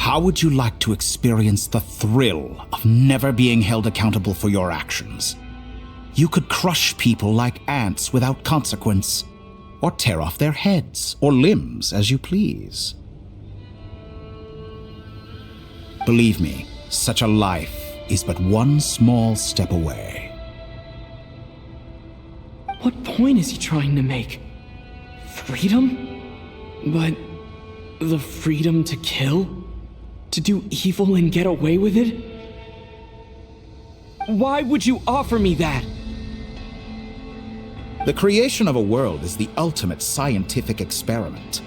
How would you like to experience the thrill of never being held accountable for your actions? You could crush people like ants without consequence, or tear off their heads or limbs as you please. Believe me, such a life is but one small step away. What point is he trying to make? Freedom? But the freedom to kill? To do evil and get away with it? Why would you offer me that? The creation of a world is the ultimate scientific experiment.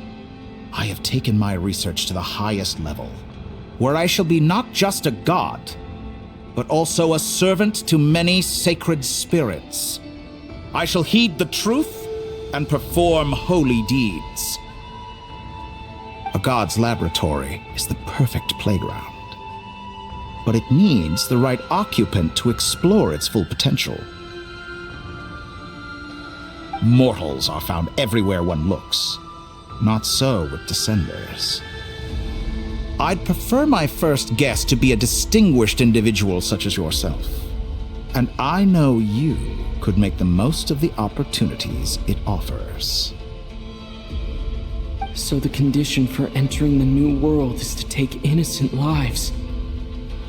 I have taken my research to the highest level, where I shall be not just a god, but also a servant to many sacred spirits. I shall heed the truth and perform holy deeds. A god's laboratory is the perfect playground, but it needs the right occupant to explore its full potential. Mortals are found everywhere one looks. Not so with Descenders. I'd prefer my first guest to be a distinguished individual such as yourself. And I know you could make the most of the opportunities it offers. So the condition for entering the new world is to take innocent lives.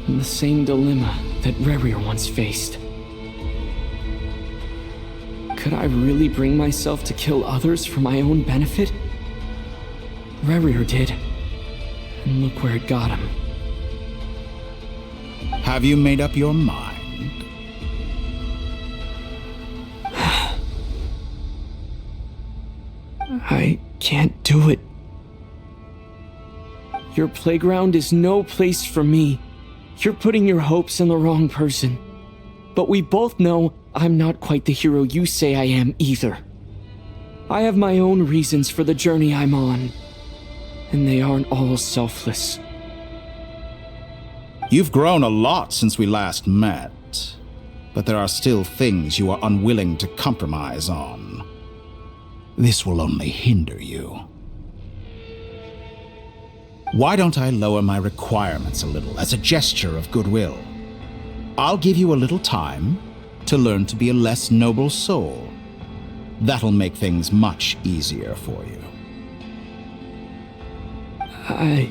The same dilemma that Rerir once faced. Could I really bring myself to kill others for my own benefit? Rerir did. And look where it got him. Have you made up your mind? I can't do it. Your playground is no place for me. You're putting your hopes in the wrong person. But we both know I'm not quite the hero you say I am either. I have my own reasons for the journey I'm on. And they aren't all selfless. You've grown a lot since we last met, but there are still things you are unwilling to compromise on. This will only hinder you. Why don't I lower my requirements a little as a gesture of goodwill? I'll give you a little time to learn to be a less noble soul. That'll make things much easier for you. I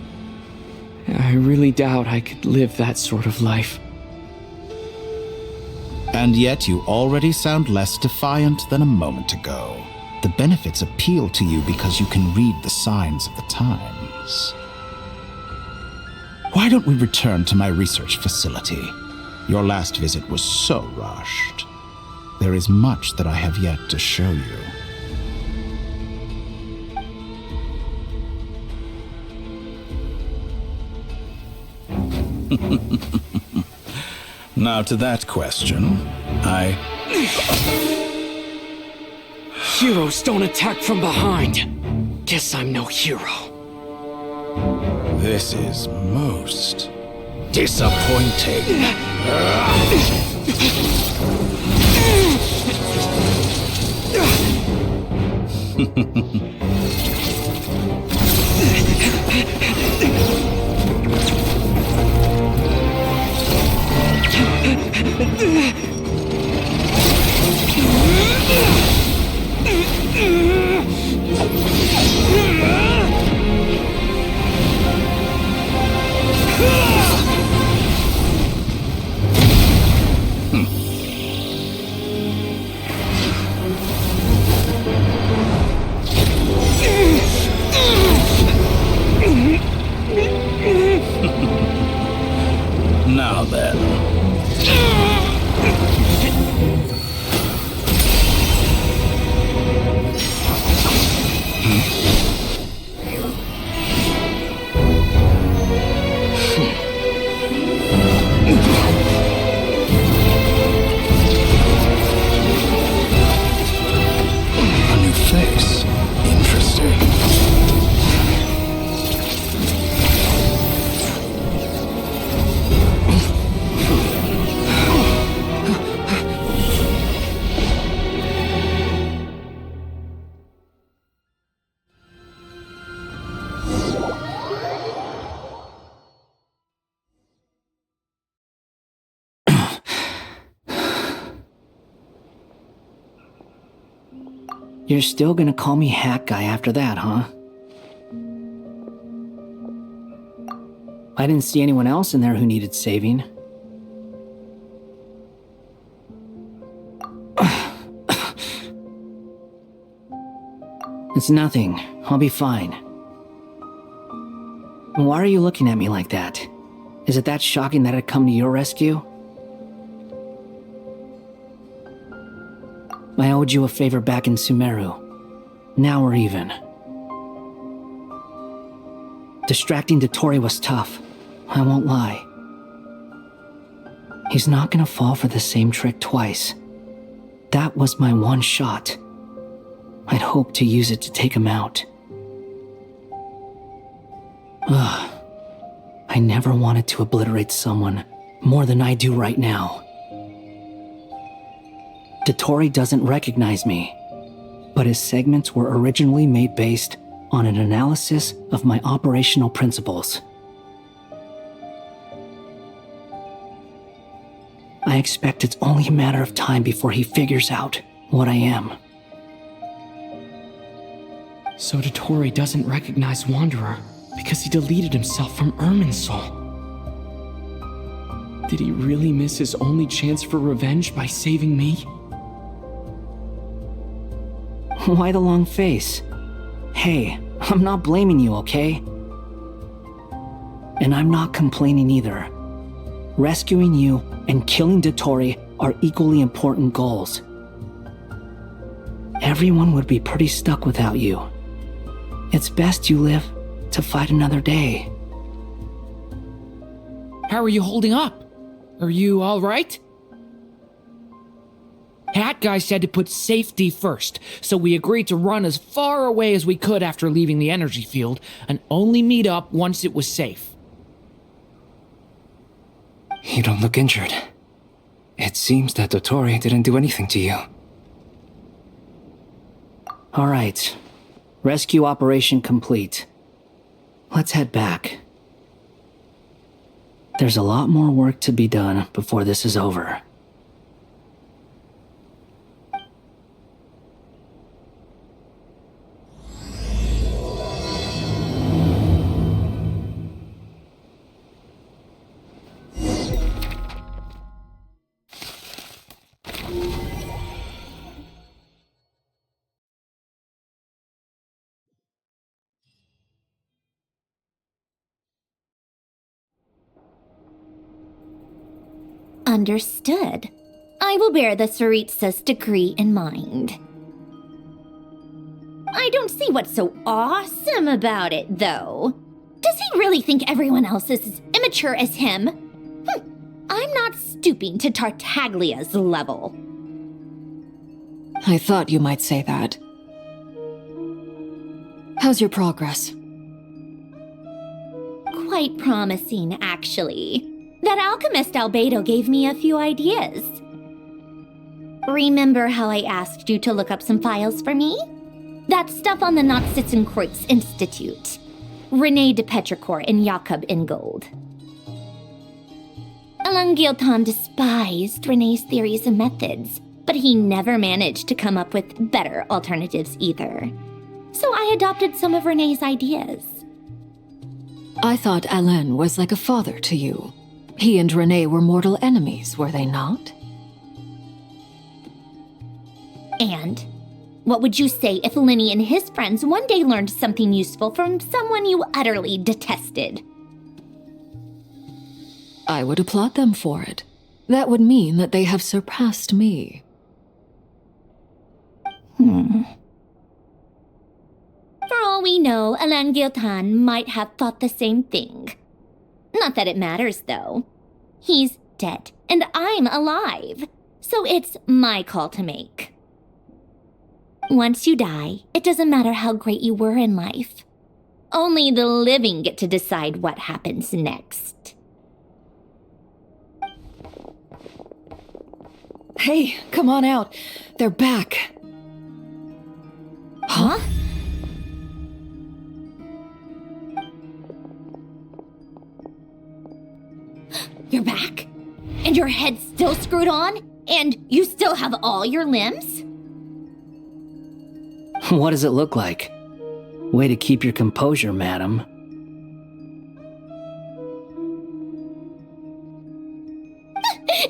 really doubt I could live that sort of life. And yet you already sound less defiant than a moment ago. The benefits appeal to you because you can read the signs of the times. Why don't we return to my research facility? Your last visit was so rushed. There is much that I have yet to show you. Now to that question, Heroes don't attack from behind. Guess I'm no hero. This is most disappointing. Now then. You're still gonna call me Hat Guy after that, huh? I didn't see anyone else in there who needed saving. It's nothing. I'll be fine. Why are you looking at me like that? Is it that shocking that I'd come to your rescue? I owed you a favor back in Sumeru. Now we're even. Distracting Dotori was tough. I won't lie. He's not gonna fall for the same trick twice. That was my one shot. I'd hoped to use it to take him out. Ugh. I never wanted to obliterate someone more than I do right now. Dotori doesn't recognize me, but his segments were originally made based on an analysis of my operational principles. I expect it's only a matter of time before he figures out what I am. So Dotori doesn't recognize Wanderer because he deleted himself from Irminsul. Did he really miss his only chance for revenge by saving me? Why the long face? Hey, I'm not blaming you, okay? And I'm not complaining either. Rescuing you and killing Dotori are equally important goals. Everyone would be pretty stuck without you. It's best you live to fight another day. How are you holding up? Are you all right? Hat Guy said to put safety first, so we agreed to run as far away as we could after leaving the energy field and only meet up once it was safe. You don't look injured. It seems that Dotori didn't do anything to you. All right. Rescue operation complete. Let's head back. There's a lot more work to be done before this is over. Understood. I will bear the Tsaritsa's decree in mind. I don't see what's so awesome about it, though. Does he really think everyone else is as immature as him? I'm not stooping to Tartaglia's level. I thought you might say that. How's your progress? Quite promising, actually. That alchemist Albedo gave me a few ideas. Remember how I asked you to look up some files for me? That stuff on the Nachtszitzenkreuz Institute. René de Petrichor and Jakob Ingold. Alain Guillotin despised René's theories and methods, but he never managed to come up with better alternatives either. So I adopted some of René's ideas. I thought Alain was like a father to you. He and René were mortal enemies, were they not? And what would you say if Lenny and his friends one day learned something useful from someone you utterly detested? I would applaud them for it. That would mean that they have surpassed me. For all we know, Alain Guillotin might have thought the same thing. Not that it matters, though. He's dead, and I'm alive. So it's my call to make. Once you die, it doesn't matter how great you were in life. Only the living get to decide what happens next. Hey, come on out. They're back. Huh? You're back? And your head's still screwed on? And you still have all your limbs? What does it look like? Way to keep your composure, madam.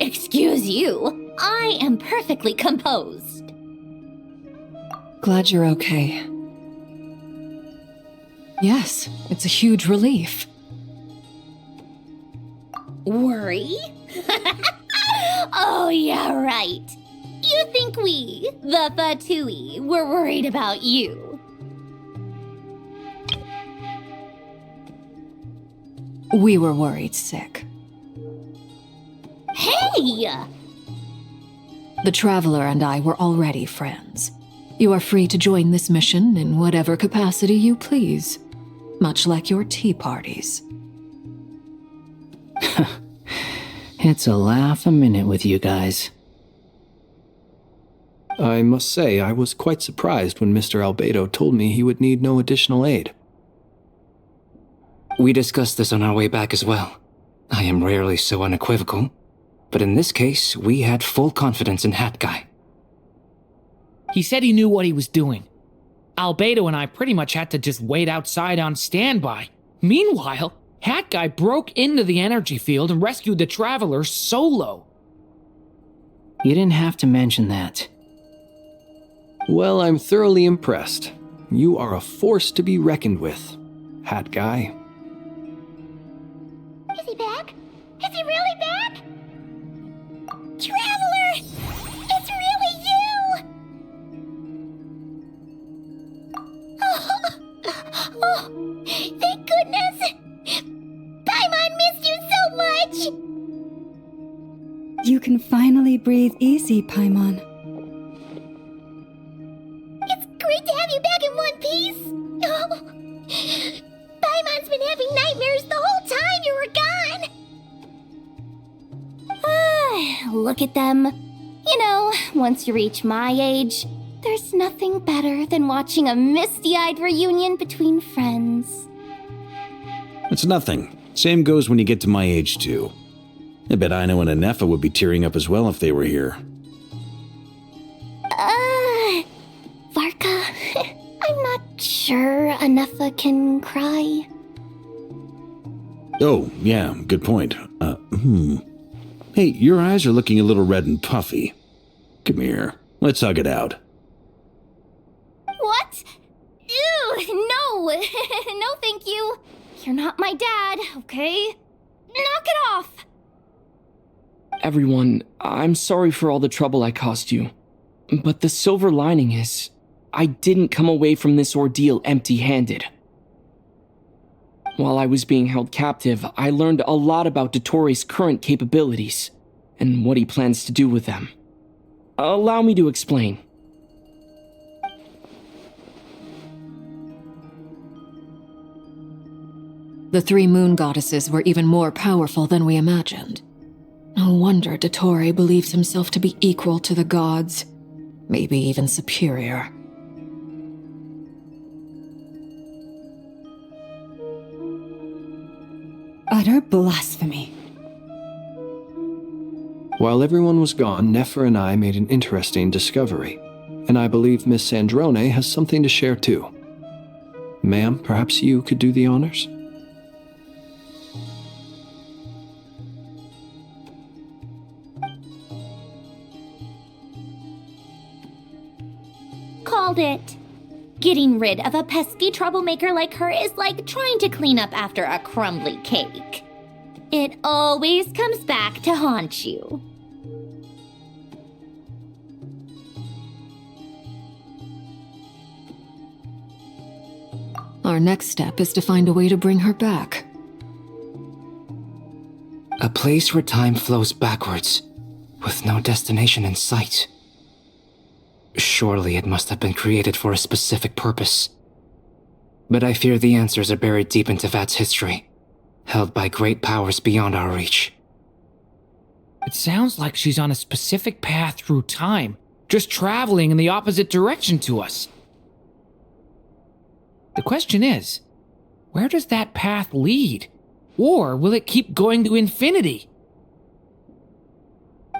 Excuse you. I am perfectly composed. Glad you're okay. Yes, it's a huge relief. Worry? Oh, yeah, right. You think we, the Fatui, were worried about you? We were worried sick. Hey! The Traveler and I were already friends. You are free to join this mission in whatever capacity you please, much like your tea parties. It's a laugh a minute with you guys. I must say, I was quite surprised when Mr. Albedo told me he would need no additional aid. We discussed this on our way back as well. I am rarely so unequivocal, but in this case, we had full confidence in Hat Guy. He said he knew what he was doing. Albedo and I pretty much had to just wait outside on standby. Meanwhile, Hat Guy broke into the energy field and rescued the Traveler solo. You didn't have to mention that. Well, I'm thoroughly impressed. You are a force to be reckoned with, Hat Guy. Is he back? Is he really back? Traveler! It's really you! Oh, thank goodness! Paimon missed you so much! You can finally breathe easy, Paimon. It's great to have you back in one piece! Oh, Paimon's been having nightmares the whole time you were gone! Look at them. You know, once you reach my age, there's nothing better than watching a misty-eyed reunion between friends. It's nothing. Same goes when you get to my age, too. I bet Aino and Anefa would be tearing up as well if they were here. Varka, I'm not sure Anefa can cry. Oh, yeah, good point. Hey, your eyes are looking a little red and puffy. Come here, let's hug it out. What? Ew, no! No, thank you. You're not my dad, okay? Knock it off! Everyone, I'm sorry for all the trouble I caused you. But the silver lining is, I didn't come away from this ordeal empty-handed. While I was being held captive, I learned a lot about Dottoro's current capabilities, and what he plans to do with them. Allow me to explain. The three moon goddesses were even more powerful than we imagined. No wonder Dottore believes himself to be equal to the gods, maybe even superior. Utter blasphemy. While everyone was gone, Nefer and I made an interesting discovery, and I believe Miss Sandrone has something to share too. Ma'am, perhaps you could do the honors? Called it. Getting rid of a pesky troublemaker like her is like trying to clean up after a crumbly cake. It always comes back to haunt you. Our next step is to find a way to bring her back. A place where time flows backwards, with no destination in sight. Surely it must have been created for a specific purpose. But I fear the answers are buried deep in Tevat's history, held by great powers beyond our reach. It sounds like she's on a specific path through time, just traveling in the opposite direction to us. The question is, where does that path lead? Or will it keep going to infinity?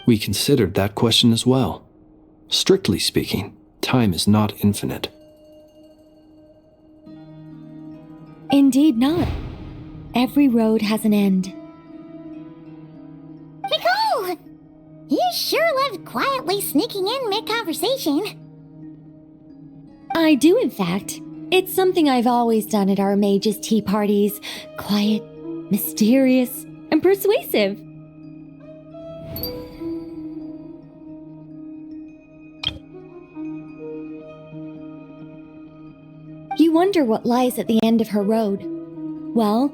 We considered that question as well. Strictly speaking, time is not infinite. Indeed not. Every road has an end. Nicole! You sure love quietly sneaking in mid-conversation. I do, in fact. It's something I've always done at our mages' tea parties. Quiet, mysterious, and persuasive. You wonder what lies at the end of her road. Well,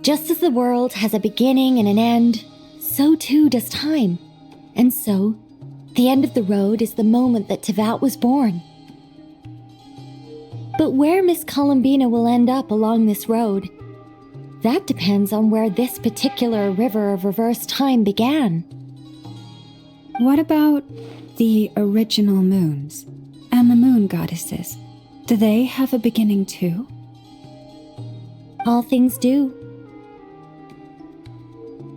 just as the world has a beginning and an end, so too does time. And so, the end of the road is the moment that Tevat was born. But where Miss Columbina will end up along this road, that depends on where this particular river of reverse time began. What about the original moons and the moon goddesses? Do they have a beginning too? All things do.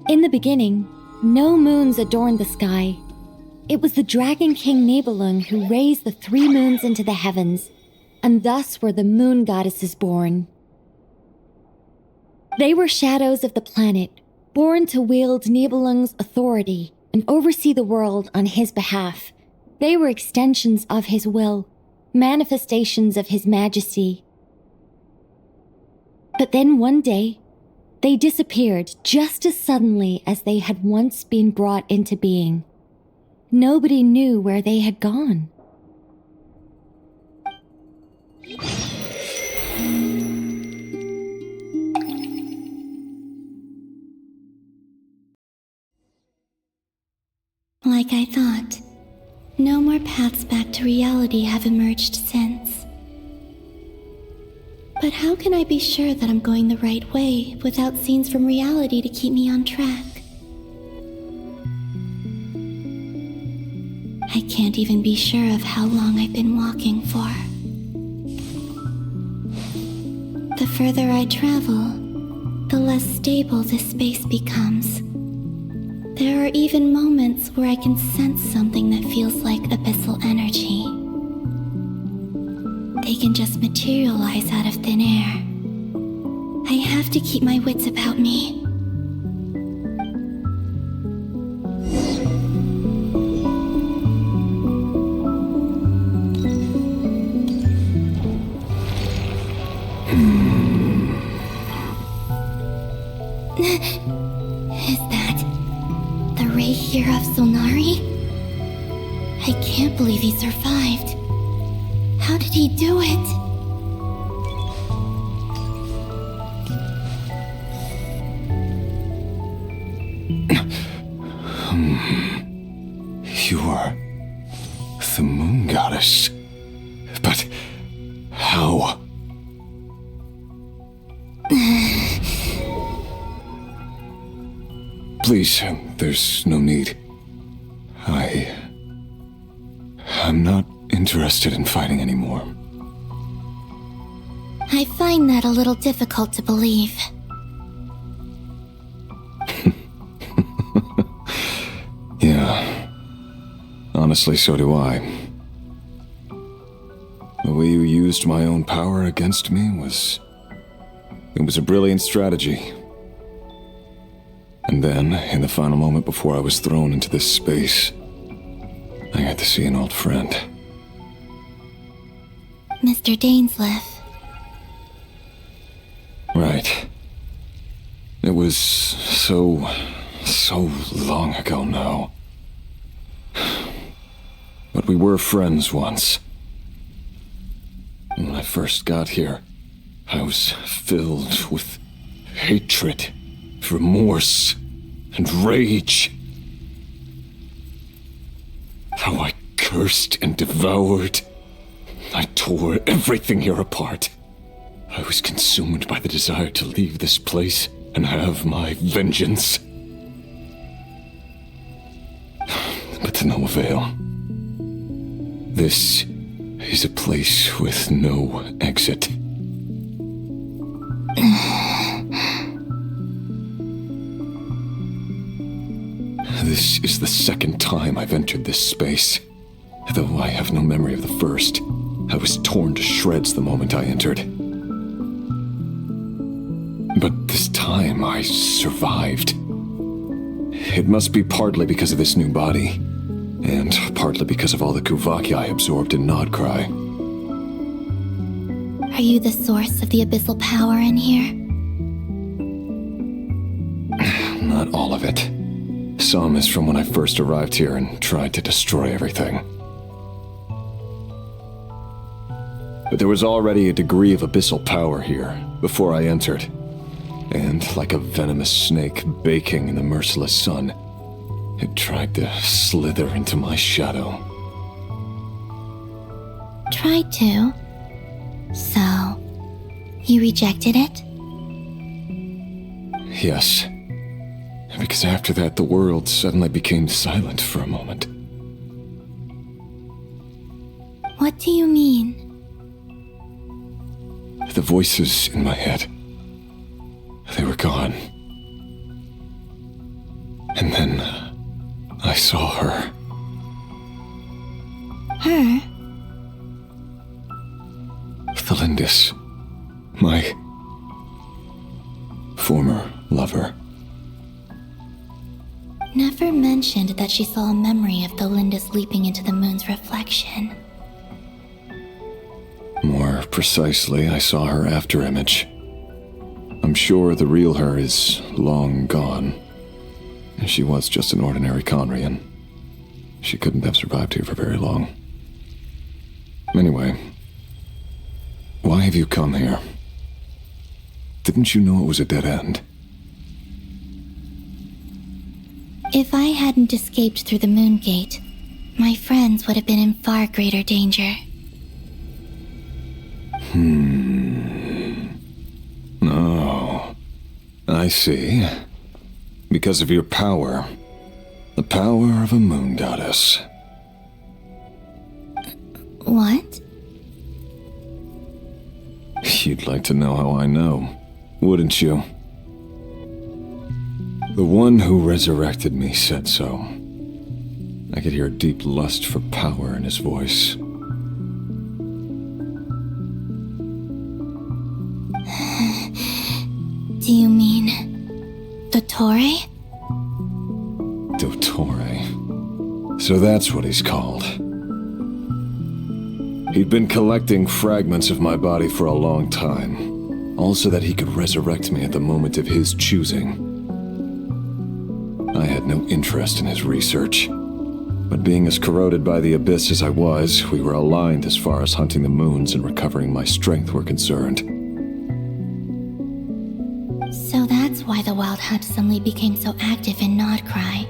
In the beginning, no moons adorned the sky. It was the Dragon King Nibelung who raised the 3 moons into the heavens, and thus were the moon goddesses born. They were shadows of the planet, born to wield Nibelung's authority and oversee the world on his behalf. They were extensions of his will, manifestations of his majesty. But then one day, they disappeared just as suddenly as they had once been brought into being. Nobody knew where they had gone. Like I thought, no more paths back to reality have emerged since. But how can I be sure that I'm going the right way without scenes from reality to keep me on track? I can't even be sure of how long I've been walking for. The further I travel, the less stable this space becomes. There are even moments where I can sense something that feels like abyssal energy. They can just materialize out of thin air. I have to keep my wits about me. Is that the Ray here of Solnari? I can't believe he survived. How did he do it? You are the moon goddess. But how? Please, there's no need. I'm not interested in fighting anymore. I find that a little difficult to believe. Yeah. Honestly, so do I. The way you used my own power against me was a brilliant strategy. And then, in the final moment before I was thrown into this space, I got to see an old friend. Mr. Dainsleif. Right. It was so long ago now. But we were friends once. When I first got here, I was filled with hatred, remorse, and rage. How I cursed and devoured. I tore everything here apart. I was consumed by the desire to leave this place and have my vengeance. But to no avail. This is a place with no exit. This is the second time I've entered this space. Though I have no memory of the first, I was torn to shreds the moment I entered. But this time I survived. It must be partly because of this new body, and partly because of all the Kuvaki I absorbed in Nodcry. Are you the source of the abyssal power in here? Not all of it. Some is from when I first arrived here and tried to destroy everything. But there was already a degree of abyssal power here before I entered. And like a venomous snake baking in the merciless sun, it tried to slither into my shadow. Tried to? So, you rejected it? Yes. Because after that, the world suddenly became silent for a moment. What do you mean? The voices in my head, they were gone. And then I saw her. Her? Thalindis, my former lover. Never mentioned that she saw a memory of Thalindis leaping into the moon's reflection. More precisely, I saw her afterimage. I'm sure the real her is long gone. She was just an ordinary Conrian. She couldn't have survived here for very long. Anyway, why have you come here? Didn't you know it was a dead end? If I hadn't escaped through the moon gate, my friends would have been in far greater danger. Oh, I see. Because of your power. The power of a moon goddess. What? You'd like to know how I know, wouldn't you? The one who resurrected me said so. I could hear a deep lust for power in his voice. Do you mean... Dottore? Dottore. So that's what he's called. He'd been collecting fragments of my body for a long time, all so that he could resurrect me at the moment of his choosing. I had no interest in his research, but being as corroded by the abyss as I was, we were aligned as far as hunting the moons and recovering my strength were concerned. So that's why the Wild Hunt suddenly became so active in Nodcry.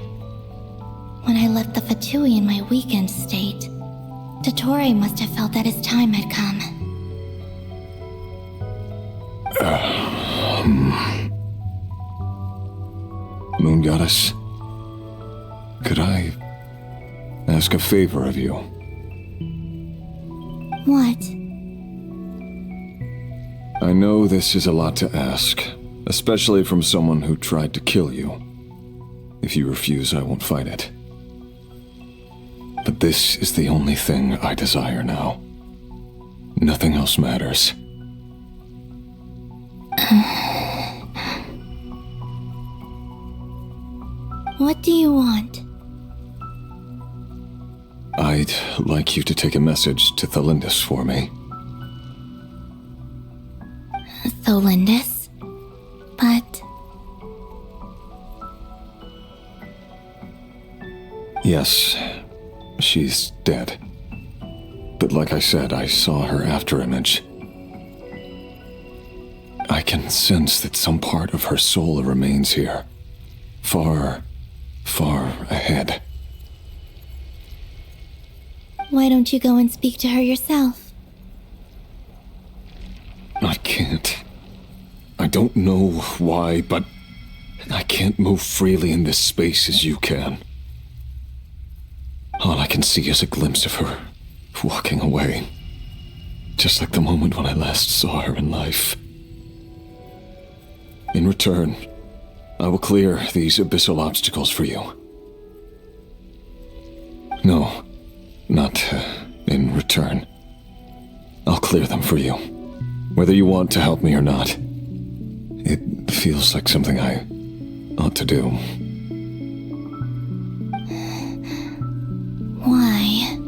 When I left the Fatui in my weakened state, Dottore must have felt that his time had come. Moon Goddess, could I ask a favor of you? What? I know this is a lot to ask, especially from someone who tried to kill you. If you refuse, I won't fight it. But this is the only thing I desire now. Nothing else matters. What do you want? I'd like you to take a message to Thalindis for me. Thalindis? But... Yes, she's dead. But like I said, I saw her afterimage. I can sense that some part of her soul remains here. Far, far ahead. Why don't you go and speak to her yourself? I can't. I don't know why, but I can't move freely in this space as you can. All I can see is a glimpse of her, walking away. Just like the moment when I last saw her in life. In return, I will clear these abyssal obstacles for you. No, not in return. I'll clear them for you, whether you want to help me or not. It feels like something I ought to do. Why?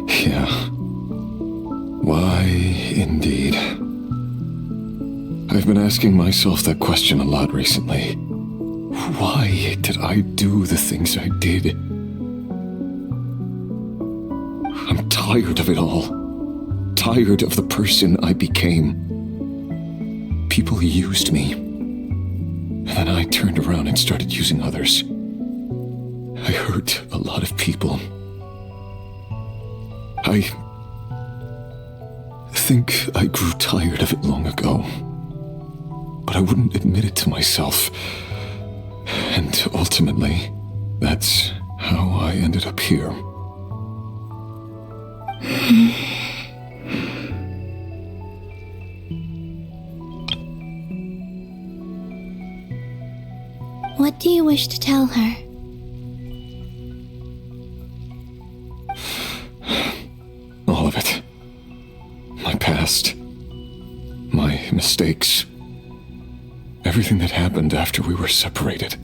Yeah. Why, indeed. I've been asking myself that question a lot recently. Why did I do the things I did? I'm tired of it all. Tired of the person I became. People used me. And then I turned around and started using others. I hurt a lot of people. I think I grew tired of it long ago. But I wouldn't admit it to myself. And ultimately, that's how I ended up here. What do you wish to tell her? All of it. My past. My mistakes. Everything that happened after we were separated.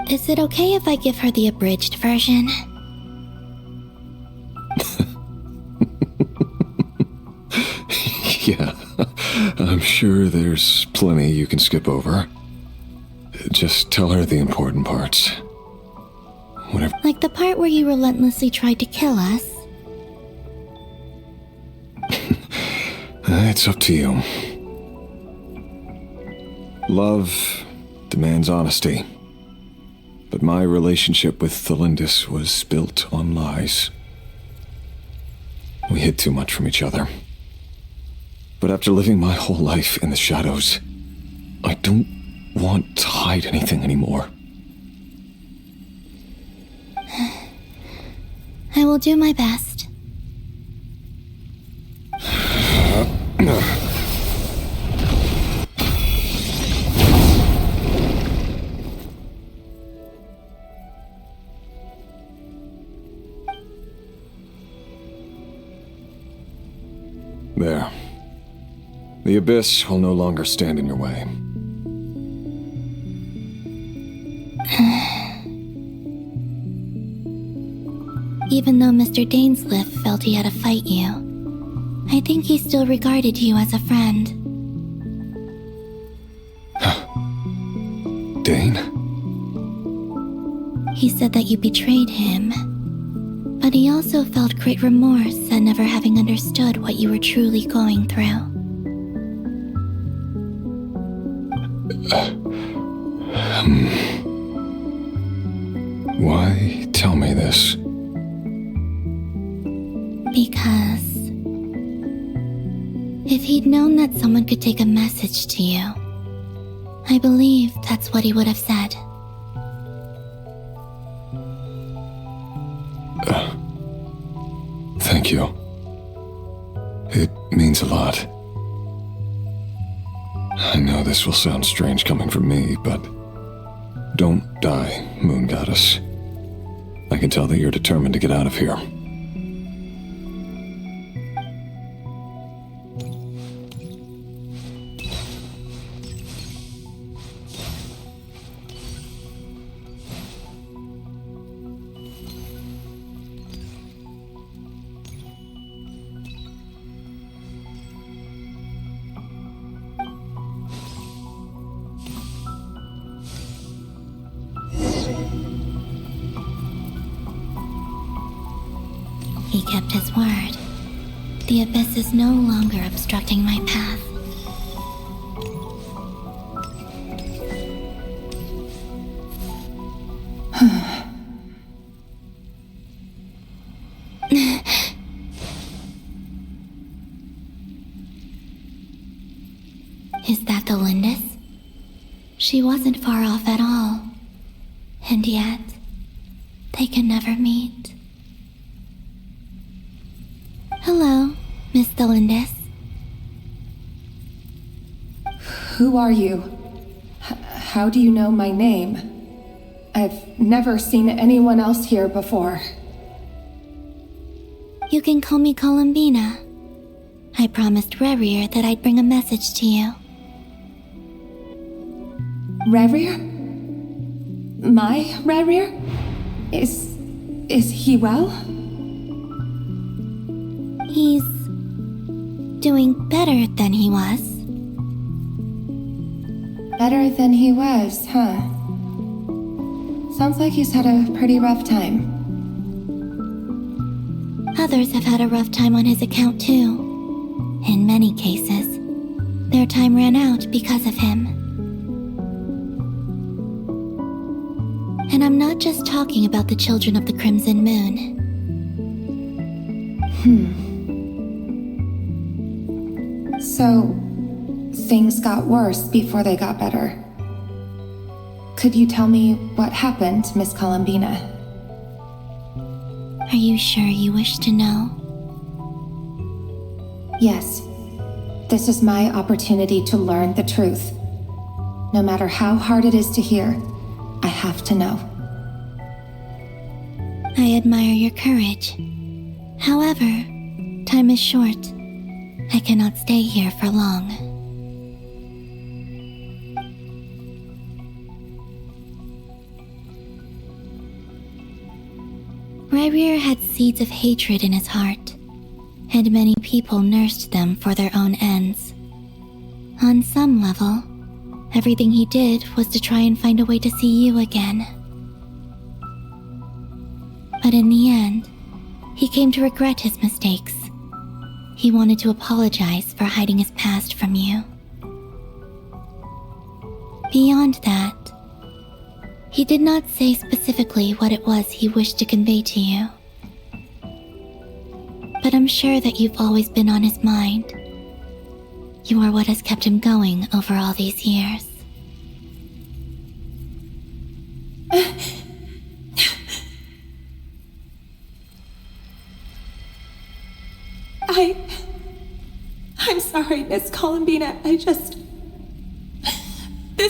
Is it okay if I give her the abridged version? Yeah, I'm sure there's plenty you can skip over. Just tell her the important parts. Whatever. Like the part where you relentlessly tried to kill us? It's up to you. Love demands honesty. But my relationship with Thelindis was built on lies. We hid too much from each other. But after living my whole life in the shadows, I don't want to hide anything anymore. I will do my best. There. The abyss will no longer stand in your way. Even though Mr. Dainsliff felt he had to fight you, I think he still regarded you as a friend. Dane? He said that you betrayed him, but he also felt great remorse at never having understood what you were truly going through. Why tell me this? Because if he'd known that someone could take a message to you, I believe that's what he would have said. Thank you. It means a lot. I know this will sound strange coming from me, but don't die, Moon Goddess. I can tell that you're determined to get out of here. He kept his word. The abyss is no longer obstructing my path. Is that the Lindis? She wasn't far off at all. And yet, they can never meet. Hello, Miss Thelindis. Who are you? How do you know my name? I've never seen anyone else here before. You can call me Columbina. I promised Rerir that I'd bring a message to you. Rerir? My Rerir? Is he well? He's doing better than he was. Better than he was, huh? Sounds like he's had a pretty rough time. Others have had a rough time on his account too. In many cases, their time ran out because of him. And I'm not just talking about the children of the Crimson Moon. So, things got worse before they got better. Could you tell me what happened, Miss Columbina? Are you sure you wish to know? Yes. This is my opportunity to learn the truth. No matter how hard it is to hear, I have to know. I admire your courage. However, time is short. I cannot stay here for long. Rerir had seeds of hatred in his heart, and many people nursed them for their own ends. On some level, everything he did was to try and find a way to see you again. But in the end, he came to regret his mistakes. He wanted to apologize for hiding his past from you. Beyond that, he did not say specifically what it was he wished to convey to you. But I'm sure that you've always been on his mind. You are what has kept him going over all these years. I'm sorry, Miss Columbina. This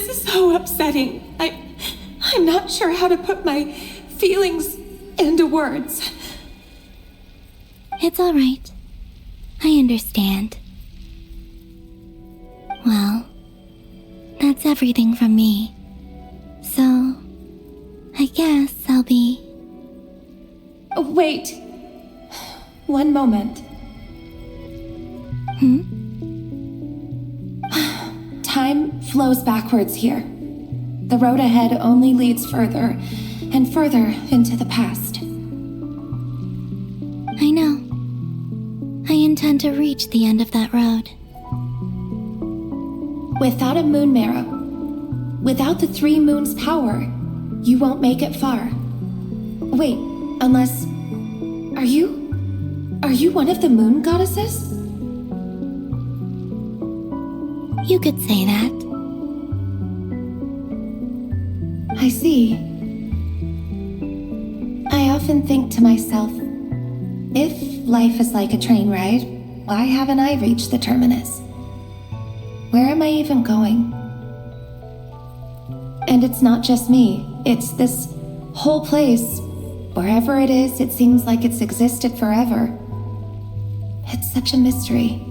is so upsetting. I'm not sure how to put my feelings into words. It's all right. I understand. Well, that's everything from me. So, I guess I'll be... Wait. One moment. Time flows backwards here. The road ahead only leads further and further into the past. I know. I intend to reach the end of that road. Without a moon marrow, without the 3 moons' power, you won't make it far. Wait, unless... Are you one of the moon goddesses? You could say that. I see. I often think to myself, if life is like a train ride, why haven't I reached the terminus? Where am I even going? And it's not just me, it's this whole place. Wherever it is, it seems like it's existed forever. It's such a mystery.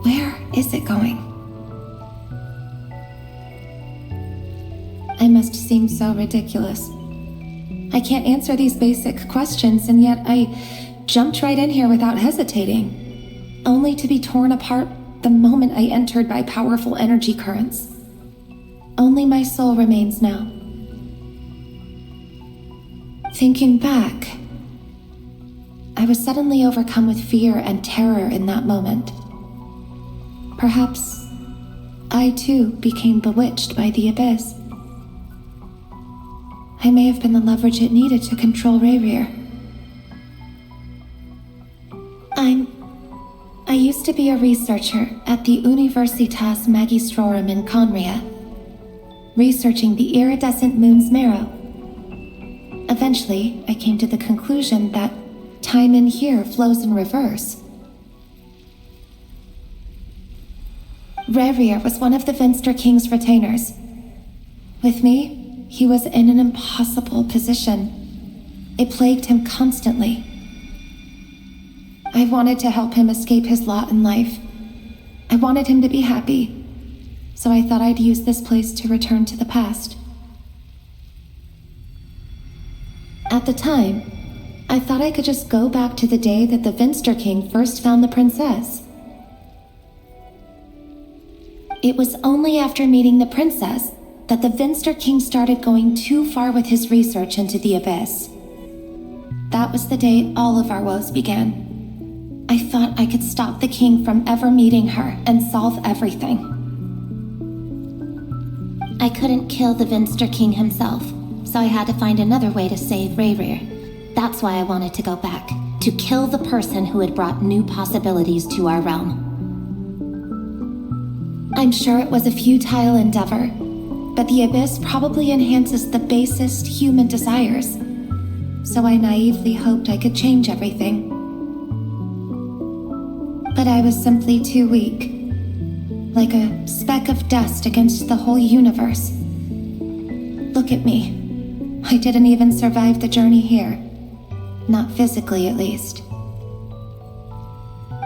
Where is it going? I must seem so ridiculous. I can't answer these basic questions, and yet I jumped right in here without hesitating, only to be torn apart the moment I entered by powerful energy currents. Only my soul remains now. Thinking back, I was suddenly overcome with fear and terror in that moment. Perhaps I too became bewitched by the abyss. I may have been the leverage it needed to control Rerir. I used to be a researcher at the Universitas Magistrorum in Conria, researching the iridescent moon's marrow. Eventually, I came to the conclusion that time in here flows in reverse. Rerir was one of the Venster King's retainers. With me, he was in an impossible position. It plagued him constantly. I wanted to help him escape his lot in life. I wanted him to be happy, so I thought I'd use this place to return to the past. At the time, I thought I could just go back to the day that the Vinster King first found the princess. It was only after meeting the princess that the Vinster King started going too far with his research into the abyss. That was the day all of our woes began. I thought I could stop the king from ever meeting her and solve everything. I couldn't kill the Vinster King himself, so I had to find another way to save Rayrir. That's why I wanted to go back, to kill the person who had brought new possibilities to our realm. I'm sure it was a futile endeavor, but the abyss probably enhances the basest human desires. So I naively hoped I could change everything. But I was simply too weak, like a speck of dust against the whole universe. Look at me. I didn't even survive the journey here. Not physically, at least.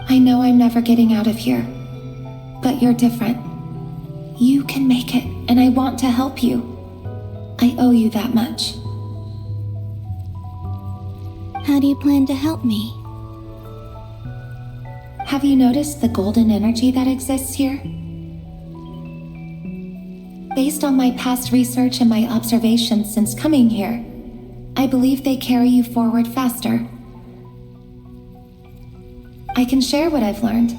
I know I'm never getting out of here, but you're different. You can make it, and I want to help you. I owe you that much. How do you plan to help me? Have you noticed the golden energy that exists here? Based on my past research and my observations since coming here, I believe they carry you forward faster. I can share what I've learned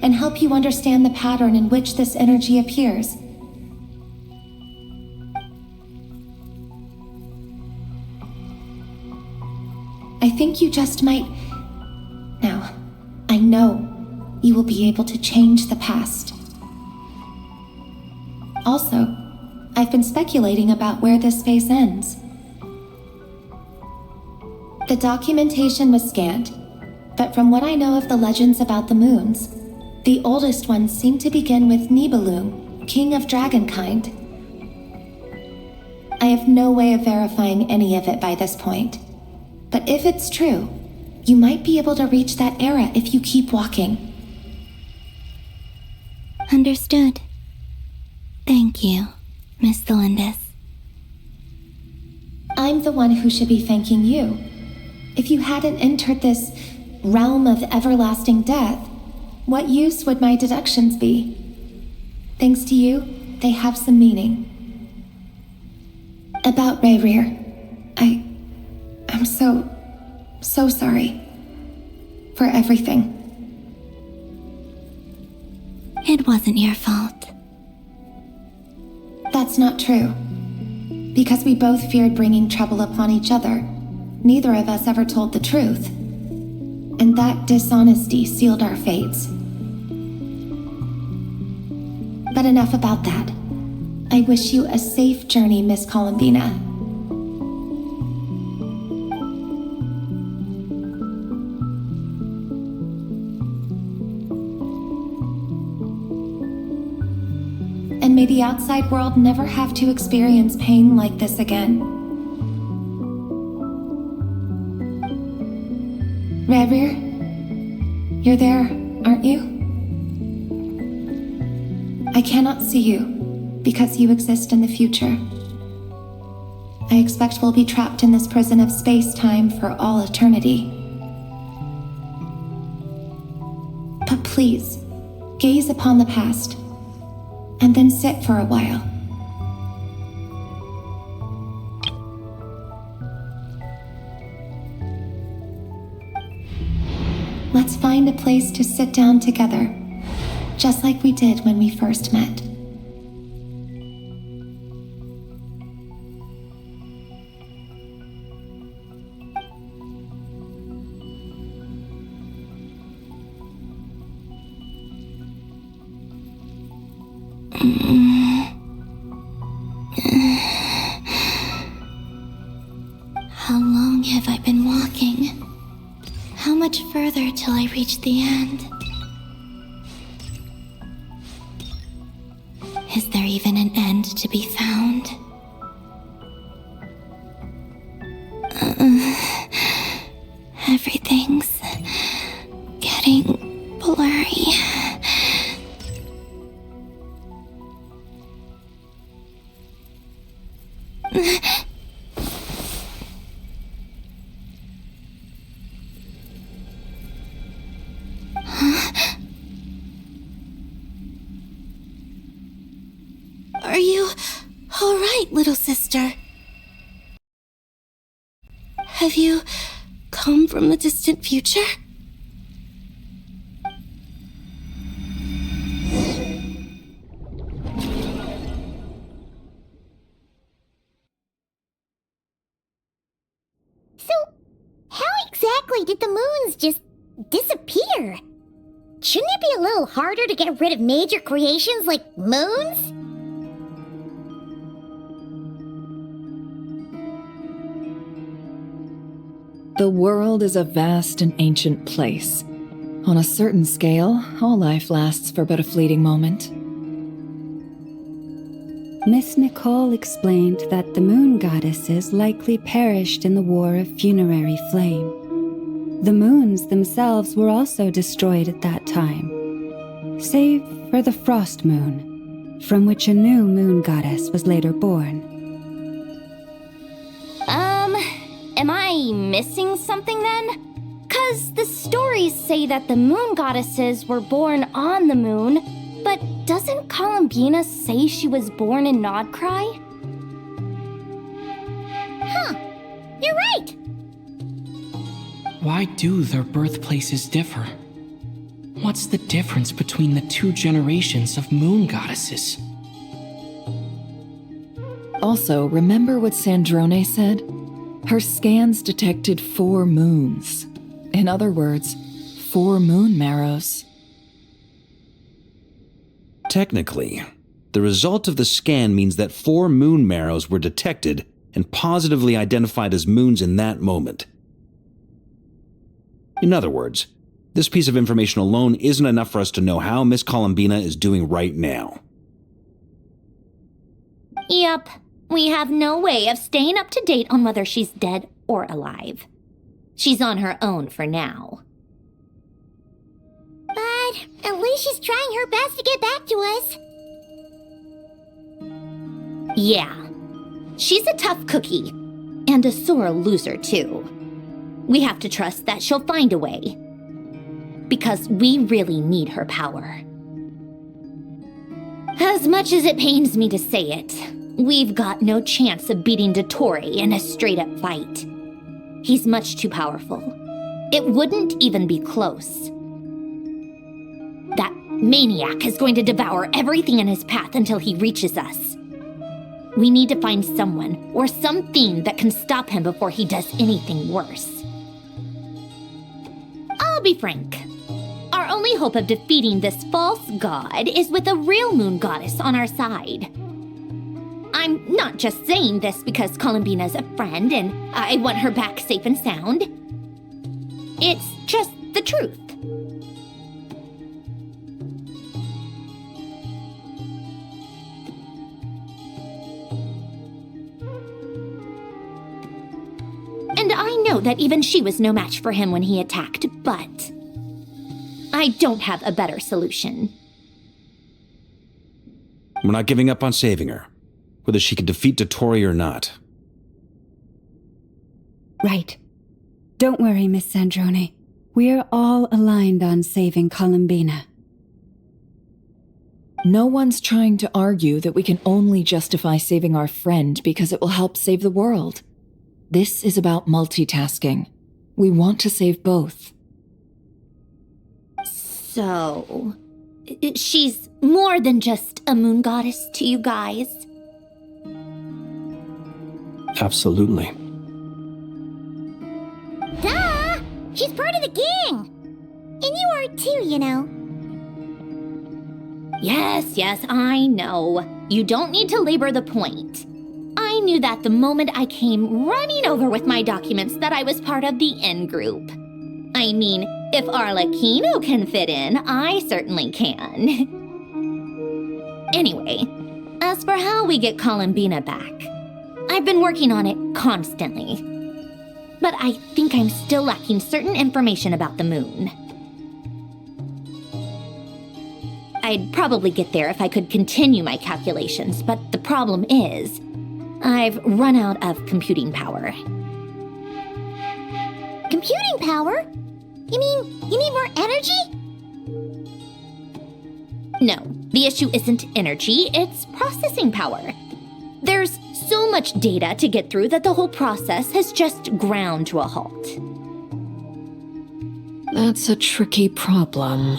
and help you understand the pattern in which this energy appears. I think you just might... Now, I know you will be able to change the past. Also, I've been speculating about where this space ends. The documentation was scanned, but from what I know of the legends about the moons, the oldest ones seem to begin with Nibelung, king of dragonkind. I have no way of verifying any of it by this point, but if it's true, you might be able to reach that era if you keep walking. Understood. Thank you, Miss Thelindis. I'm the one who should be thanking you. If you hadn't entered this realm of everlasting death, what use would my deductions be? Thanks to you, they have some meaning. About Rayrir, I'm so sorry. For everything. It wasn't your fault. That's not true. Because we both feared bringing trouble upon each other, neither of us ever told the truth. And that dishonesty sealed our fates. But enough about that. I wish you a safe journey, Miss Columbina. And may the outside world never have to experience pain like this again. Rayrir, you're there, aren't you? I cannot see you, because you exist in the future. I expect we'll be trapped in this prison of space-time for all eternity. But please, gaze upon the past, and then sit for a while. Let's find a place to sit down together, just like we did when we first met. How long have I been walking? How much further till I reach the end? Is there even an end to be found? Everything's Are you all right, little sister? Have you come from the distant future? So, how exactly did the moons just disappear? Shouldn't it be a little harder to get rid of major creations like moons? The world is a vast and ancient place. On a certain scale, all life lasts for but a fleeting moment. Miss Nicole explained that the moon goddesses likely perished in the War of Funerary Flame. The moons themselves were also destroyed at that time, save for the Frost Moon, from which a new moon goddess was later born. Am I missing something then? 'Cause the stories say that the moon goddesses were born on the moon, but doesn't Columbina say she was born in Nodcry? Huh, you're right. Why do their birthplaces differ? What's the difference between the two generations of moon goddesses? Also, remember what Sandrone said? Her scans detected 4 moons. In other words, 4 moon marrows. Technically, the result of the scan means that 4 moon marrows were detected and positively identified as moons in that moment. In other words, this piece of information alone isn't enough for us to know how Miss Columbina is doing right now. Yep, we have no way of staying up to date on whether she's dead or alive. She's on her own for now. But at least she's trying her best to get back to us. Yeah, she's a tough cookie, and a sore loser too. We have to trust that she'll find a way, because we really need her power. As much as it pains me to say it, we've got no chance of beating Dottore in a straight-up fight. He's much too powerful. It wouldn't even be close. That maniac is going to devour everything in his path until he reaches us. We need to find someone or something that can stop him before he does anything worse. I'll be frank. Our only hope of defeating this false god is with a real moon goddess on our side. I'm not just saying this because Columbina's a friend and I want her back safe and sound. It's just the truth. And I know that even she was no match for him when he attacked, but I don't have a better solution. We're not giving up on saving her, whether she can defeat Dottore or not. Right. Don't worry, Miss Sandrone. We're all aligned on saving Columbina. No one's trying to argue that we can only justify saving our friend because it will help save the world. This is about multitasking. We want to save both. So, she's more than just a moon goddess to you guys? Absolutely. Duh! She's part of the gang! And you are too, you know. Yes, I know. You don't need to labor the point. I knew that the moment I came running over with my documents that I was part of the in-group. I mean, if Arlecchino can fit in, I certainly can. Anyway, as for how we get Columbina back, I've been working on it constantly. But I think I'm still lacking certain information about the moon. I'd probably get there if I could continue my calculations, but the problem is, I've run out of computing power. Computing power? You mean you need more energy? No, the issue isn't energy, it's processing power. There's so much data to get through that the whole process has just ground to a halt. That's a tricky problem.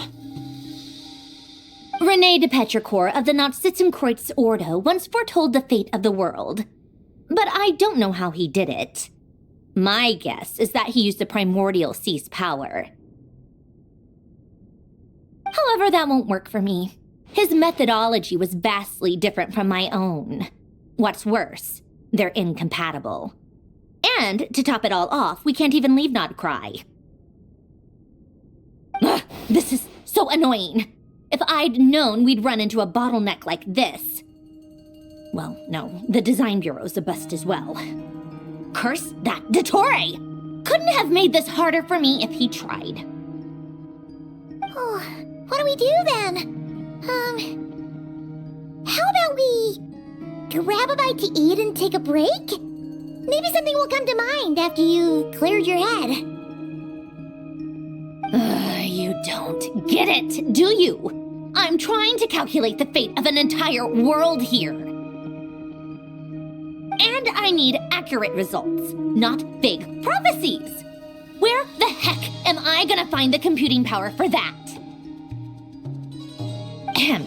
René de Petrichor of the Nazissenkreuz Ordo once foretold the fate of the world. But I don't know how he did it. My guess is that he used the primordial sea's power. However, that won't work for me. His methodology was vastly different from my own. What's worse, they're incompatible. And, to top it all off, we can't even leave Nodcry. Ugh, this is so annoying. If I'd known we'd run into a bottleneck like this. Well, no, the design bureau's a bust as well. Curse that Dottore! Couldn't have made this harder for me if he tried. Oh, what do we do then? How about we grab a bite to eat and take a break? Maybe something will come to mind after you cleared your head. You don't get it, do you? I'm trying to calculate the fate of an entire world here. And I need accurate results, not vague prophecies. Where the heck am I gonna find the computing power for that? Ahem.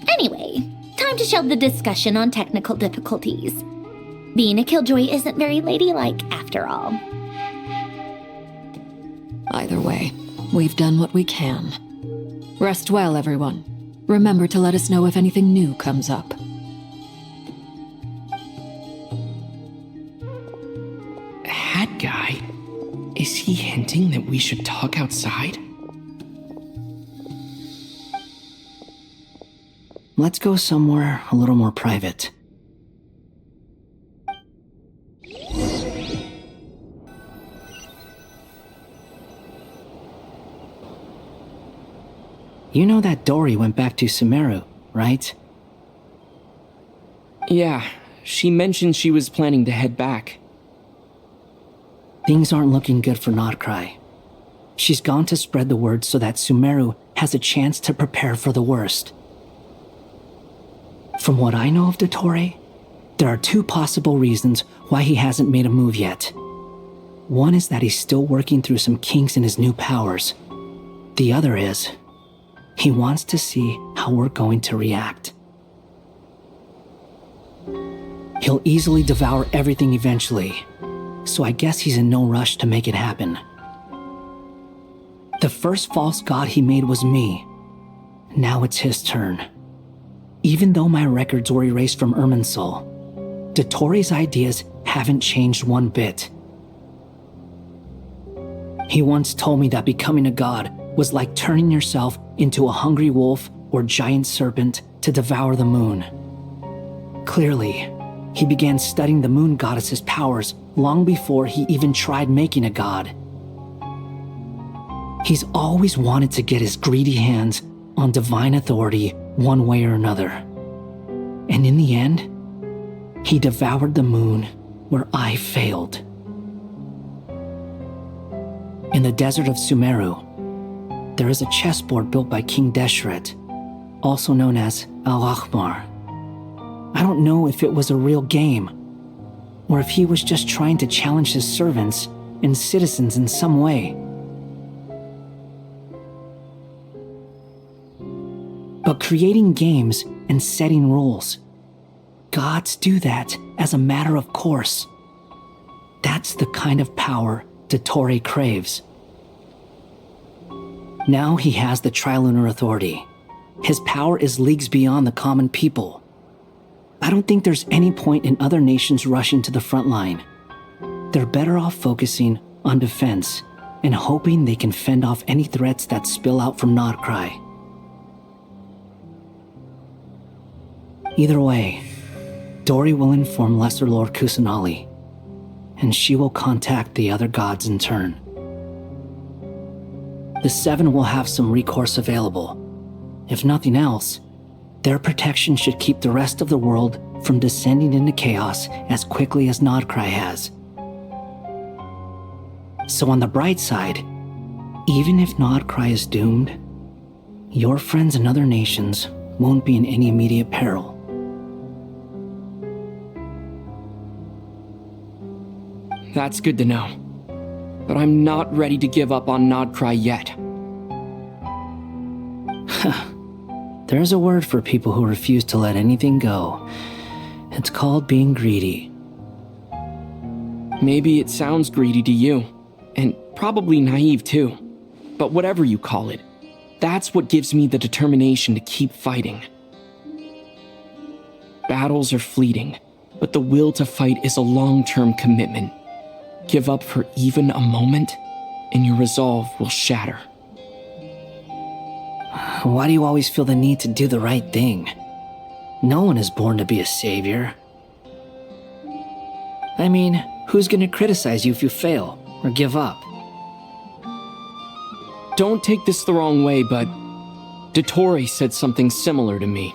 Anyway, time to shelve the discussion on technical difficulties. Being a killjoy isn't very ladylike, after all. Either way, we've done what we can. Rest well, everyone. Remember to let us know if anything new comes up. Hat guy? Is he hinting that we should talk outside? Let's go somewhere a little more private. You know that Dory went back to Sumeru, right? Yeah, she mentioned she was planning to head back. Things aren't looking good for Nodcry. She's gone to spread the word so that Sumeru has a chance to prepare for the worst. From what I know of Dottore, there are two possible reasons why he hasn't made a move yet. One is that he's still working through some kinks in his new powers. The other is, he wants to see how we're going to react. He'll easily devour everything eventually, so I guess he's in no rush to make it happen. The first false god he made was me. Now it's his turn. Even though my records were erased from Irminsul, Dottore's ideas haven't changed one bit. He once told me that becoming a god was like turning yourself into a hungry wolf or giant serpent to devour the moon. Clearly, he began studying the moon goddess's powers long before he even tried making a god. He's always wanted to get his greedy hands on divine authority one way or another. And in the end, he devoured the moon where I failed. In the desert of Sumeru, there is a chessboard built by King Deshret, also known as Al-Ahmar. I don't know if it was a real game, or if he was just trying to challenge his servants and citizens in some way. But creating games and setting rules, gods do that as a matter of course. That's the kind of power Dottore craves. Now he has the Trilunar Authority. His power is leagues beyond the common people. I don't think there's any point in other nations rushing to the front line. They're better off focusing on defense and hoping they can fend off any threats that spill out from Nodcry. Either way, Dory will inform Lesser Lord Kusanali, and she will contact the other gods in turn. The Seven will have some recourse available. If nothing else, their protection should keep the rest of the world from descending into chaos as quickly as Nodcry has. So on the bright side, even if Nodcry is doomed, your friends in other nations won't be in any immediate peril. That's good to know. But I'm not ready to give up on Nodcry yet. There's a word for people who refuse to let anything go. It's called being greedy. Maybe it sounds greedy to you, and probably naive too. But whatever you call it, that's what gives me the determination to keep fighting. Battles are fleeting, but the will to fight is a long-term commitment. Give up for even a moment, and your resolve will shatter. Why do you always feel the need to do the right thing? No one is born to be a savior. I mean, who's gonna criticize you if you fail or give up? Don't take this the wrong way, but Dottore said something similar to me.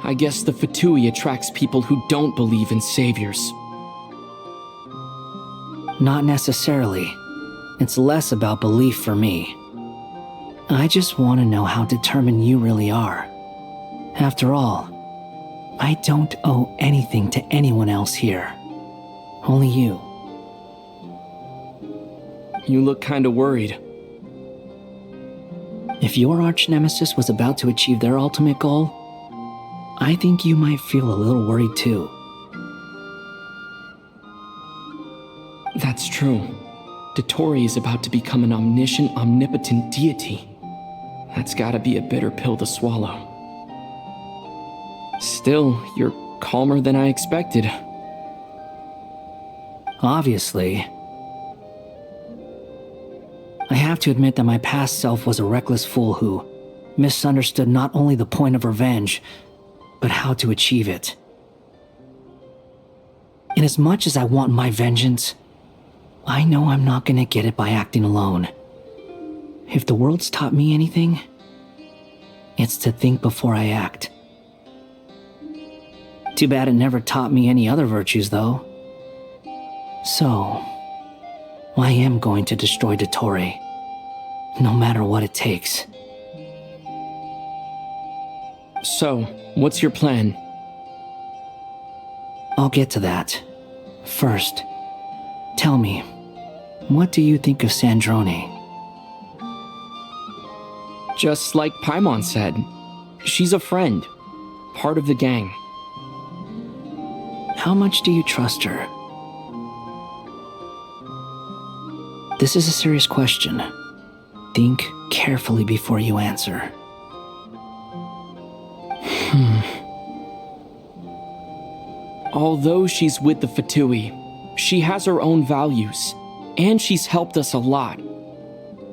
I guess the Fatui attracts people who don't believe in saviors. Not necessarily. It's less about belief for me. I just want to know how determined you really are. After all, I don't owe anything to anyone else here. Only you. You look kinda worried. If your arch-nemesis was about to achieve their ultimate goal, I think you might feel a little worried too. That's true. Dottore is about to become an omniscient, omnipotent deity. That's gotta be a bitter pill to swallow. Still, you're calmer than I expected. Obviously. I have to admit that my past self was a reckless fool who misunderstood not only the point of revenge, but how to achieve it. And as much as I want my vengeance, I know I'm not gonna get it by acting alone. If the world's taught me anything, it's to think before I act. Too bad it never taught me any other virtues, though. So, I am going to destroy Dottore, no matter what it takes. So, what's your plan? I'll get to that. First, tell me, what do you think of Sandrone? Just like Paimon said, she's a friend, part of the gang. How much do you trust her? This is a serious question. Think carefully before you answer. Although she's with the Fatui, she has her own values, and she's helped us a lot.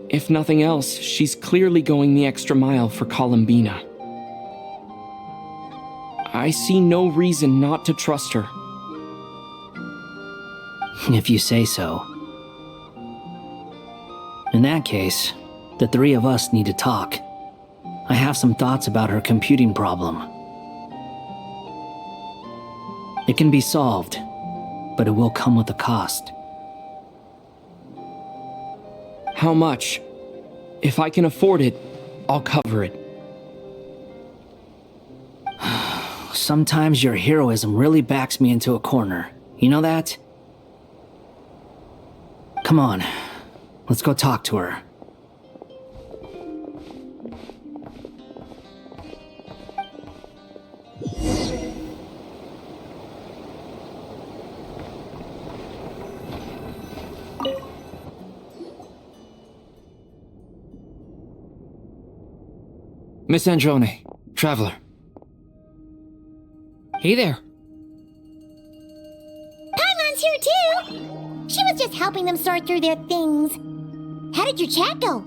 If nothing else, she's clearly going the extra mile for Columbina. I see no reason not to trust her. If you say so. In that case, the three of us need to talk. I have some thoughts about her computing problem. It can be solved, but it will come with a cost. How much? If I can afford it, I'll cover it. Sometimes your heroism really backs me into a corner. You know that? Come on, let's go talk to her. Miss Androne, Traveler. Hey there. Paimon's here too! She was just helping them sort through their things. How did your chat go?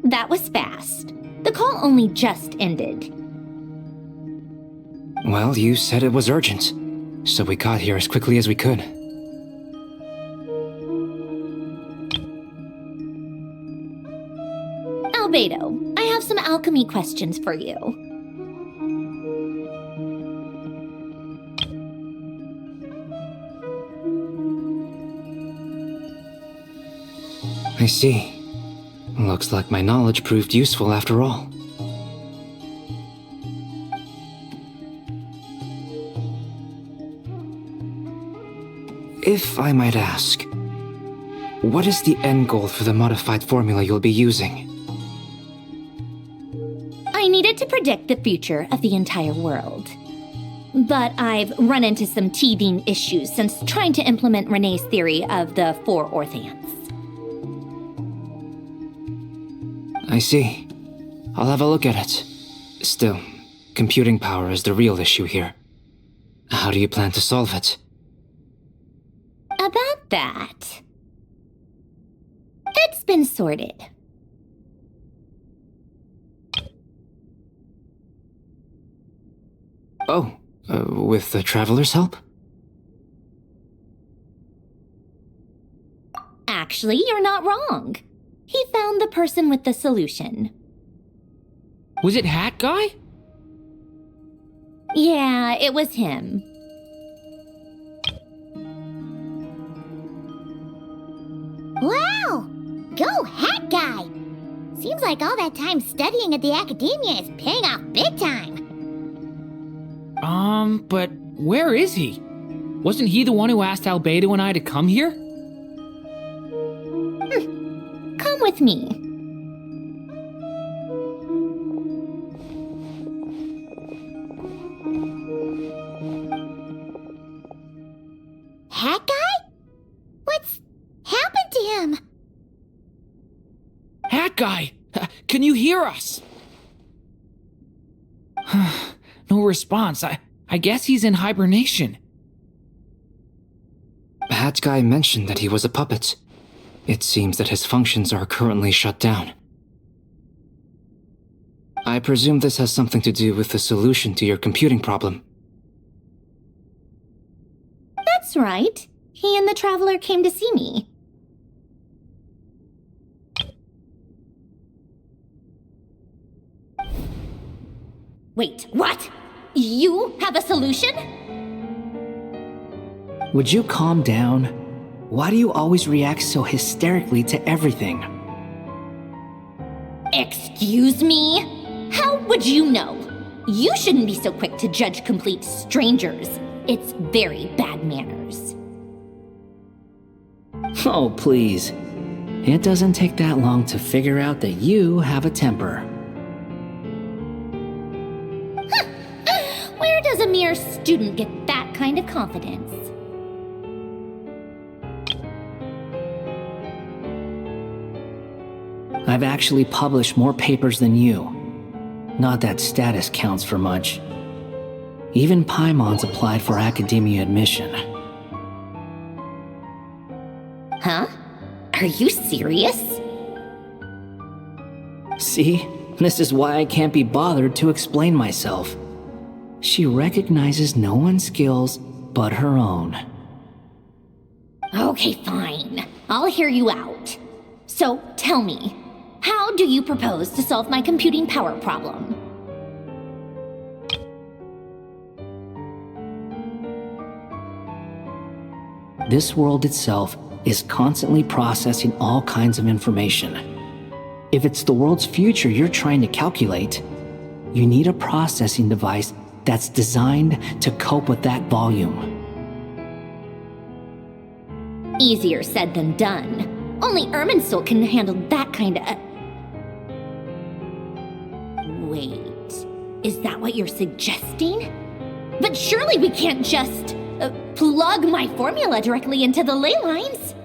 That was fast. The call only just ended. Well, you said it was urgent, so we got here as quickly as we could. Albedo, I have some alchemy questions for you. I see. Looks like my knowledge proved useful after all. If I might ask, what is the end goal for the modified formula you'll be using? I needed to predict the future of the entire world. But I've run into some teething issues since trying to implement Renee's theory of the four Orthants. I see. I'll have a look at it. Still, computing power is the real issue here. How do you plan to solve it? About that, it's been sorted. Oh, with the Traveler's help? Actually, you're not wrong. He found the person with the solution. Was it Hat Guy? Yeah, it was him. Wow! Go Hat Guy! Seems like all that time studying at the academia is paying off big time. But where is he? Wasn't he the one who asked Albedo and I to come here? Come with me. Hat Guy? What's happened to him? Hat Guy! Can you hear us? No response. I guess he's in hibernation. Hat Guy mentioned that he was a puppet. It seems that his functions are currently shut down. I presume this has something to do with the solution to your computing problem. That's right. He and the Traveler came to see me. Wait, what? You have a solution? Would you calm down? Why do you always react so hysterically to everything? Excuse me? How would you know? You shouldn't be so quick to judge complete strangers. It's very bad manners. Oh, please. It doesn't take that long to figure out that you have a temper. Where does a mere student get that kind of confidence? I've actually published more papers than you. Not that status counts for much. Even Paimon's applied for academia admission. Huh? Are you serious? See? This is why I can't be bothered to explain myself. She recognizes no one's skills but her own. Okay, fine. I'll hear you out. So, tell me, how do you propose to solve my computing power problem? This world itself is constantly processing all kinds of information. If it's the world's future you're trying to calculate, you need a processing device that's designed to cope with that volume. Easier said than done. Only Irminsul can handle that kind of... Wait, is that what you're suggesting? But surely we can't just plug my formula directly into the ley lines.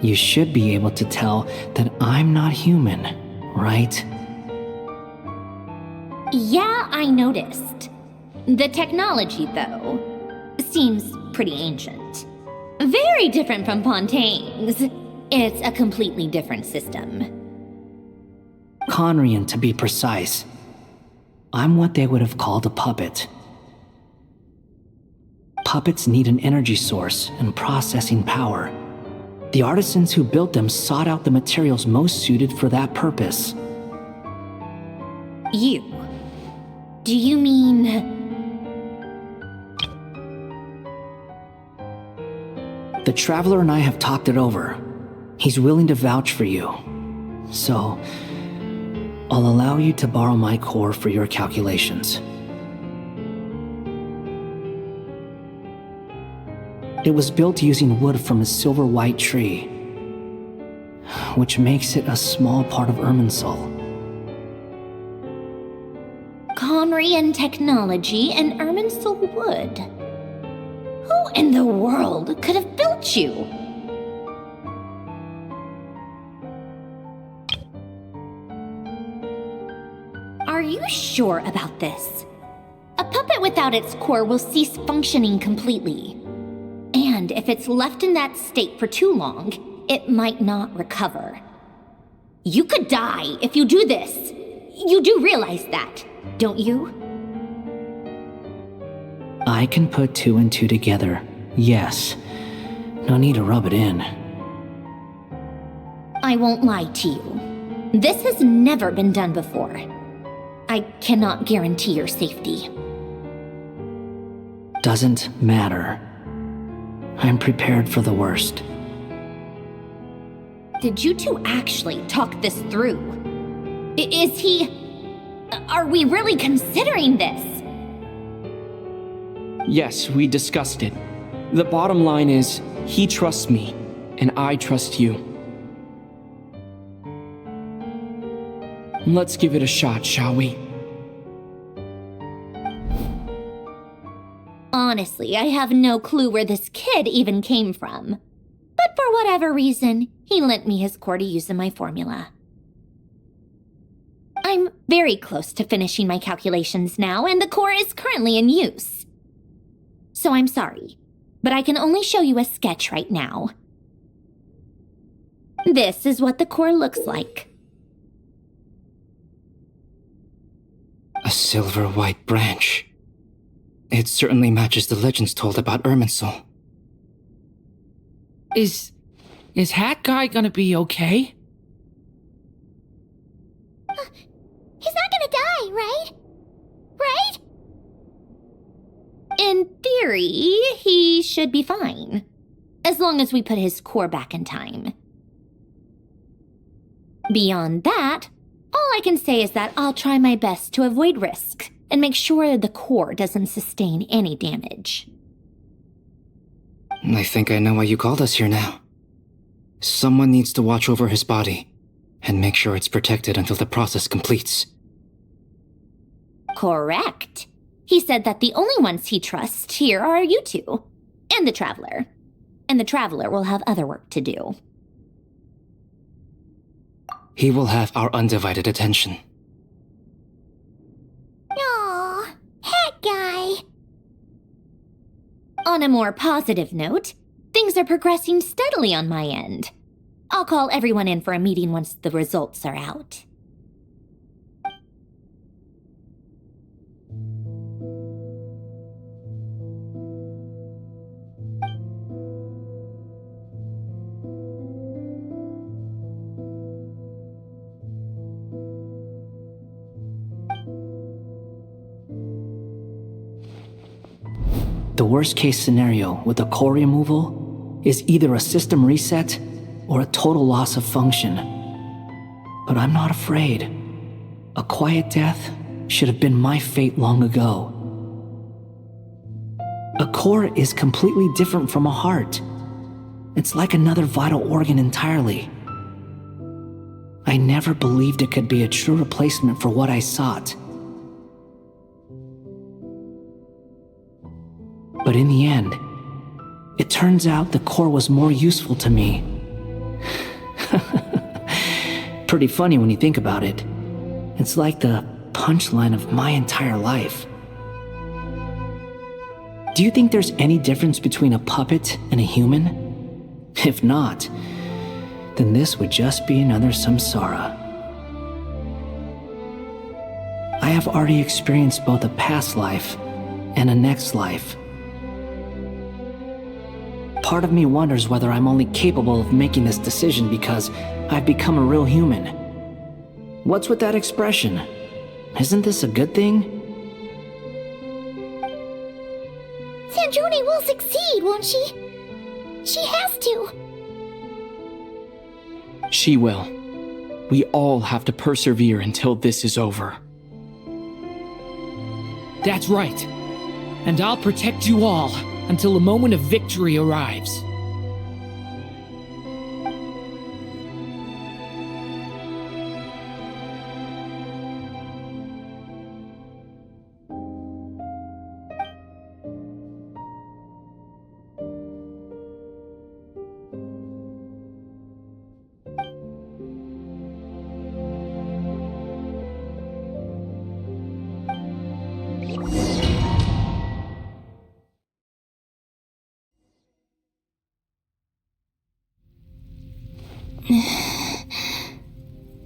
You should be able to tell that I'm not human, right? Yeah, I noticed. The technology, though, seems pretty ancient. Very different from Fontaine's. It's a completely different system. Conrian, to be precise. I'm what they would have called a puppet. Puppets need an energy source and processing power. The artisans who built them sought out the materials most suited for that purpose. You? Do you mean... The Traveler and I have talked it over. He's willing to vouch for you. So, I'll allow you to borrow my core for your calculations. It was built using wood from a silver white tree, which makes it a small part of Irminsul. Conrian technology and Irminsul wood. Who in the world could have built you? Are you sure about this? A puppet without its core will cease functioning completely. And if it's left in that state for too long, it might not recover. You could die if you do this. You do realize that, don't you? I can put 2 and 2 together, yes. No need to rub it in. I won't lie to you. This has never been done before. I cannot guarantee your safety. Doesn't matter. I'm prepared for the worst. Did you two actually talk this through? Is he... Are we really considering this? Yes, we discussed it. The bottom line is, he trusts me, and I trust you. Let's give it a shot, shall we? Honestly, I have no clue where this kid even came from. But for whatever reason, he lent me his core to use in my formula. I'm very close to finishing my calculations now, and the core is currently in use. So I'm sorry, but I can only show you a sketch right now. This is what the core looks like. A silver white branch. It certainly matches the legends told about Irminsul. Is Hat Guy gonna be okay? He's not gonna die, right? Right? In theory, he should be fine. As long as we put his core back in time. Beyond that, all I can say is that I'll try my best to avoid risk and make sure the core doesn't sustain any damage. I think I know why you called us here now. Someone needs to watch over his body and make sure it's protected until the process completes. Correct. He said that the only ones he trusts here are you two, and the Traveler. And the Traveler will have other work to do. He will have our undivided attention. Aw, Hat Guy. On a more positive note, things are progressing steadily on my end. I'll call everyone in for a meeting once the results are out. The worst case scenario with the core removal is either a system reset or a total loss of function. But I'm not afraid. A quiet death should have been my fate long ago. A core is completely different from a heart. It's like another vital organ entirely. I never believed it could be a true replacement for what I sought. But in the end, it turns out the core was more useful to me. Pretty funny when you think about it. It's like the punchline of my entire life. Do you think there's any difference between a puppet and a human? If not, then this would just be another samsara. I have already experienced both a past life and a next life. Part of me wonders whether I'm only capable of making this decision because I've become a real human. What's with that expression? Isn't this a good thing? Sandrone will succeed, won't she? She has to. she will. We all have to persevere until this is over. That's right. And I'll protect you all until the moment of victory arrives.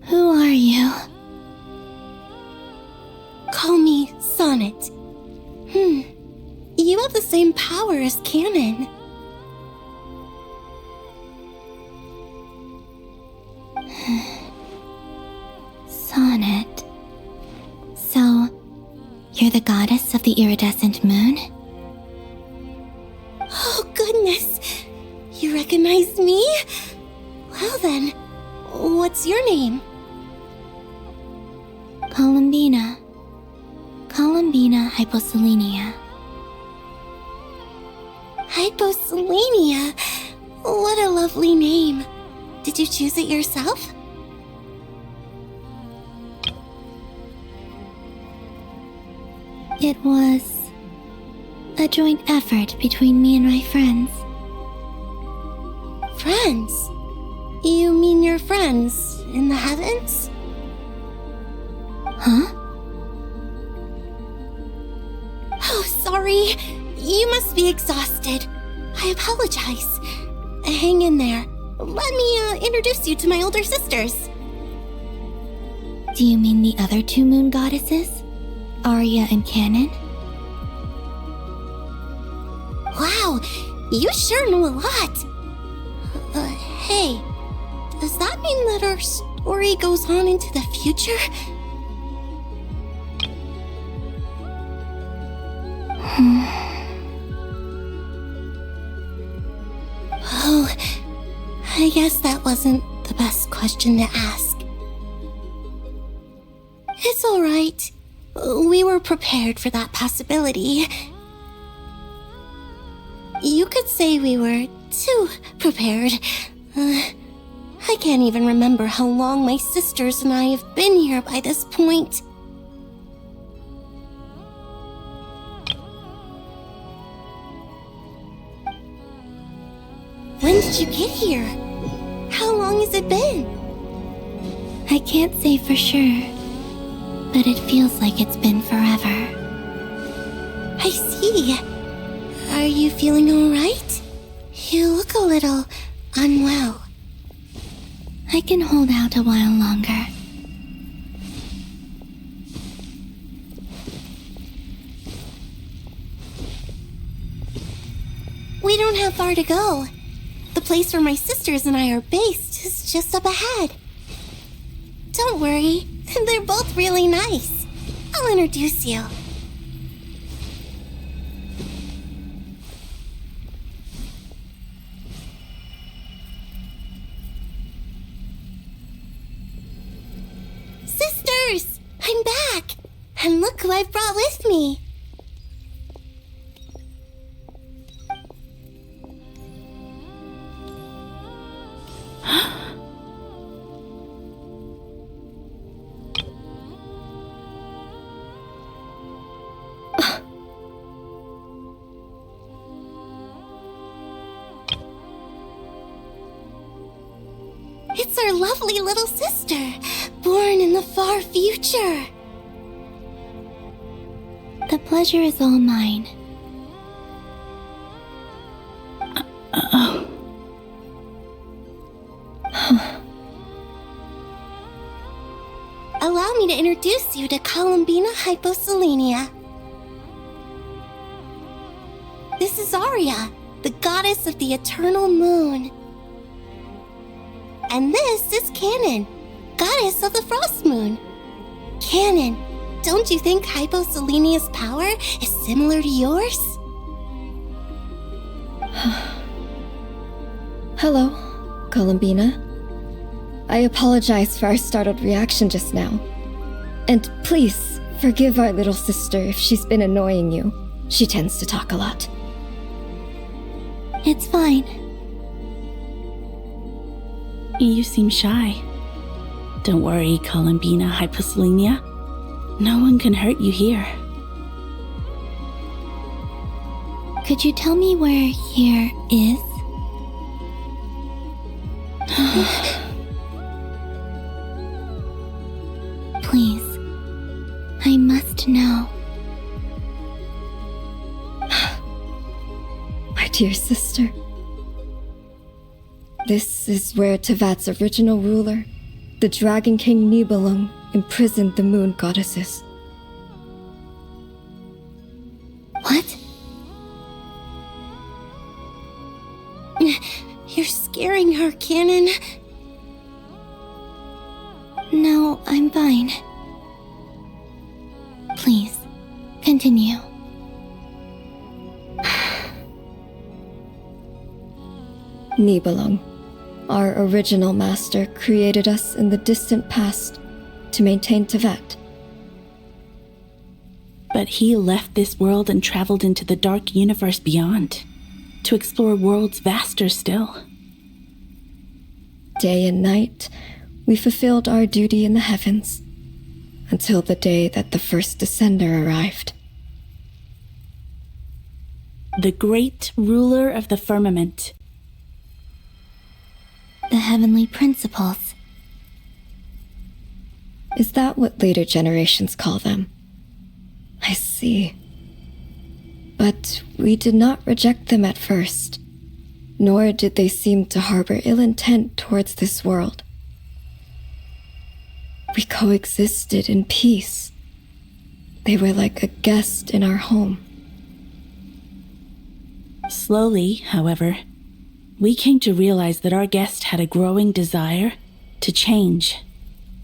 Who are you? Call me Sonnet. You have the same power as Canon. Sonnet. So, you're the goddess of the iridescent moon? Oh, goodness. You recognize me? Well then, what's your name? Columbina. Columbina Hyposelenia. Hyposelenia? What a lovely name. Did you choose it yourself? It was a joint effort between me and my friends. Friends? You mean your friends in the heavens? Huh? Oh, sorry. You must be exhausted. I apologize. Hang in there. Let me introduce you to my older sisters. Do you mean the other two moon goddesses? Arya and Canon? Wow, you sure know a lot. Hey, does that mean that our story goes on into the future? Oh, I guess that wasn't the best question to ask. It's alright. We were prepared for that possibility. You could say we were too prepared. I can't even remember how long my sisters and I have been here by this point. When did you get here? How long has it been? I can't say for sure, but it feels like it's been forever. I see. Are you feeling alright? You look a little unwell. I can hold out a while longer. We don't have far to go. The place where my sisters and I are based is just up ahead. Don't worry, they're both really nice. I'll introduce you. Sisters, I'm back. And look who I've brought with me. It's our lovely little sister, born in the far future. The pleasure is all mine. Allow me to introduce you to Columbina Hyposelenia. This is Arya, the goddess of the eternal moon. And this is Canon, goddess of the frost moon. Canon, don't you think Hyposelenia's power is similar to yours? Hello, Columbina. I apologize for our startled reaction just now. And please, forgive our little sister if she's been annoying you. She tends to talk a lot. It's fine. You seem shy. Don't worry, Columbina Hyposelenia. No one can hurt you here. Could you tell me where here is? Please. I must know. My dear sister. This is where Tevat's original ruler, the Dragon King Nibelung, imprisoned the moon goddesses. What? You're scaring her, Canon. No, I'm fine. Please, continue. Nibelung, our original master, created us in the distant past to maintain Tevat. But he left this world and traveled into the dark universe beyond, to explore worlds vaster still. Day and night, we fulfilled our duty in the heavens, until the day that the first descender arrived. The great ruler of the firmament. The heavenly principles. Is that what later generations call them? I see. But we did not reject them at first, nor did they seem to harbor ill intent towards this world. We coexisted in peace. They were like a guest in our home. Slowly, however, we came to realize that our guest had a growing desire to change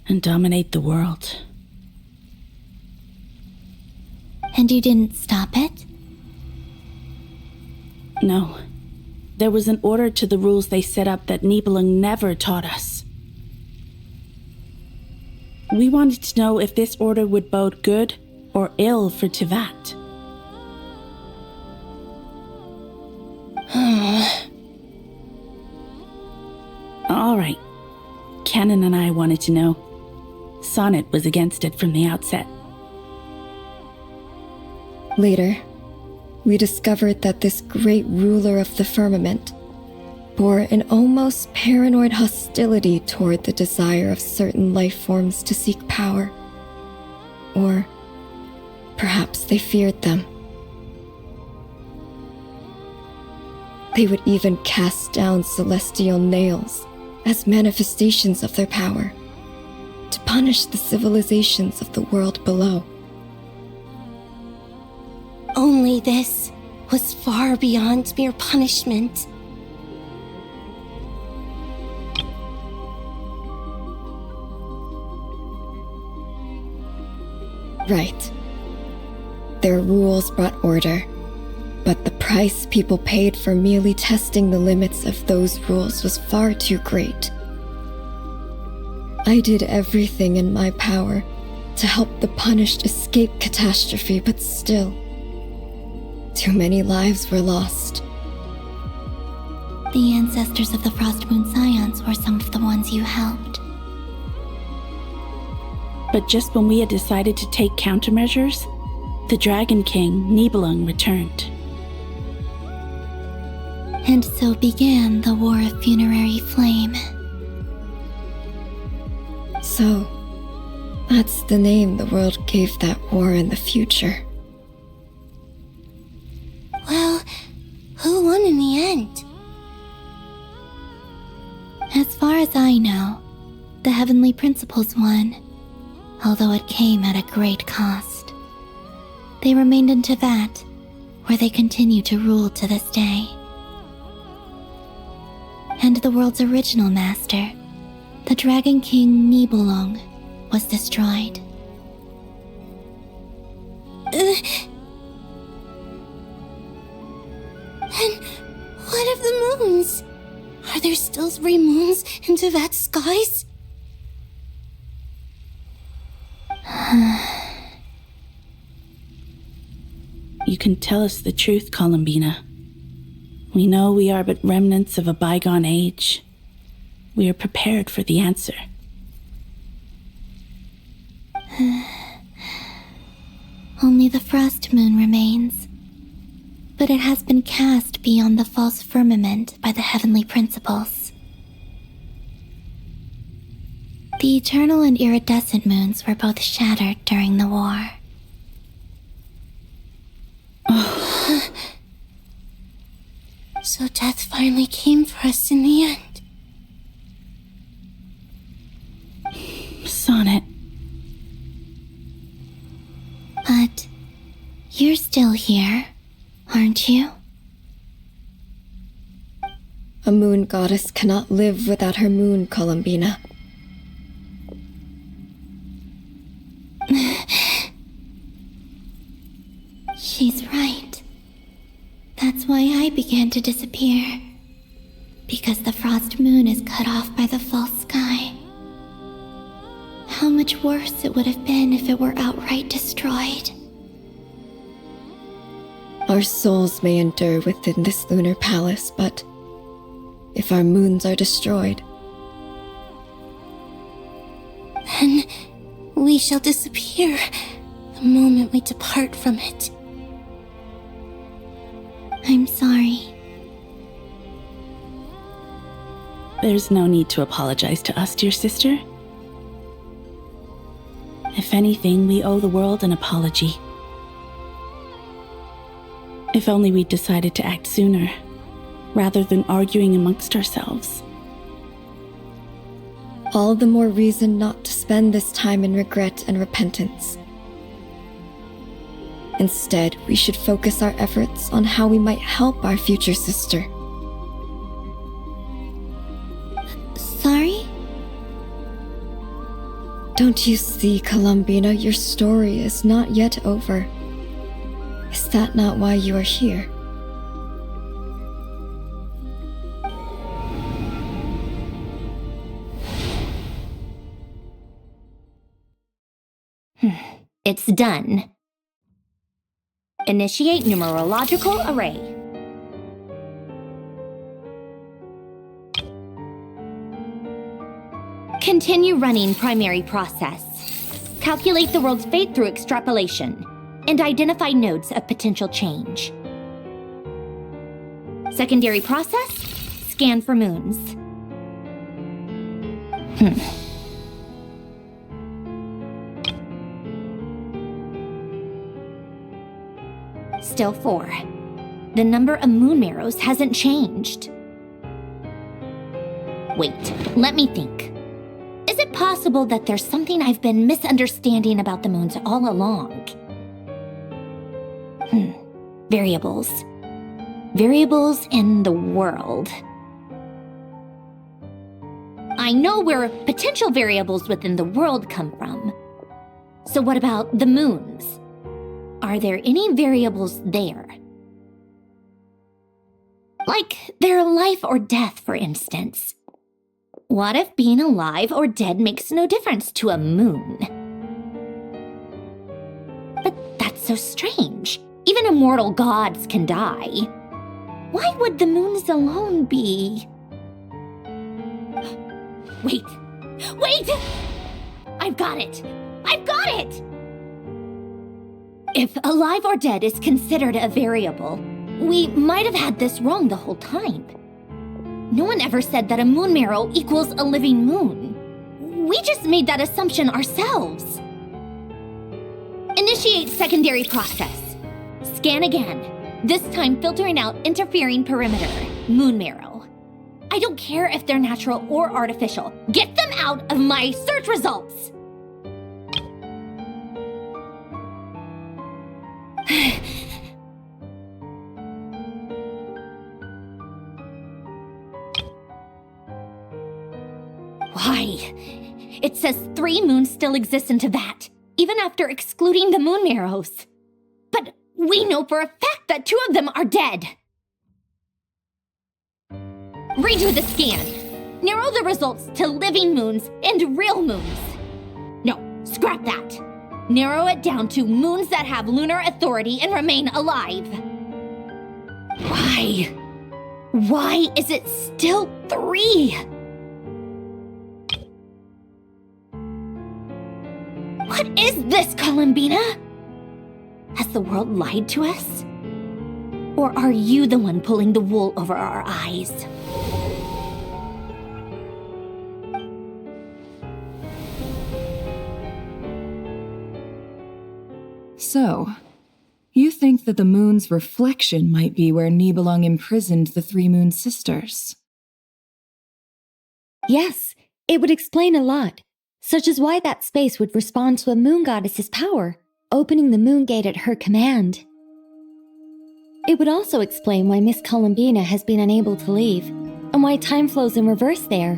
and dominate the world. And you didn't stop it? No. There was an order to the rules they set up that Nibelung never taught us. We wanted to know if this order would bode good or ill for Tevat. All right. Canon and I wanted to know. Sonnet was against it from the outset. Later, we discovered that this great ruler of the firmament bore an almost paranoid hostility toward the desire of certain life forms to seek power. Or perhaps they feared them. They would even cast down celestial nails as manifestations of their power, to punish the civilizations of the world below. Only this was far beyond mere punishment. Right. Their rules brought order, but the price people paid for merely testing the limits of those rules was far too great. I did everything in my power to help the punished escape catastrophe, but still, too many lives were lost. The ancestors of the Frostmoon Scions were some of the ones you helped. But just when we had decided to take countermeasures, the Dragon King, Nibelung, returned. And so began the War of Funerary Flame. So, that's the name the world gave that war in the future. Well, who won in the end? As far as I know, the Heavenly Principles won, although it came at a great cost. They remained in Tevat, where they continue to rule to this day. And the world's original master, the Dragon King Nibelung, was destroyed. And what of the moons? Are there still 3 moons in Tevat's skies? you can tell us the truth, Columbina. We know we are but remnants of a bygone age. We are prepared for the answer. Only the frost moon remains, but it has been cast beyond the false firmament by the heavenly principles. The eternal and iridescent moons were both shattered during the war. So death finally came for us in the end. Sonnet. But you're still here, aren't you? A moon goddess cannot live without her moon, Columbina. She's right. That's why I began to disappear. Because the frost moon is cut off by the false sky. How much worse it would have been if it were outright destroyed. Our souls may endure within this lunar palace, but if our moons are destroyed, then we shall disappear the moment we depart from it. I'm sorry. There's no need to apologize to us, dear sister. If anything, we owe the world an apology. If only we'd decided to act sooner, rather than arguing amongst ourselves. all the more reason not to spend this time in regret and repentance. Instead, we should focus our efforts on how we might help our future sister. Sorry? Don't you see, Columbina, your story is not yet over. Is that not why you are here? It's done. Initiate numerological array. Continue running primary process. Calculate the world's fate through extrapolation, and identify nodes of potential change. Secondary process, scan for moons. Still 4. The number of moon marrows hasn't changed. Wait, let me think. Is it possible that there's something I've been misunderstanding about the moons all along? Variables. Variables in the world. I know where potential variables within the world come from. So what about the moons? Are there any variables there? Like their life or death, for instance. What if being alive or dead makes no difference to a moon? But that's so strange. Even immortal gods can die. Why would the moons alone be? Wait! Wait! I've got it! I've got it! If alive or dead is considered a variable, we might have had this wrong the whole time. No one ever said that a moon marrow equals a living moon. We just made that assumption ourselves. Initiate secondary process. Scan again, this time filtering out interfering perimeter, moon marrow. I don't care if they're natural or artificial. Get them out of my search results! Why? It says 3 moons still exist into that, even after excluding the moon marrows. But we know for a fact that 2 of them are dead. Redo the scan. Narrow the results to living moons and real moons. No, scrap that. Narrow it down to moons that have lunar authority and remain alive. Why? Why is it still 3? What is this, Columbina? Has the world lied to us? Or are you the one pulling the wool over our eyes? So, you think that the moon's reflection might be where Nibelung imprisoned the 3 moon sisters? Yes, it would explain a lot, such as why that space would respond to a moon goddess's power, opening the moon gate at her command. It would also explain why Miss Columbina has been unable to leave, and why time flows in reverse there.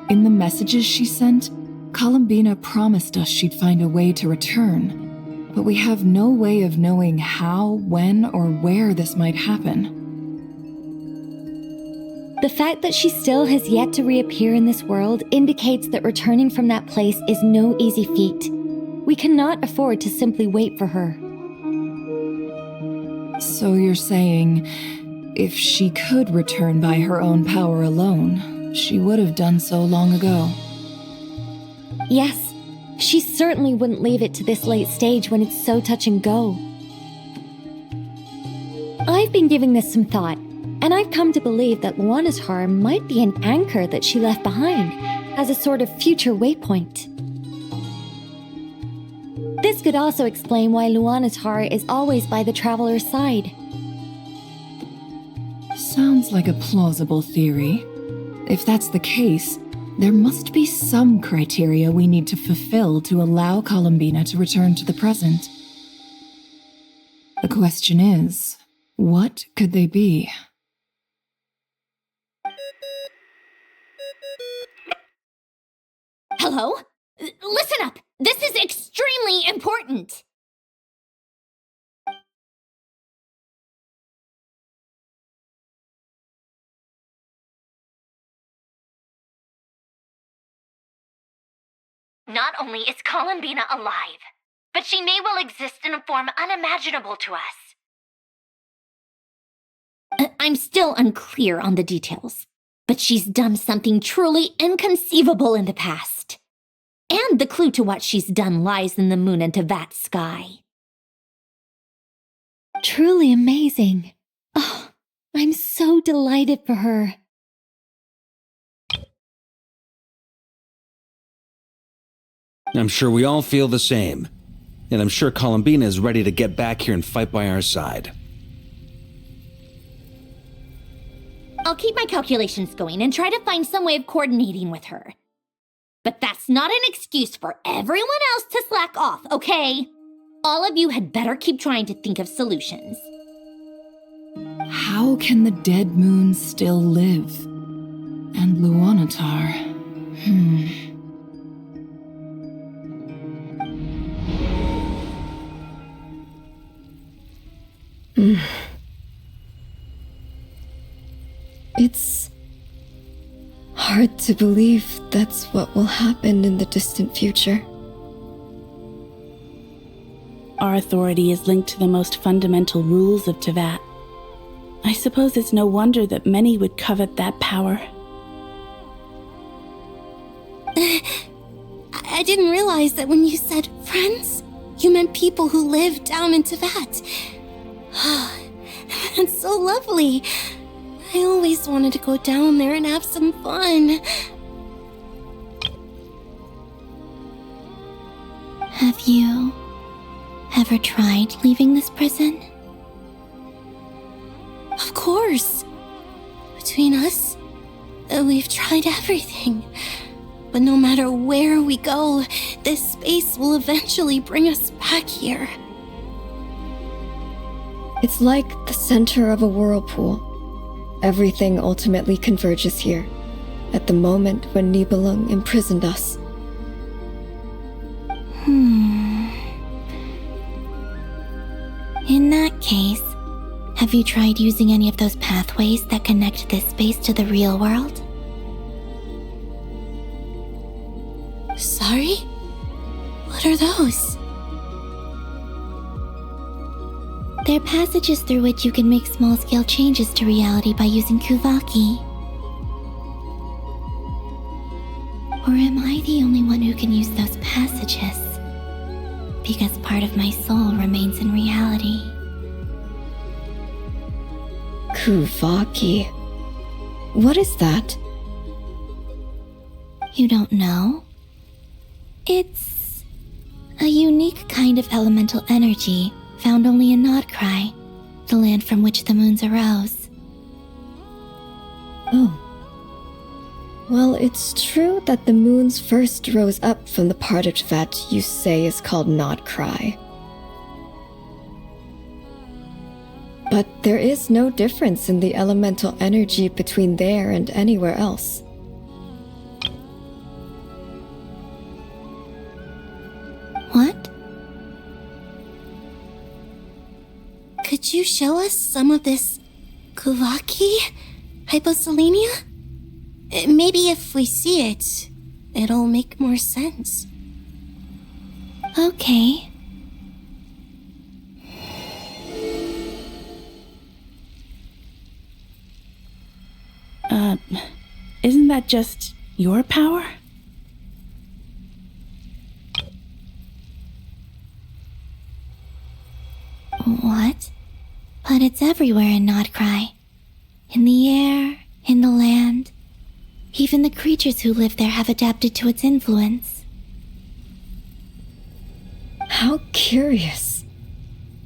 In the messages she sent, Columbina promised us she'd find a way to return, but we have no way of knowing how, when, or where this might happen. The fact that she still has yet to reappear in this world indicates that returning from that place is no easy feat. We cannot afford to simply wait for her. So you're saying, if she could return by her own power alone, she would have done so long ago? Yes, she certainly wouldn't leave it to this late stage when it's so touch and go. I've been giving this some thought, and I've come to believe that Luanatar might be an anchor that she left behind, as a sort of future waypoint. This could also explain why Luanatar is always by the traveler's side. Sounds like a plausible theory. If that's the case, there must be some criteria we need to fulfill to allow Columbina to return to the present. The question is, what could they be? Hello? Listen up! This is extremely important! Not only is Columbina alive, but she may well exist in a form unimaginable to us. I'm still unclear on the details, but she's done something truly inconceivable in the past. And the clue to what she's done lies in the moon and Tevat sky. Truly amazing. Oh, I'm so delighted for her. I'm sure we all feel the same. And I'm sure Columbina is ready to get back here and fight by our side. I'll keep my calculations going and try to find some way of coordinating with her. But that's not an excuse for everyone else to slack off, okay? All of you had better keep trying to think of solutions. How can the dead moon still live? And Luanatar? It's hard to believe that's what will happen in the distant future. Our authority is linked to the most fundamental rules of Tevat. I suppose it's no wonder that many would covet that power. I didn't realize that when you said friends, you meant people who live down in Tevat. That's so lovely. I always wanted to go down there and have some fun. Have you ever tried leaving this prison? Of course. Between us, we've tried everything. But no matter where we go, this space will eventually bring us back here. It's like the center of a whirlpool. Everything ultimately converges here, at the moment when Nibelung imprisoned us. In that case, have you tried using any of those pathways that connect this space to the real world? Sorry? What are those? They're passages through which you can make small-scale changes to reality by using Kuvaki. Or am I the only one who can use those passages? Because part of my soul remains in reality. Kuvaki. What is that? You don't know? It's a unique kind of elemental energy found only in Nodcry, the land from which the moons arose. Oh. Well, it's true that the moons first rose up from the part of Tvet you say is called Nodcry. But there is no difference in the elemental energy between there and anywhere else. What? Could you show us some of this Kuvaki hyposelenia? Maybe if we see it, it'll make more sense. Okay. Isn't that just your power? What? But it's everywhere in Nodcry. In the air, in the land. Even the creatures who live there have adapted to its influence. How curious.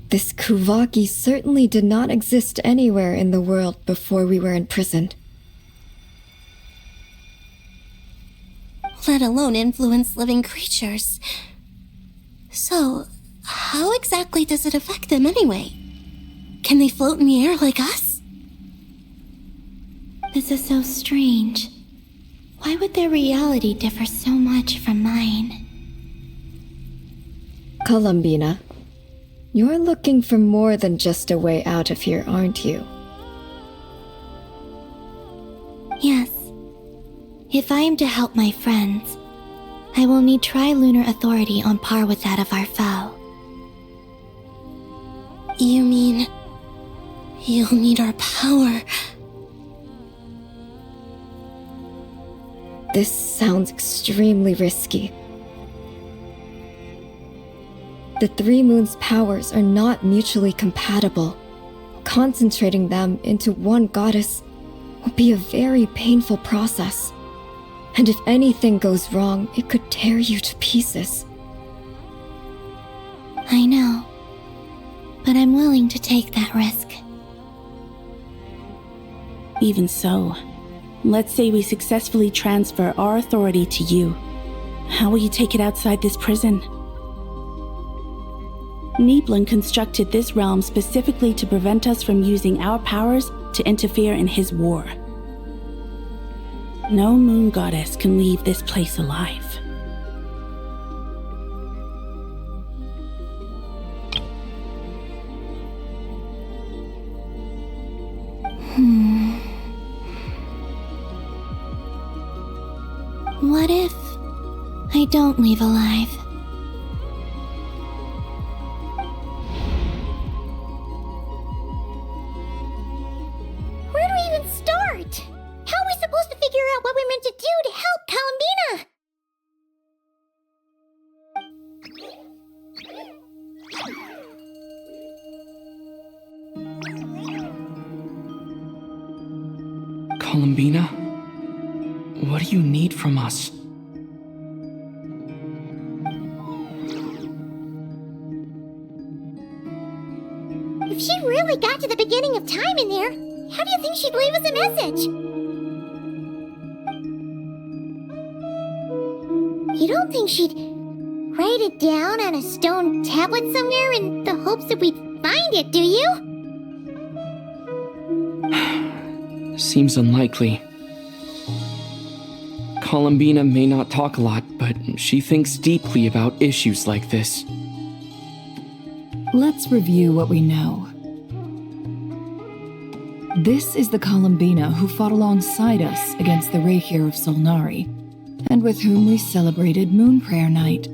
This Kuvaki certainly did not exist anywhere in the world before we were imprisoned. Let alone influence living creatures. So, how exactly does it affect them anyway? Can they float in the air like us? This is so strange. Why would their reality differ so much from mine? Columbina, you're looking for more than just a way out of here, aren't you? Yes. If I am to help my friends, I will need trilunar authority on par with that of our foe. You mean you'll need our power? This sounds extremely risky. The Three Moons' powers are not mutually compatible. Concentrating them into one goddess will be a very painful process. And if anything goes wrong, it could tear you to pieces. I know, but I'm willing to take that risk. Even so, let's say we successfully transfer our authority to you. How will you take it outside this prison? Nibelung constructed this realm specifically to prevent us from using our powers to interfere in his war. No moon goddess can leave this place alive. What if I don't leave alive? Where do we even start? How are we supposed to figure out what we're meant to do to help Columbina? Columbina? What do you need from us? If she really got to the beginning of time in there, how do you think she'd leave us a message? You don't think she'd write it down on a stone tablet somewhere in the hopes that we'd find it, do you? Seems unlikely. Columbina may not talk a lot, but she thinks deeply about issues like this. Let's review what we know. This is the Columbina who fought alongside us against the Reykir of Solnari, and with whom we celebrated Moon Prayer Night.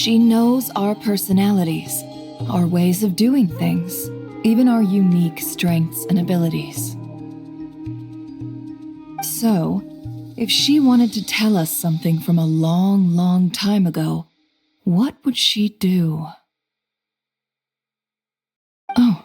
She knows our personalities, our ways of doing things, even our unique strengths and abilities. So, if she wanted to tell us something from a long, long time ago, what would she do? Oh.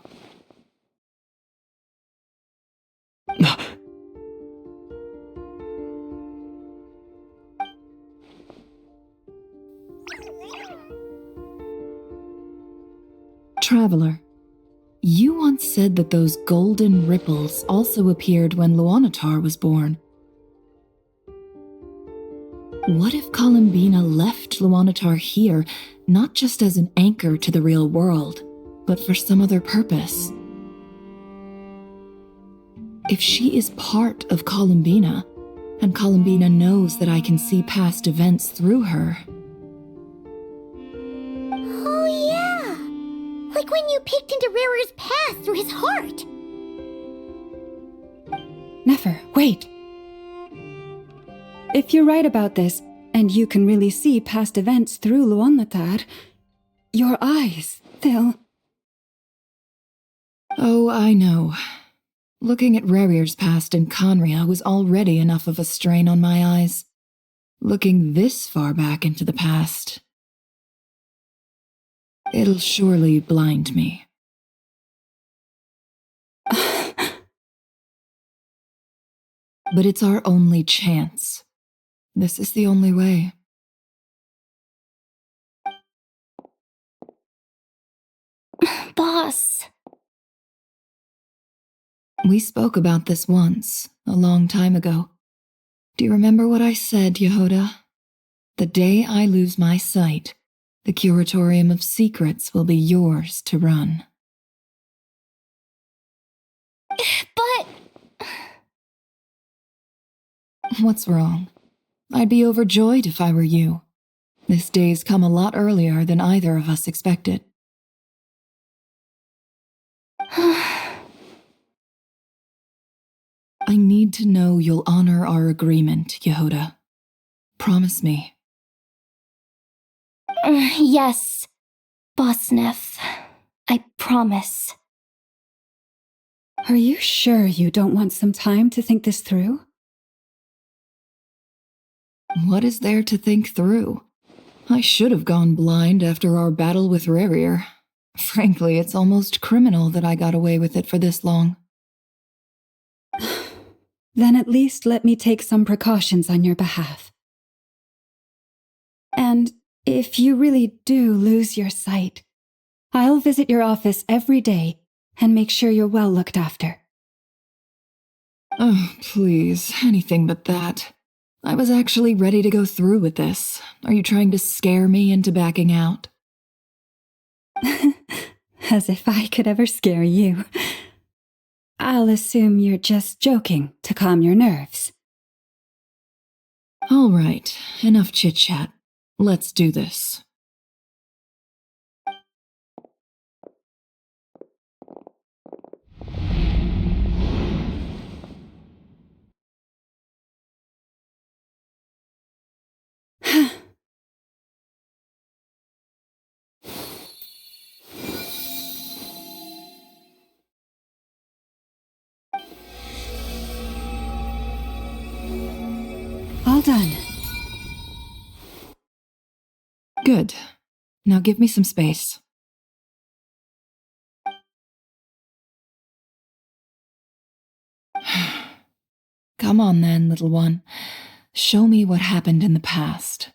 Traveler, you once said that those golden ripples also appeared when Luonatar was born. What if Columbina left Luonatar here, not just as an anchor to the real world, but for some other purpose? If she is part of Columbina, and Columbina knows that I can see past events through her... Oh yeah! Like when you peeked into Rarer's past through his heart! Nefer, wait! If you're right about this, and you can really see past events through Luonatar, your eyes, they'll... Oh, I know. Looking at Rerir's past in Conria was already enough of a strain on my eyes. Looking this far back into the past... it'll surely blind me. But it's our only chance. This is the only way. Boss. We spoke about this once, a long time ago. Do you remember what I said, Yehoda? The day I lose my sight, the Curatorium of Secrets will be yours to run. But... What's wrong? I'd be overjoyed if I were you. This day's come a lot earlier than either of us expected. I need to know you'll honor our agreement, Yehoda. Promise me. Yes, Boss Neff. I promise. Are you sure you don't want some time to think this through? What is there to think through? I should have gone blind after our battle with Rerir. Frankly, it's almost criminal that I got away with it for this long. Then at least let me take some precautions on your behalf. And if you really do lose your sight, I'll visit your office every day and make sure you're well looked after. Oh, please, anything but that. I was actually ready to go through with this. Are you trying to scare me into backing out? As if I could ever scare you. I'll assume you're just joking to calm your nerves. All right, enough chit-chat. Let's do this. All done. Good. Now give me some space. Come on then, little one. Show me what happened in the past.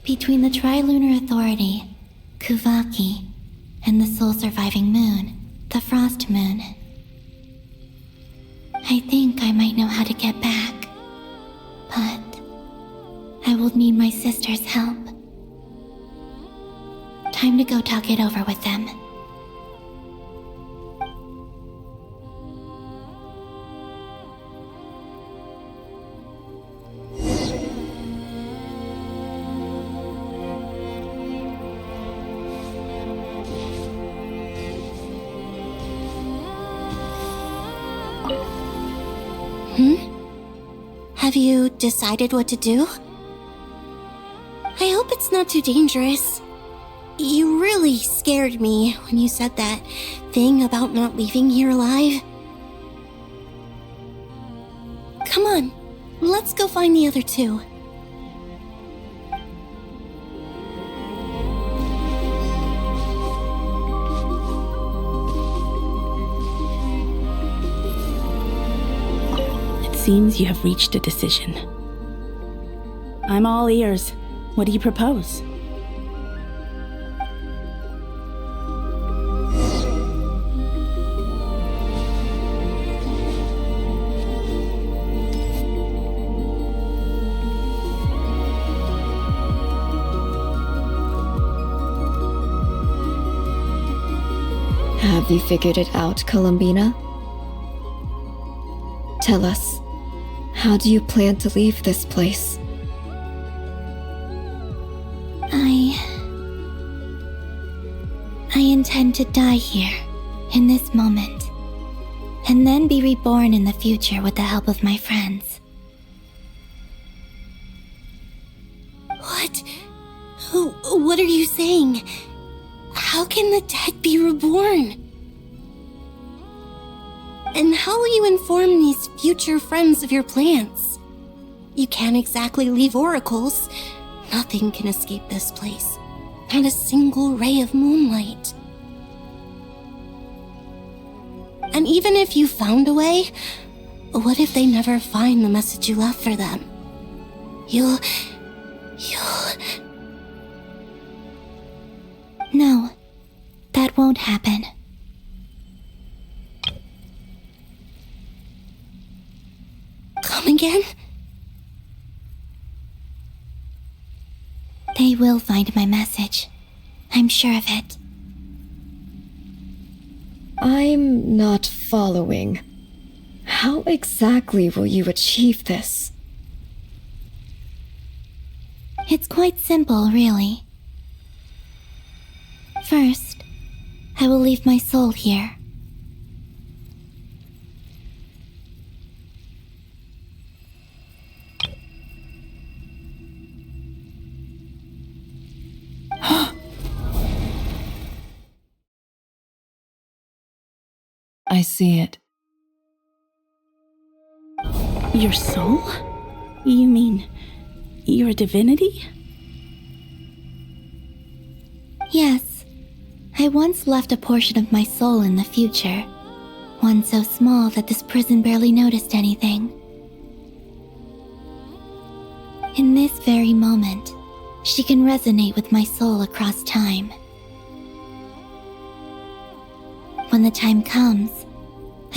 Between the Trilunar Authority, Kuvaki, and the sole-surviving moon, the Frost Moon. I think I might know how to get back, but I will need my sister's help. Time to go talk it over with them. Have you decided what to do? I hope it's not too dangerous. You really scared me when you said that thing about not leaving here alive. Come on, let's go find the other two. It seems you have reached a decision. I'm all ears. What do you propose? Have you figured it out, Columbina? Tell us, how do you plan to leave this place? I intend to die here, in this moment, and then be reborn in the future with the help of my friends. What? What are you saying? How can the dead be reborn? And how will you inform these future friends of your plans? You can't exactly leave oracles. Nothing can escape this place. Not a single ray of moonlight. And even if you found a way, what if they never find the message you left for them? You'll... No, that won't happen. Come again? They will find my message. I'm sure of it. I'm not following. How exactly will you achieve this? It's quite simple, really. First, I will leave my soul here. I see it. Your soul? You mean your divinity? Yes, I once left a portion of my soul in the future. One so small that this prison barely noticed anything. In this very moment, she can resonate with my soul across time. When the time comes,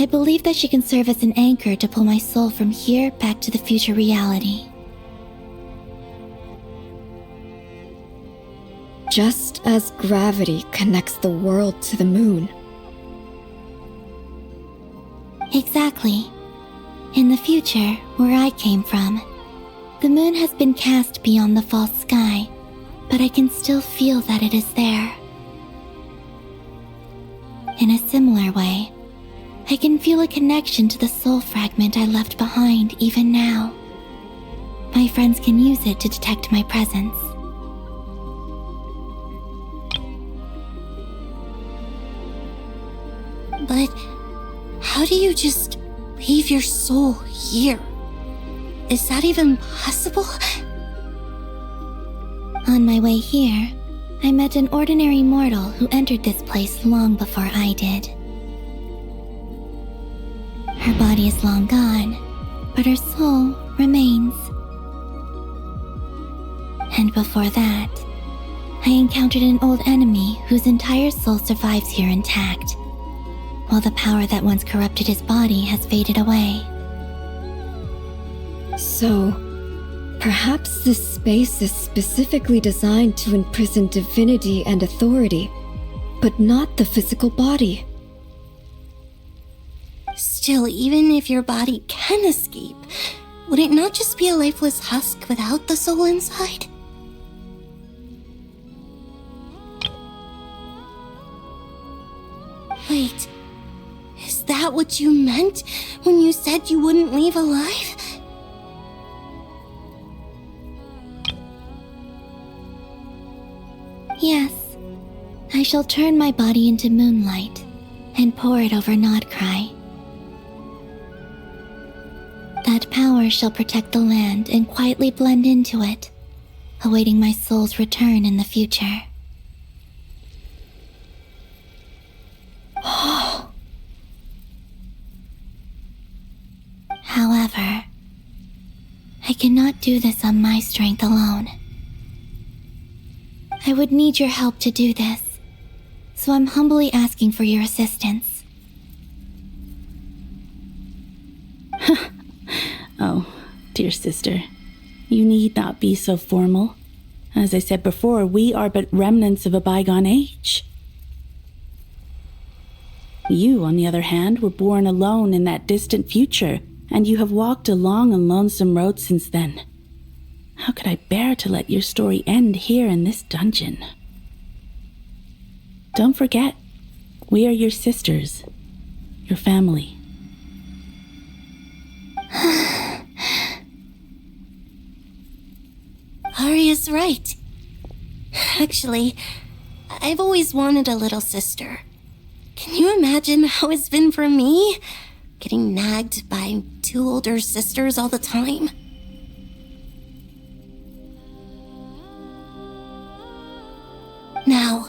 I believe that she can serve as an anchor to pull my soul from here back to the future reality. Just as gravity connects the world to the moon. Exactly. In the future, where I came from, the moon has been cast beyond the false sky, but I can still feel that it is there. In a similar way, I can feel a connection to the soul fragment I left behind even now. My friends can use it to detect my presence. But how do you just leave your soul here? Is that even possible? On my way here, I met an ordinary mortal who entered this place long before I did. Her body is long gone, but her soul remains. And before that, I encountered an old enemy whose entire soul survives here intact, while the power that once corrupted his body has faded away. So, perhaps this space is specifically designed to imprison divinity and authority, but not the physical body. Still, even if your body can escape, would it not just be a lifeless husk without the soul inside? Wait, is that what you meant when you said you wouldn't leave alive? Yes, I shall turn my body into moonlight and pour it over Nodcry. That power shall protect the land and quietly blend into it, awaiting my soul's return in the future. However, I cannot do this on my strength alone. I would need your help to do this, so I'm humbly asking for your assistance. Oh, dear sister, you need not be so formal. As I said before, we are but remnants of a bygone age. You, on the other hand, were born alone in that distant future, and you have walked a long and lonesome road since then. How could I bear to let your story end here in this dungeon? Don't forget, we are your sisters, your family. Arya's right. Actually, I've always wanted a little sister. Can you imagine how it's been for me? Getting nagged by 2 older sisters all the time. Now,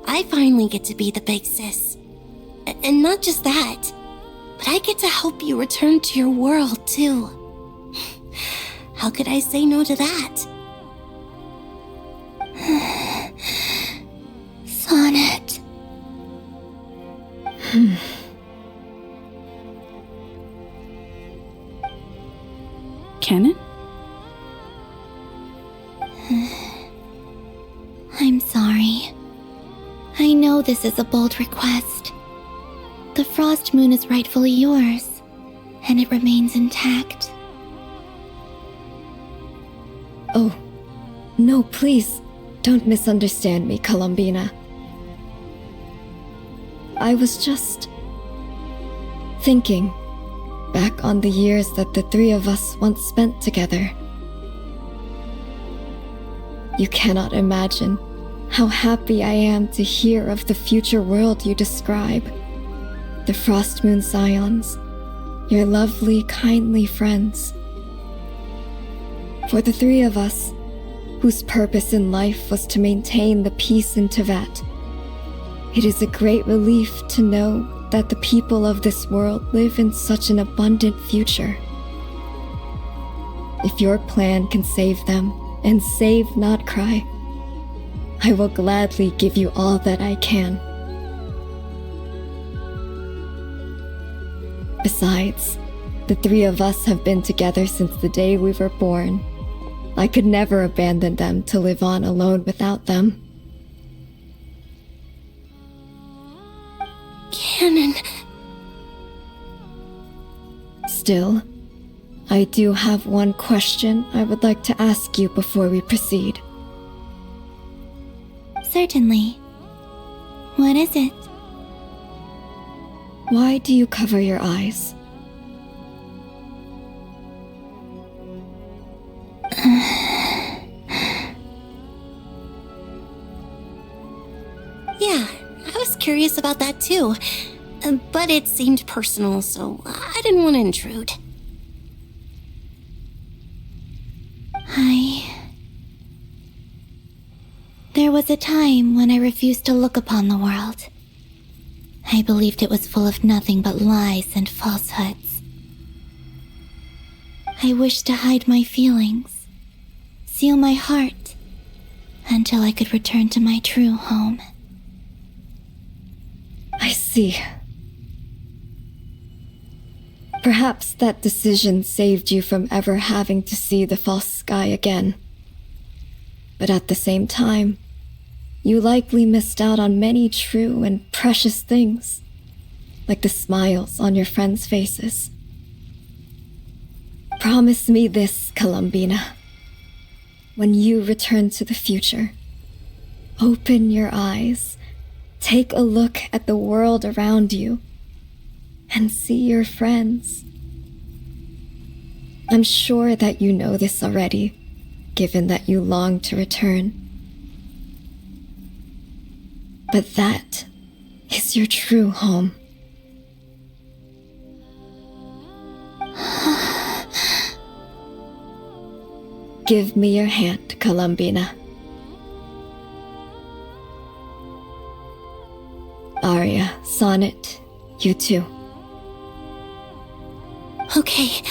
I finally get to be the big sis. And not just that, but I get to help you return to your world, too. How could I say no to that? Sonnet. Canon? I'm sorry. I know this is a bold request. The Frost Moon is rightfully yours, and it remains intact. Oh, no, please, don't misunderstand me, Columbina. I was just thinking back on the years that the 3 of us once spent together. You cannot imagine how happy I am to hear of the future world you describe. The Frost Moon Scions, your lovely, kindly friends. For the 3 of us, whose purpose in life was to maintain the peace in Teyvat, it is a great relief to know that the people of this world live in such an abundant future. If your plan can save them and save Nodcry, I will gladly give you all that I can. Besides, the 3 of us have been together since the day we were born. I could never abandon them to live on alone without them. Canon. Still, I do have one question I would like to ask you before we proceed. Certainly. What is it? Why do you cover your eyes? Yeah, I was curious about that too. But it seemed personal, so I didn't want to intrude. There was a time when I refused to look upon the world. I believed it was full of nothing but lies and falsehoods. I wished to hide my feelings, seal my heart, until I could return to my true home. I see. Perhaps that decision saved you from ever having to see the false sky again. But at the same time, you likely missed out on many true and precious things, like the smiles on your friends' faces. Promise me this, Columbina. When you return to the future, open your eyes, take a look at the world around you, and see your friends. I'm sure that you know this already, given that you long to return. But that is your true home. Give me your hand, Columbina. Arya, Sonnet, you too. Okay.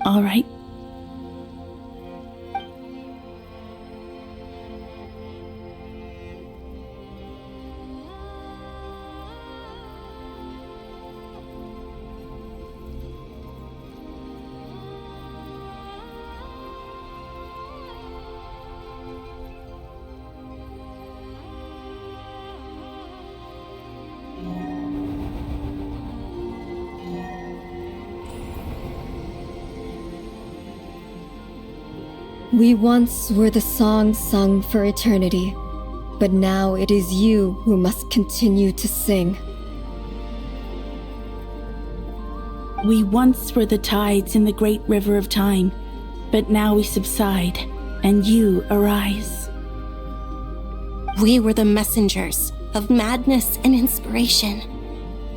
All right. We once were the song sung for eternity, but now it is you who must continue to sing. We once were the tides in the great river of time, but now we subside, and you arise. We were the messengers of madness and inspiration,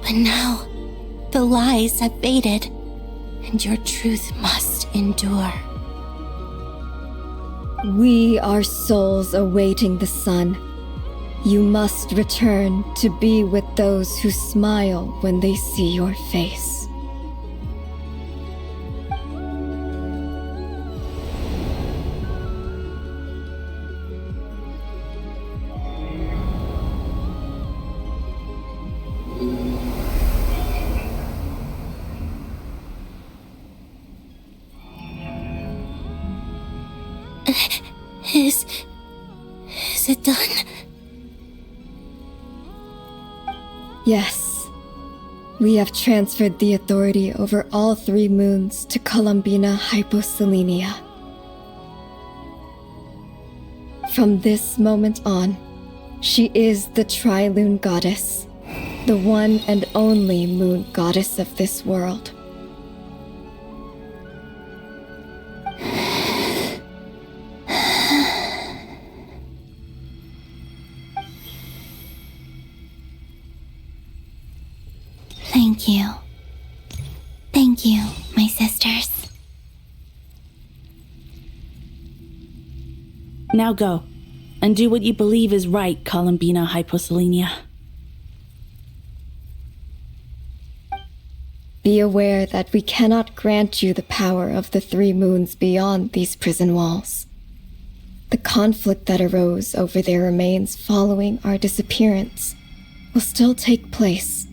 but now the lies have faded, and your truth must endure. We are souls awaiting the sun. You must return to be with those who smile when they see your face. Is it done? Yes. We have transferred the authority over all 3 moons to Columbina Hyposelenia. From this moment on, she is the Tri-Lune Goddess, the one and only moon goddess of this world. Thank you. Thank you, my sisters. Now go, and do what you believe is right, Columbina Hyposelenia. Be aware that we cannot grant you the power of the 3 moons beyond these prison walls. The conflict that arose over their remains following our disappearance will still take place.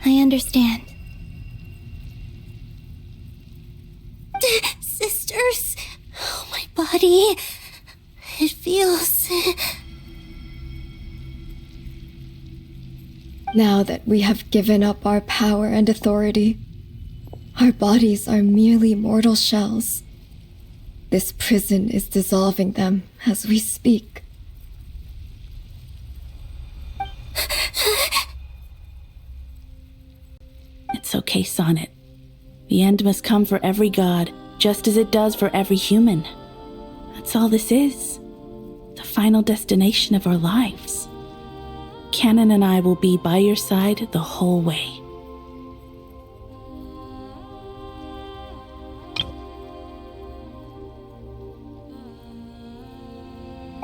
I understand. Sisters, oh, my body. It feels... Now that we have given up our power and authority, our bodies are merely mortal shells. This prison is dissolving them as we speak. It's okay, Sonnet. The end must come for every god, just as it does for every human. That's all this is. The final destination of our lives. Canon and I will be by your side the whole way.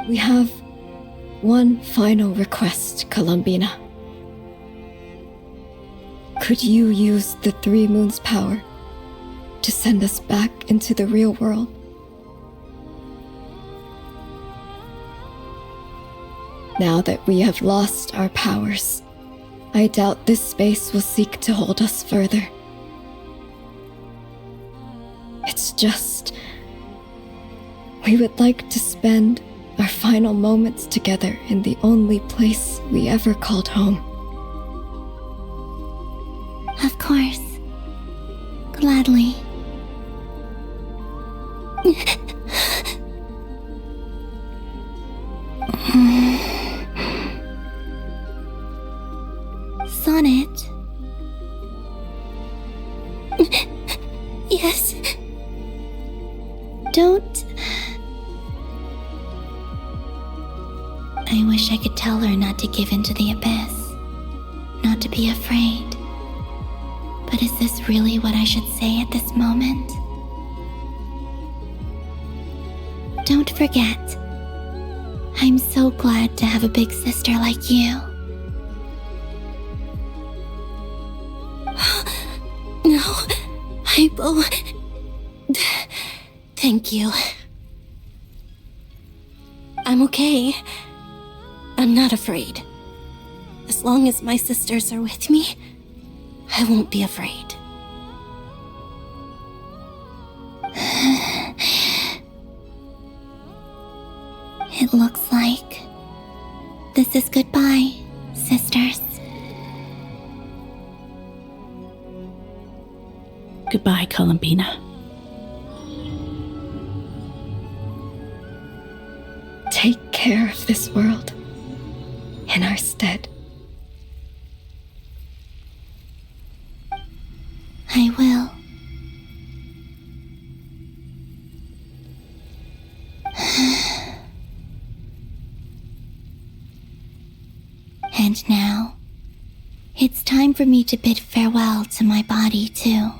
We have one final request, Columbina. Could you use the 3 moons' power to send us back into the real world? Now that we have lost our powers, I doubt this space will seek to hold us further. It's just... we would like to spend our final moments together in the only place we ever called home. Of course. Gladly. Sonnet? Yes, Don't... I wish I could tell her not to give in to the abyss, not to be afraid. But is this really what I should say at this moment? Don't forget, I'm so glad to have a big sister like you. No, Hypo. Thank you. I'm okay. I'm not afraid. As long as my sisters are with me, I won't be afraid. It looks like this is goodbye, sisters. Goodbye, Columbina. Take care of this world in our stead. I will. And now, it's time for me to bid farewell to my body too.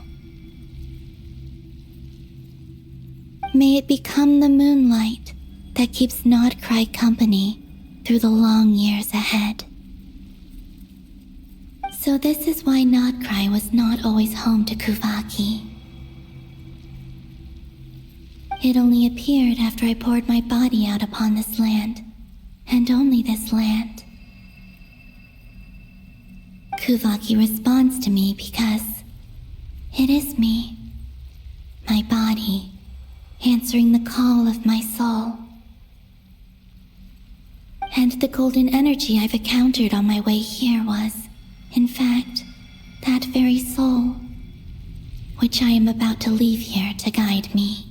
May it become the moonlight that keeps Nodcry company through the long years ahead. So this is why Nodcry was not always home to Kuvaki. It only appeared after I poured my body out upon this land, and only this land. Kuvaki responds to me because it is me, my body, answering the call of my soul. And the golden energy I've encountered on my way here was, in fact, that very soul, which I am about to leave here to guide me.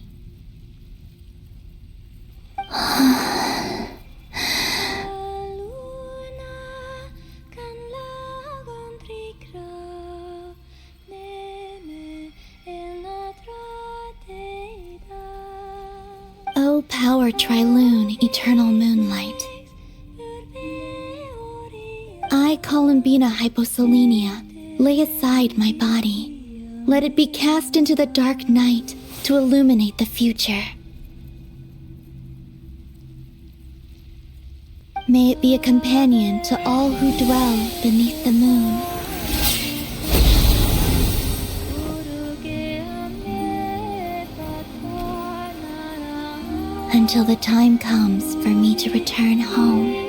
O power Trilune, eternal moonlight. I, Columbina Hyposelenia, lay aside my body. Let it be cast into the dark night to illuminate the future. May it be a companion to all who dwell beneath the moon. Until the time comes for me to return home.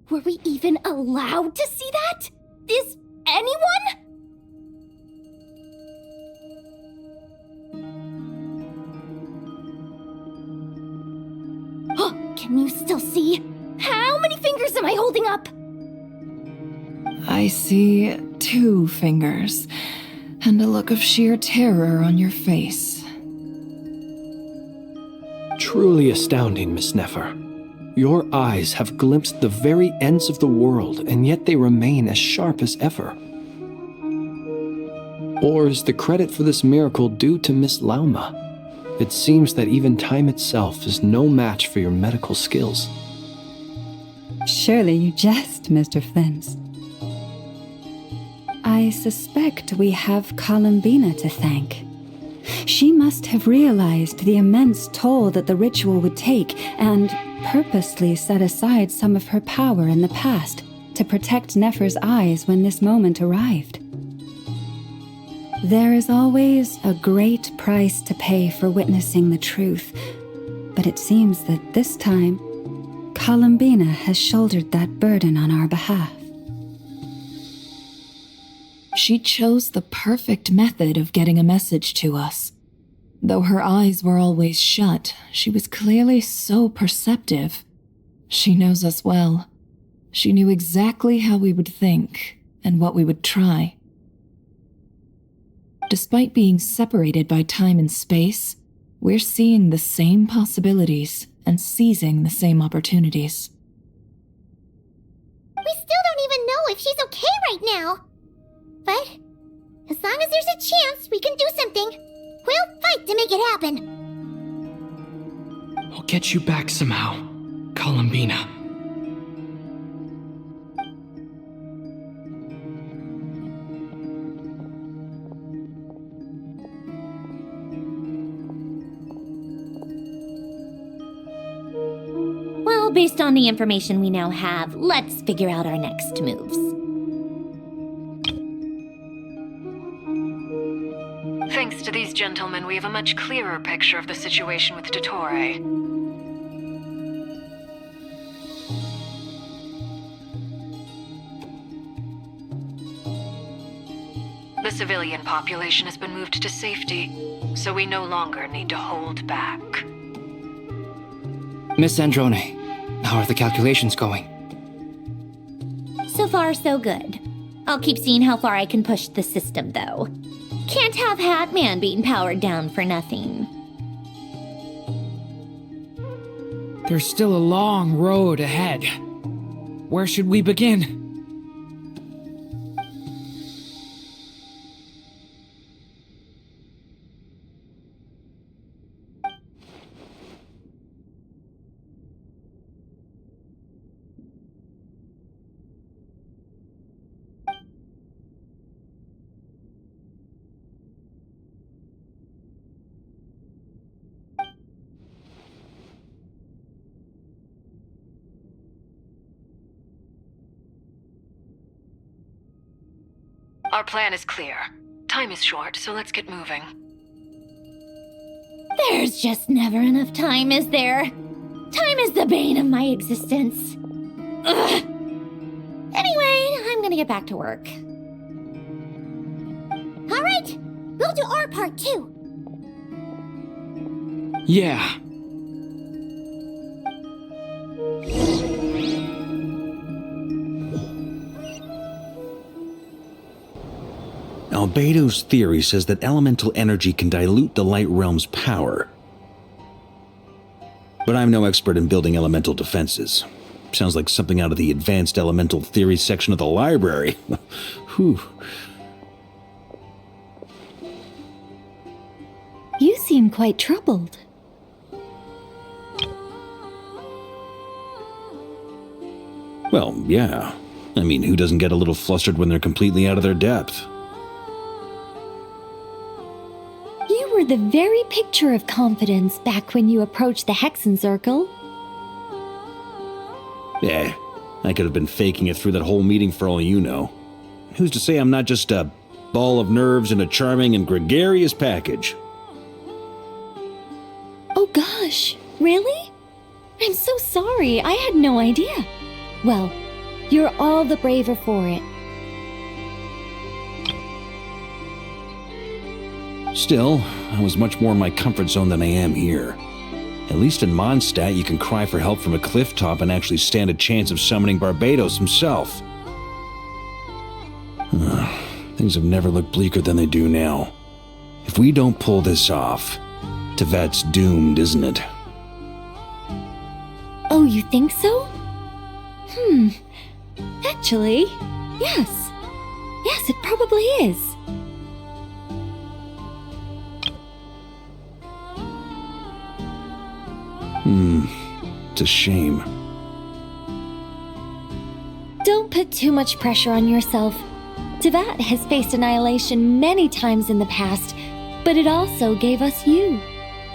Were we even allowed to see that? Is anyone? Can you still see? How many fingers am I holding up? I see 2 fingers, and a look of sheer terror on your face. Truly astounding, Miss Nefer. Your eyes have glimpsed the very ends of the world, and yet they remain as sharp as ever. Or is the credit for this miracle due to Miss Lauma? It seems that even time itself is no match for your medical skills. Surely you jest, Mr. Flins. I suspect we have Columbina to thank. She must have realized the immense toll that the ritual would take and purposely set aside some of her power in the past to protect Nefer's eyes when this moment arrived. There is always a great price to pay for witnessing the truth, but it seems that this time, Columbina has shouldered that burden on our behalf. She chose the perfect method of getting a message to us. Though her eyes were always shut, she was clearly so perceptive. She knows us well. She knew exactly how we would think and what we would try. Despite being separated by time and space, we're seeing the same possibilities and seizing the same opportunities. We still don't even know if she's okay right now. But as long as there's a chance we can do something, we'll fight to make it happen. I'll get you back somehow, Columbina. Well, based on the information we now have, let's figure out our next moves. Thanks to these gentlemen, we have a much clearer picture of the situation with Dottore. The civilian population has been moved to safety, so we no longer need to hold back. Miss Androne, how are the calculations going? So far, so good. I'll keep seeing how far I can push the system, though. Can't have Hatman being powered down for nothing. There's still a long road ahead. Where should we begin? Our plan is clear. Time is short, so let's get moving. There's just never enough time, is there? Time is the bane of my existence. Ugh. Anyway, I'm gonna get back to work. All right, we'll do our part too. Yeah. Albedo's theory says that elemental energy can dilute the light realm's power. But I'm no expert in building elemental defenses. Sounds like something out of the advanced elemental theory section of the library. Whew. You seem quite troubled. Well, yeah. I mean, who doesn't get a little flustered when they're completely out of their depth? You were the very picture of confidence back when you approached the Hexen Circle. Yeah, I could have been faking it through that whole meeting for all you know. Who's to say I'm not just a ball of nerves in a charming and gregarious package? Oh gosh, really? I'm so sorry, I had no idea. Well, you're all the braver for it. Still, I was much more in my comfort zone than I am here. At least in Mondstadt, you can cry for help from a cliff top and actually stand a chance of summoning Barbados himself. Things have never looked bleaker than they do now. If we don't pull this off, Tevet's doomed, isn't it? Oh, you think so? Actually, yes. Yes, it probably is. It's a shame. Don't put too much pressure on yourself. Tevat has faced annihilation many times in the past, but it also gave us you,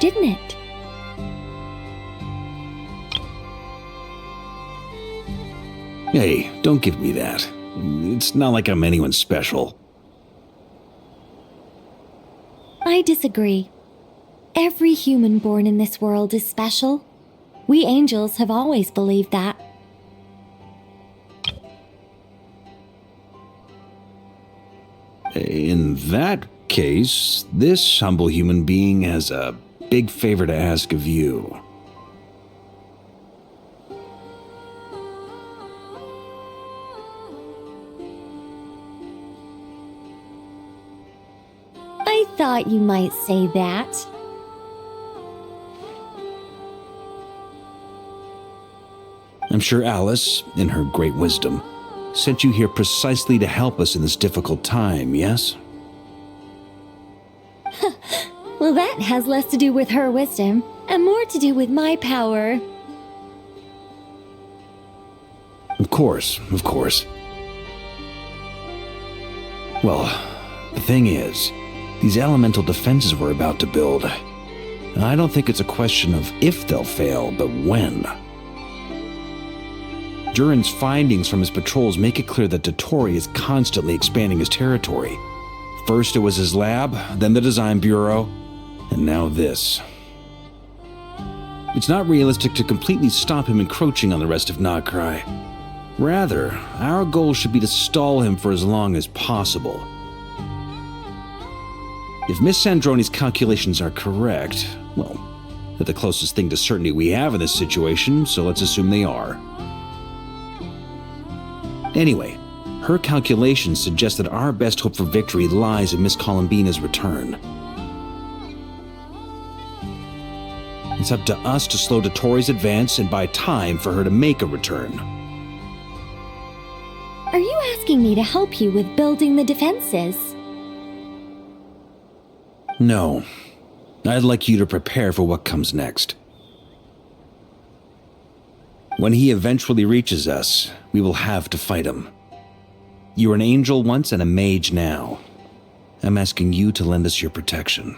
didn't it? Hey, don't give me that. It's not like I'm anyone special. I disagree. Every human born in this world is special. We angels have always believed that. In that case, this humble human being has a big favor to ask of you. I thought you might say that. I'm sure Alice, in her great wisdom, sent you here precisely to help us in this difficult time, yes? Well, that has less to do with her wisdom and more to do with my power. Of course, of course. Well, the thing is, these elemental defenses we're about to build, I don't think it's a question of if they'll fail, but when. Durin's findings from his patrols make it clear that Dotori is constantly expanding his territory. First it was his lab, then the design bureau, and now this. It's not realistic to completely stop him encroaching on the rest of Nagrai. Rather, our goal should be to stall him for as long as possible. If Miss Sandroni's calculations are correct, well, they're the closest thing to certainty we have in this situation, so let's assume they are. Anyway, her calculations suggest that our best hope for victory lies in Miss Columbina's return. It's up to us to slow Dotori's advance and buy time for her to make a return. Are you asking me to help you with building the defenses? No. I'd like you to prepare for what comes next. When he eventually reaches us, we will have to fight him. You were an angel once and a mage now. I'm asking you to lend us your protection.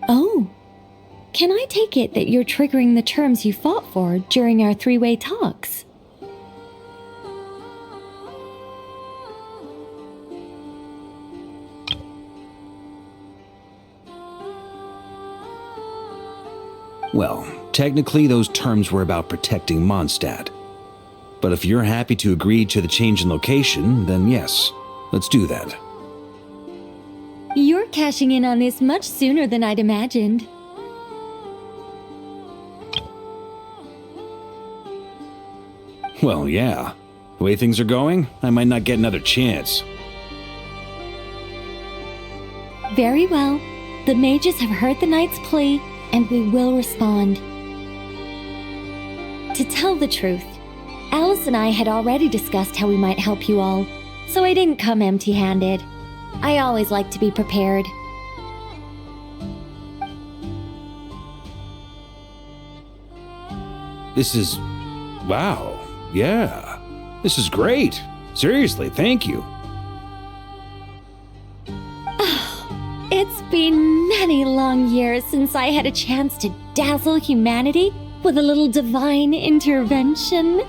Oh. Can I take it that you're triggering the terms you fought for during our three-way talks? Well, technically those terms were about protecting Mondstadt. But if you're happy to agree to the change in location, then yes, let's do that. You're cashing in on this much sooner than I'd imagined. Well, yeah. The way things are going, I might not get another chance. Very well. The mages have heard the knight's plea, and we will respond. To tell the truth, Alice and I had already discussed how we might help you all, so I didn't come empty-handed. I always like to be prepared. This is... wow. Yeah. This is great. Seriously, thank you. It's been many long years since I had a chance to dazzle humanity with a little divine intervention.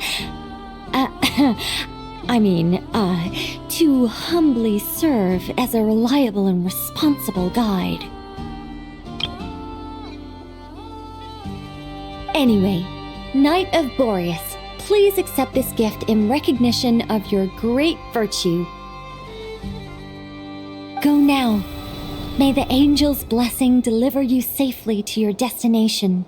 To humbly serve as a reliable and responsible guide. Anyway, Knight of Boreas, please accept this gift in recognition of your great virtue. Go now. May the angel's blessing deliver you safely to your destination.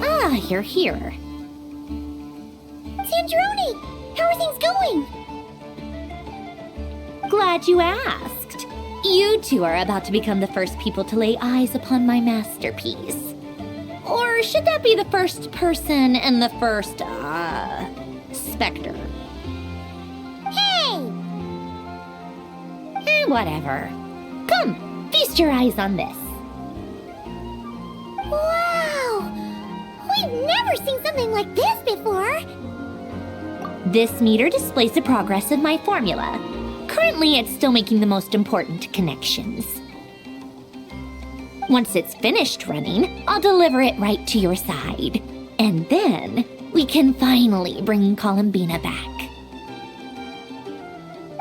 Ah, you're here. Sandroni, how are things going? Glad you asked. You two are about to become the first people to lay eyes upon my masterpiece. Or should that be the first person and the first, specter? Hey! Whatever. Come, feast your eyes on this. Wow! We've never seen something like this before! This meter displays the progress of my formula. Currently, it's still making the most important connections. Once it's finished running, I'll deliver it right to your side. And then, we can finally bring Columbina back.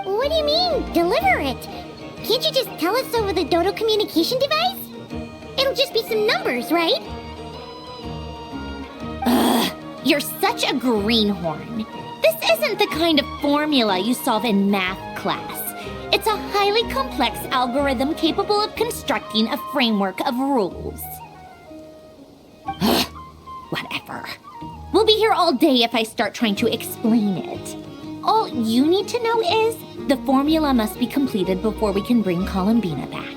What do you mean, deliver it? Can't you just tell us over the Dodo communication device? It'll just be some numbers, right? Ugh, you're such a greenhorn. This isn't the kind of formula you solve in math class. It's a highly complex algorithm capable of constructing a framework of rules. Ugh, whatever. We'll be here all day if I start trying to explain it. All you need to know is the formula must be completed before we can bring Columbina back.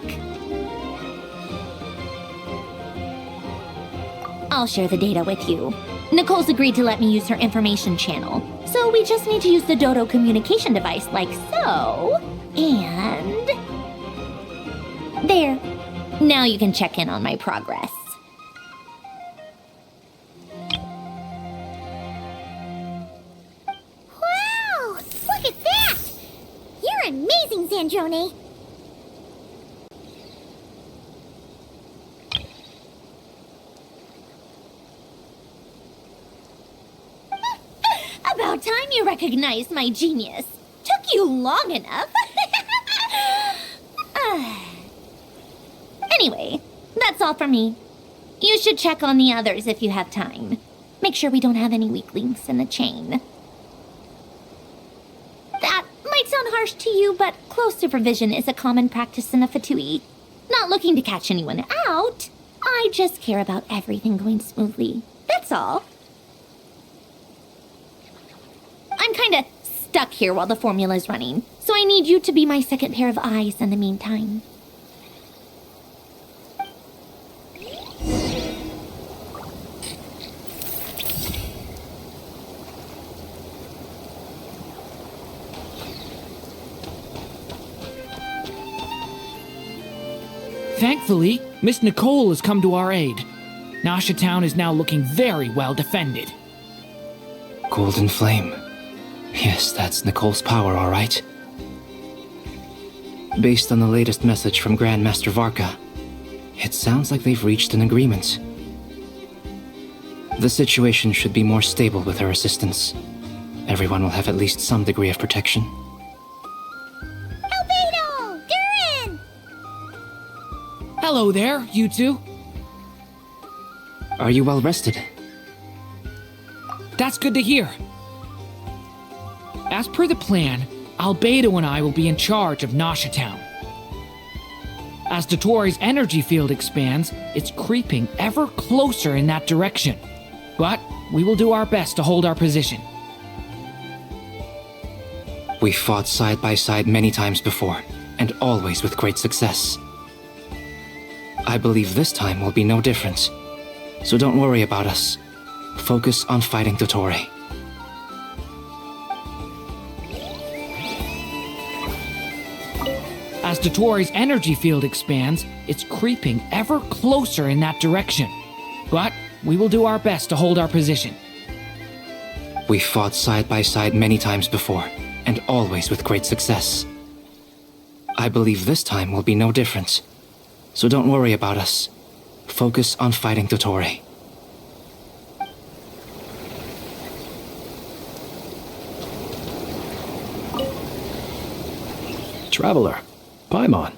I'll share the data with you. Nicole's agreed to let me use her information channel, so we just need to use the Dodo communication device like so, and... there. Now you can check in on my progress. Wow! Look at that! You're amazing, Zandrone! About time you recognized my genius. Took you long enough. Anyway, that's all for me. You should check on the others if you have time. Make sure we don't have any weak links in the chain. That might sound harsh to you, but close supervision is a common practice in the Fatui. Not looking to catch anyone out. I just care about everything going smoothly. That's all. I'm kinda stuck here while the formula's running, so I need you to be my second pair of eyes in the meantime. Thankfully, Miss Nicole has come to our aid. Nasha Town is now looking very well defended. Golden Flame. Yes, that's Nicole's power, all right. Based on the latest message from Grandmaster Varka, it sounds like they've reached an agreement. The situation should be more stable with her assistance. Everyone will have at least some degree of protection. Albedo! Durin! Hello there, you two. Are you well rested? That's good to hear. As per the plan, Albedo and I will be in charge of Nasha Town. As Dotori's energy field expands, it's creeping ever closer in that direction. But we will do our best to hold our position. We fought side by side many times before, and always with great success. I believe this time will be no different. So don't worry about us. Focus on fighting Dotori. As Dotori's energy field expands, it's creeping ever closer in that direction. But we will do our best to hold our position. We fought side by side many times before, and always with great success. I believe this time will be no different. So don't worry about us. Focus on fighting Dotori. Traveler, Paimon,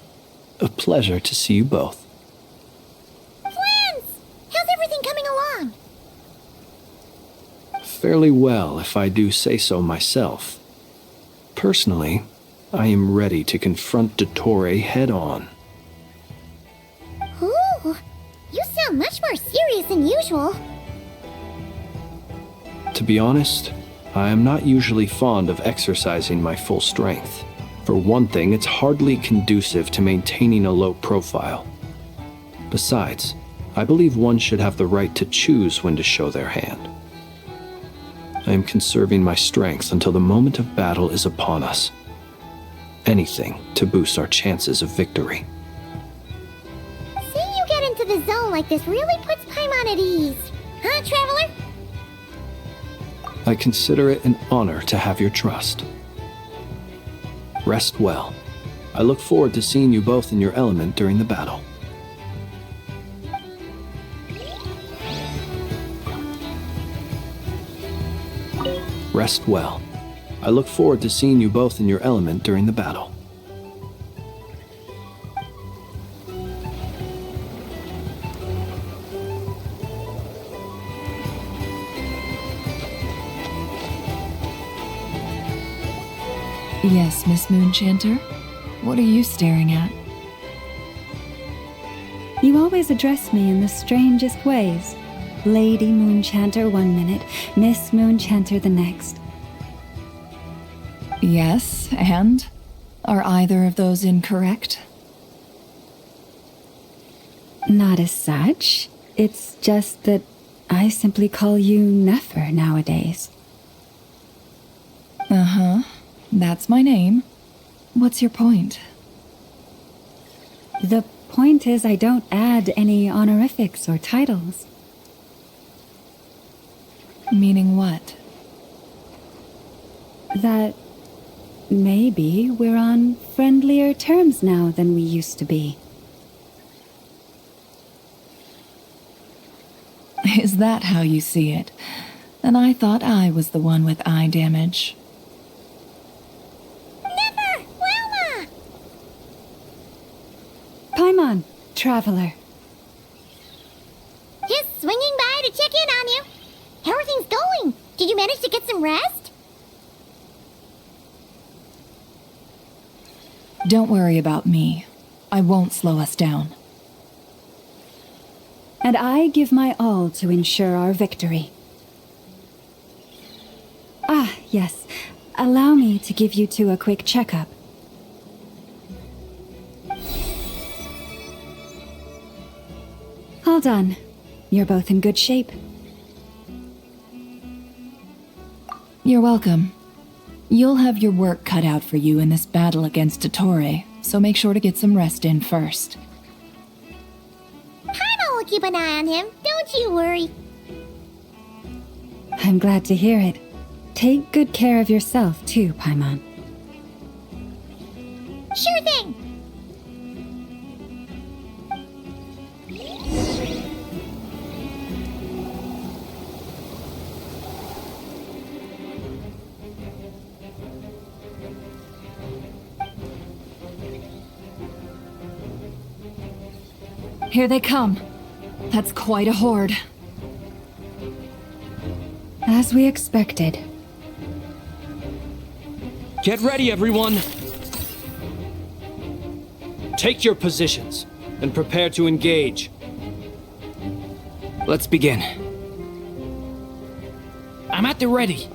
a pleasure to see you both. Flans! How's everything coming along? Fairly well, if I do say so myself. Personally, I am ready to confront Dotori head-on. Ooh, you sound much more serious than usual. To be honest, I am not usually fond of exercising my full strength. For one thing, it's hardly conducive to maintaining a low profile. Besides, I believe one should have the right to choose when to show their hand. I am conserving my strength until the moment of battle is upon us. Anything to boost our chances of victory. Seeing you get into the zone like this really puts Paimon at ease. Huh, Traveler? I consider it an honor to have your trust. Rest well. I look forward to seeing you both in your element during the battle. Rest well. I look forward to seeing you both in your element during the battle. Yes, Miss Moonchanter? What are you staring at? You always address me in the strangest ways. Lady Moonchanter one minute, Miss Moonchanter the next. Yes, and? Are either of those incorrect? Not as such. It's just that I simply call you Nefer nowadays. Uh-huh. That's my name. What's your point? The point is I don't add any honorifics or titles. Meaning what? That maybe we're on friendlier terms now than we used to be. Is that how you see it? And I thought I was the one with eye damage. Never! Wilma! Paimon, Traveler. Just swinging by to check in on you. How are things going? Did you manage to get some rest? Don't worry about me. I won't slow us down. And I give my all to ensure our victory. Ah, yes. Allow me to give you two a quick checkup. All done. You're both in good shape. You're welcome. You'll have your work cut out for you in this battle against Dottore, so make sure to get some rest in first. Paimon will keep an eye on him, don't you worry. I'm glad to hear it. Take good care of yourself, too, Paimon. Sure thing! Here they come. That's quite a horde. As we expected. Get ready, everyone! Take your positions and prepare to engage. Let's begin. I'm at the ready.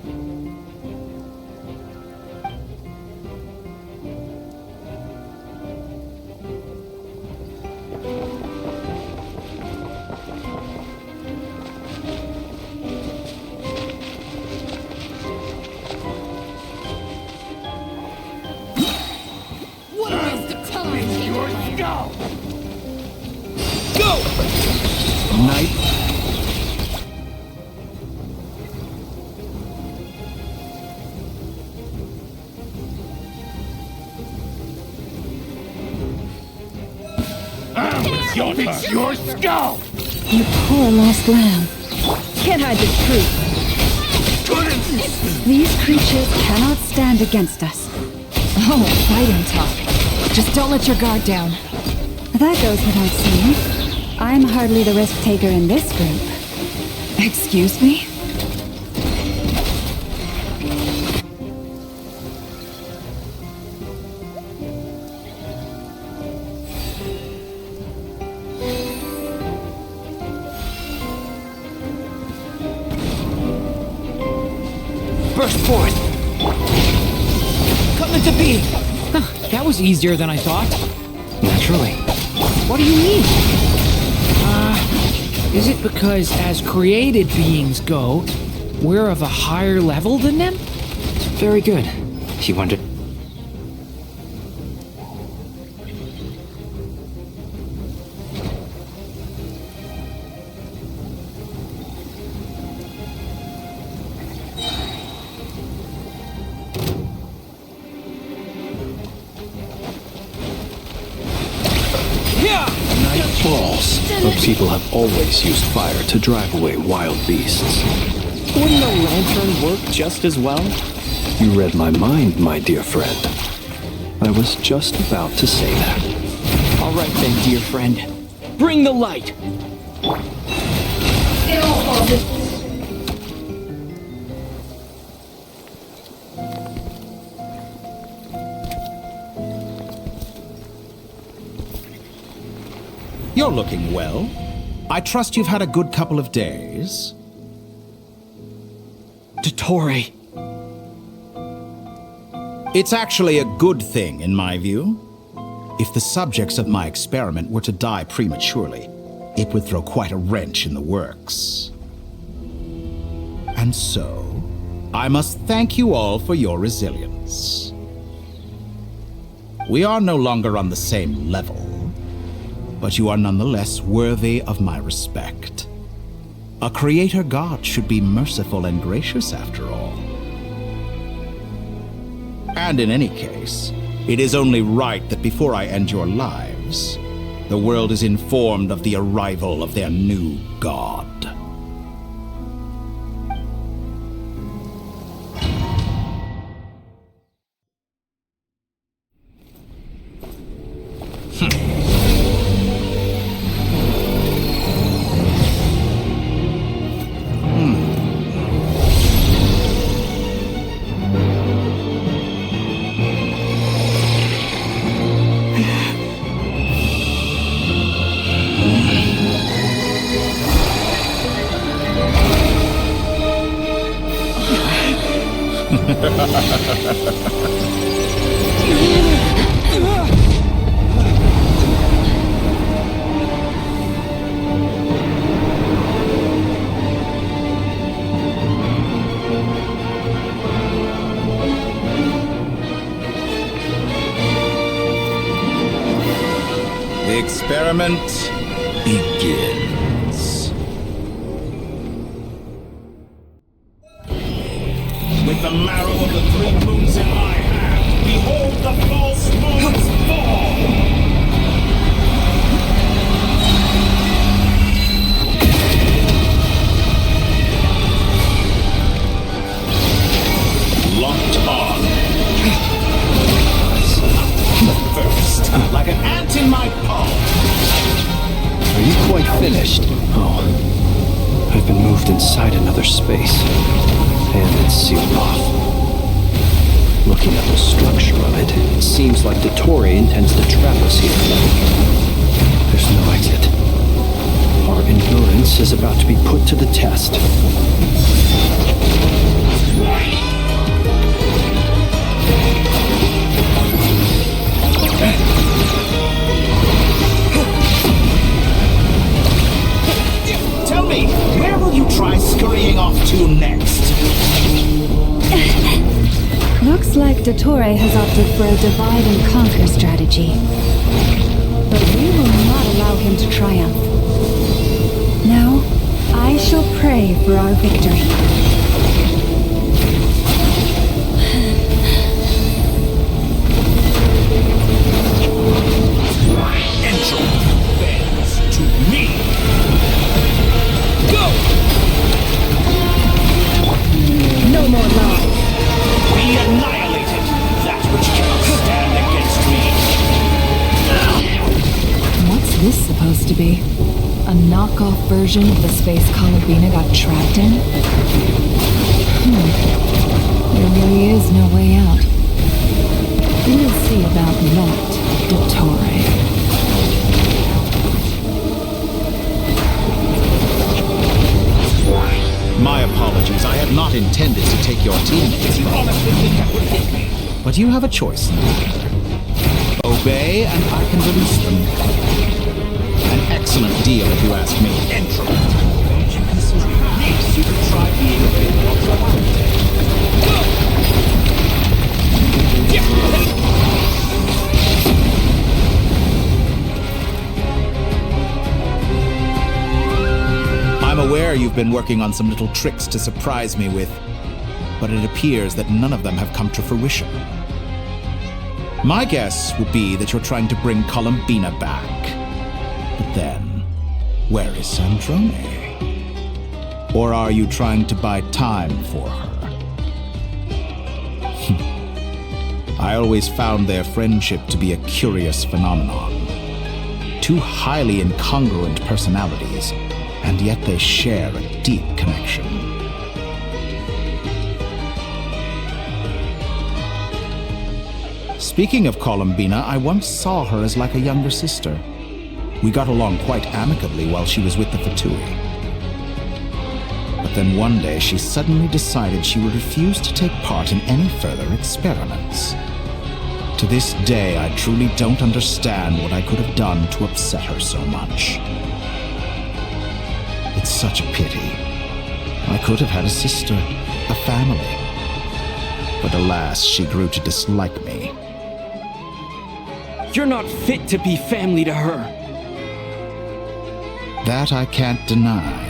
Knight. It's your skull! You poor lost lamb. Can't hide the truth. These creatures cannot stand against us. Oh, fighting talk. Just don't let your guard down. That goes without saying. I'm hardly the risk taker in this group. Excuse me? Burst forth! Come into being! That was easier than I thought. Naturally. What do you mean? Is it because as created beings go, we're of a higher level than them? Very good. You wondered. Night falls, but people have always used fire to drive away wild beasts. Wouldn't a lantern work just as well? You read my mind, my dear friend. I was just about to say that. All right then, dear friend. Bring the light! You're looking well. I trust you've had a good couple of days. Dottore. It's actually a good thing, in my view. If the subjects of my experiment were to die prematurely, it would throw quite a wrench in the works. And so, I must thank you all for your resilience. We are no longer on the same level, but you are nonetheless worthy of my respect. A creator god should be merciful and gracious after all. And in any case, it is only right that before I end your lives, the world is informed of the arrival of their new god. The experiment begins. With the marrow of the three moons in my hand, behold the false moons fall! Locked on. First, like an ant in my palm. Are you quite finished? Oh, I've been moved inside another space, and it's sealed off. Looking at the structure of it, it seems like Dottore intends to trap us here. There's no exit. Our endurance is about to be put to the test. Tell me, where will you try scurrying off to next? Looks like Dottore has opted for a divide and conquer strategy. But we will not allow him to triumph. No, I shall pray for our victory. To me! Go! No more lies. We annihilated that which cannot stand against me. What's this supposed to be? A knockoff version of the space Columbina got trapped in? There really is no way out. We'll see about that, Dottore. My apologies, I had not intended to take your teammates from you. But you have a choice in the matter. obey and I can release them. An excellent deal if you ask me. Don't you consider perhaps you could try being a bit more proactive? I'm aware you've been working on some little tricks to surprise me with, but it appears that none of them have come to fruition. My guess would be that you're trying to bring Columbina back. But then, where is Sandrone? Or are you trying to buy time for her? I always found their friendship to be a curious phenomenon. Two highly incongruent personalities, and yet they share a deep connection. Speaking of Columbina, I once saw her as like a younger sister. We got along quite amicably while she was with the Fatui. But then one day she suddenly decided she would refuse to take part in any further experiments. To this day, I truly don't understand what I could have done to upset her so much. It's such a pity. I could have had a sister, a family. But alas, she grew to dislike me. You're not fit to be family to her. That I can't deny.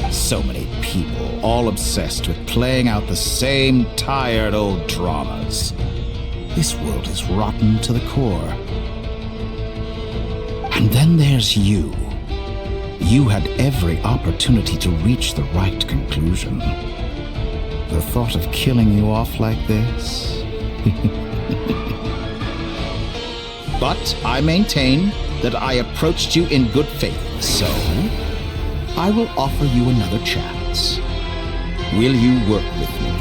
So many people, all obsessed with playing out the same tired old dramas. This world is rotten to the core. And then there's you. You had every opportunity to reach the right conclusion. The thought of killing you off like this? But I maintain that I approached you in good faith, so I will offer you another chance. Will you work with me?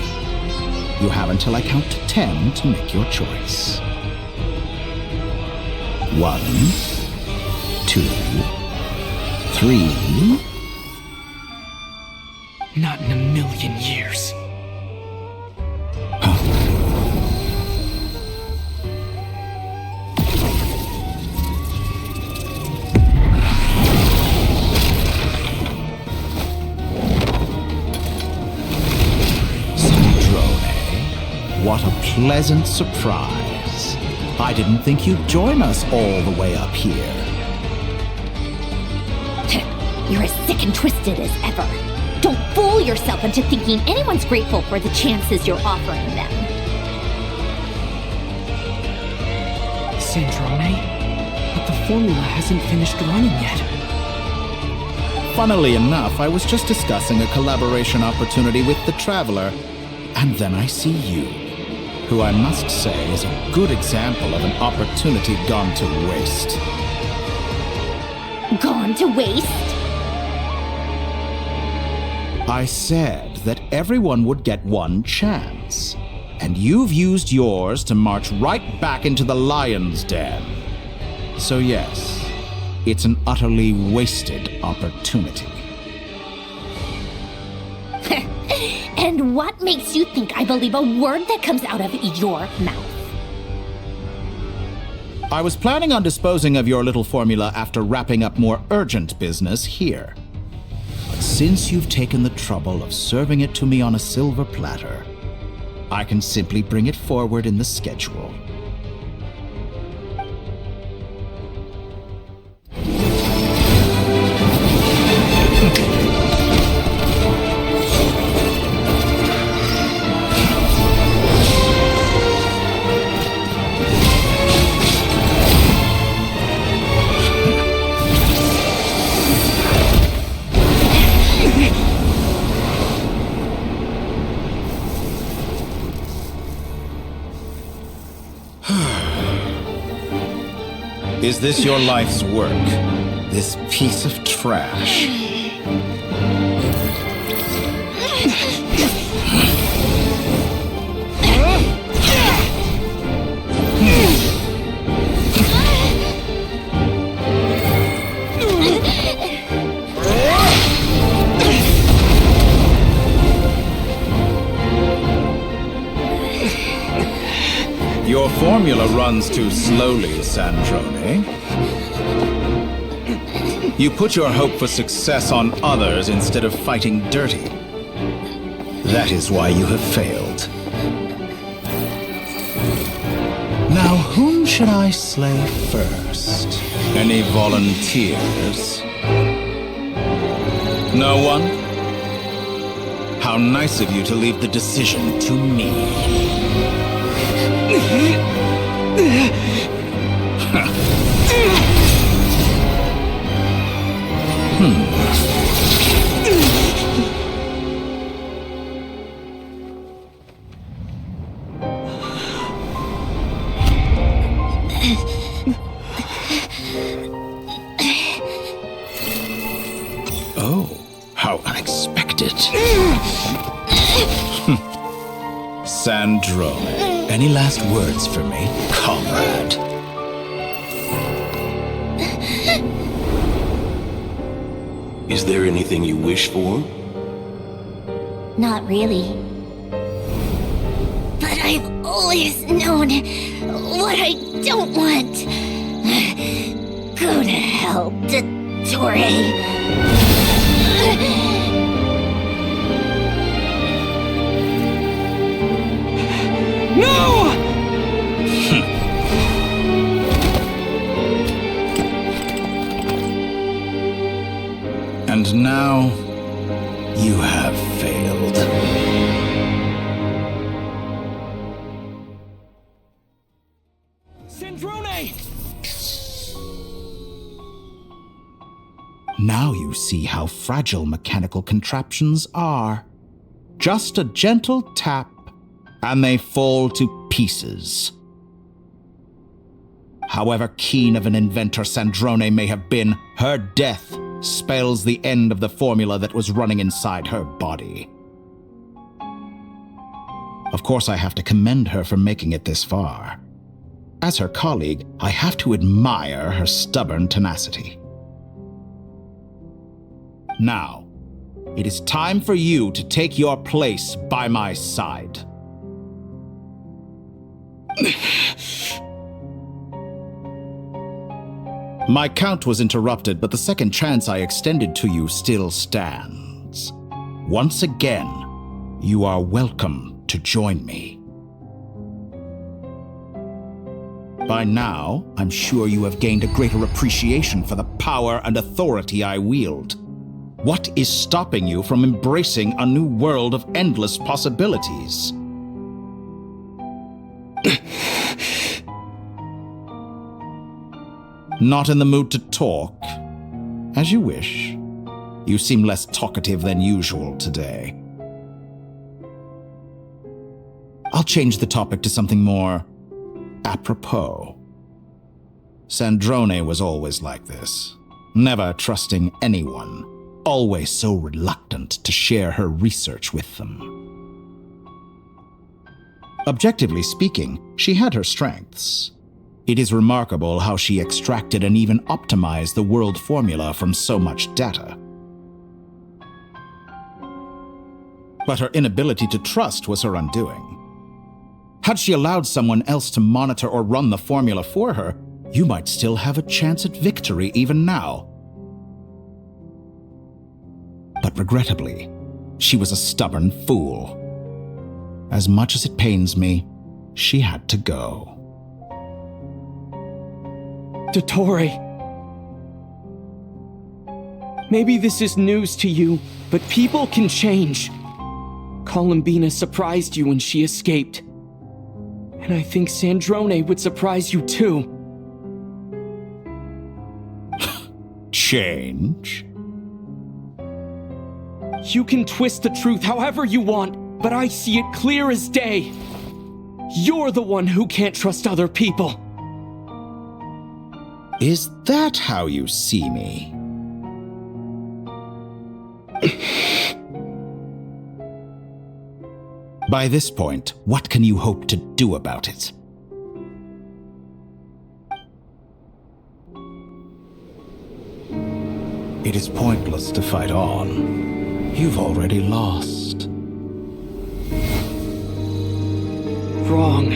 You have until I count to 10 to make your choice. 1, 2, 3. Not in a million years. What a pleasant surprise. I didn't think you'd join us all the way up here. You're as sick and twisted as ever. Don't fool yourself into thinking anyone's grateful for the chances you're offering them. Sandrone? But the formula hasn't finished running yet. Funnily enough, I was just discussing a collaboration opportunity with the Traveler, and then I see you, who I must say is a good example of an opportunity gone to waste. Gone to waste? I said that everyone would get one chance, and you've used yours to march right back into the lion's den. So yes, it's an utterly wasted opportunity. And what makes you think I believe a word that comes out of your mouth? I was planning on disposing of your little formula after wrapping up more urgent business here. But since you've taken the trouble of serving it to me on a silver platter, I can simply bring it forward in the schedule. Is this your life's work? This piece of trash? Your formula runs too slowly, Sandrone. You put your hope for success on others instead of fighting dirty. That is why you have failed. Now, whom should I slay first? Any volunteers? No one? How nice of you to leave the decision to me. Oh, how unexpected. Sandrone, any last words for me, comrade? Is there anything you wish for? Not really. But I've always known what I don't want. Go to hell, Dottore. No! And now, you have failed. Sandrone! Now you see how fragile mechanical contraptions are. Just a gentle tap, and they fall to pieces. However keen of an inventor Sandrone may have been, her death spells the end of the formula that was running inside her body. Of course, I have to commend her for making it this far. As her colleague, I have to admire her stubborn tenacity. Now, it is time for you to take your place by my side. My count was interrupted, but the second chance I extended to you still stands. Once again, you are welcome to join me. By now, I'm sure you have gained a greater appreciation for the power and authority I wield. What is stopping you from embracing a new world of endless possibilities? Not in the mood to talk? As you wish. You seem less talkative than usual today. I'll change the topic to something more apropos. Sandrone was always like this, never trusting anyone, always so reluctant to share her research with them. Objectively speaking, she had her strengths. It is remarkable how she extracted and even optimized the world formula from so much data. But her inability to trust was her undoing. Had she allowed someone else to monitor or run the formula for her, you might still have a chance at victory even now. But regrettably, she was a stubborn fool. As much as it pains me, she had to go. Dottore. Maybe this is news to you, but people can change. Columbina surprised you when she escaped. And I think Sandrone would surprise you too. Change? You can twist the truth however you want, but I see it clear as day. You're the one who can't trust other people. Is that how you see me? By this point, what can you hope to do about it? It is pointless to fight on. You've already lost. Wrong.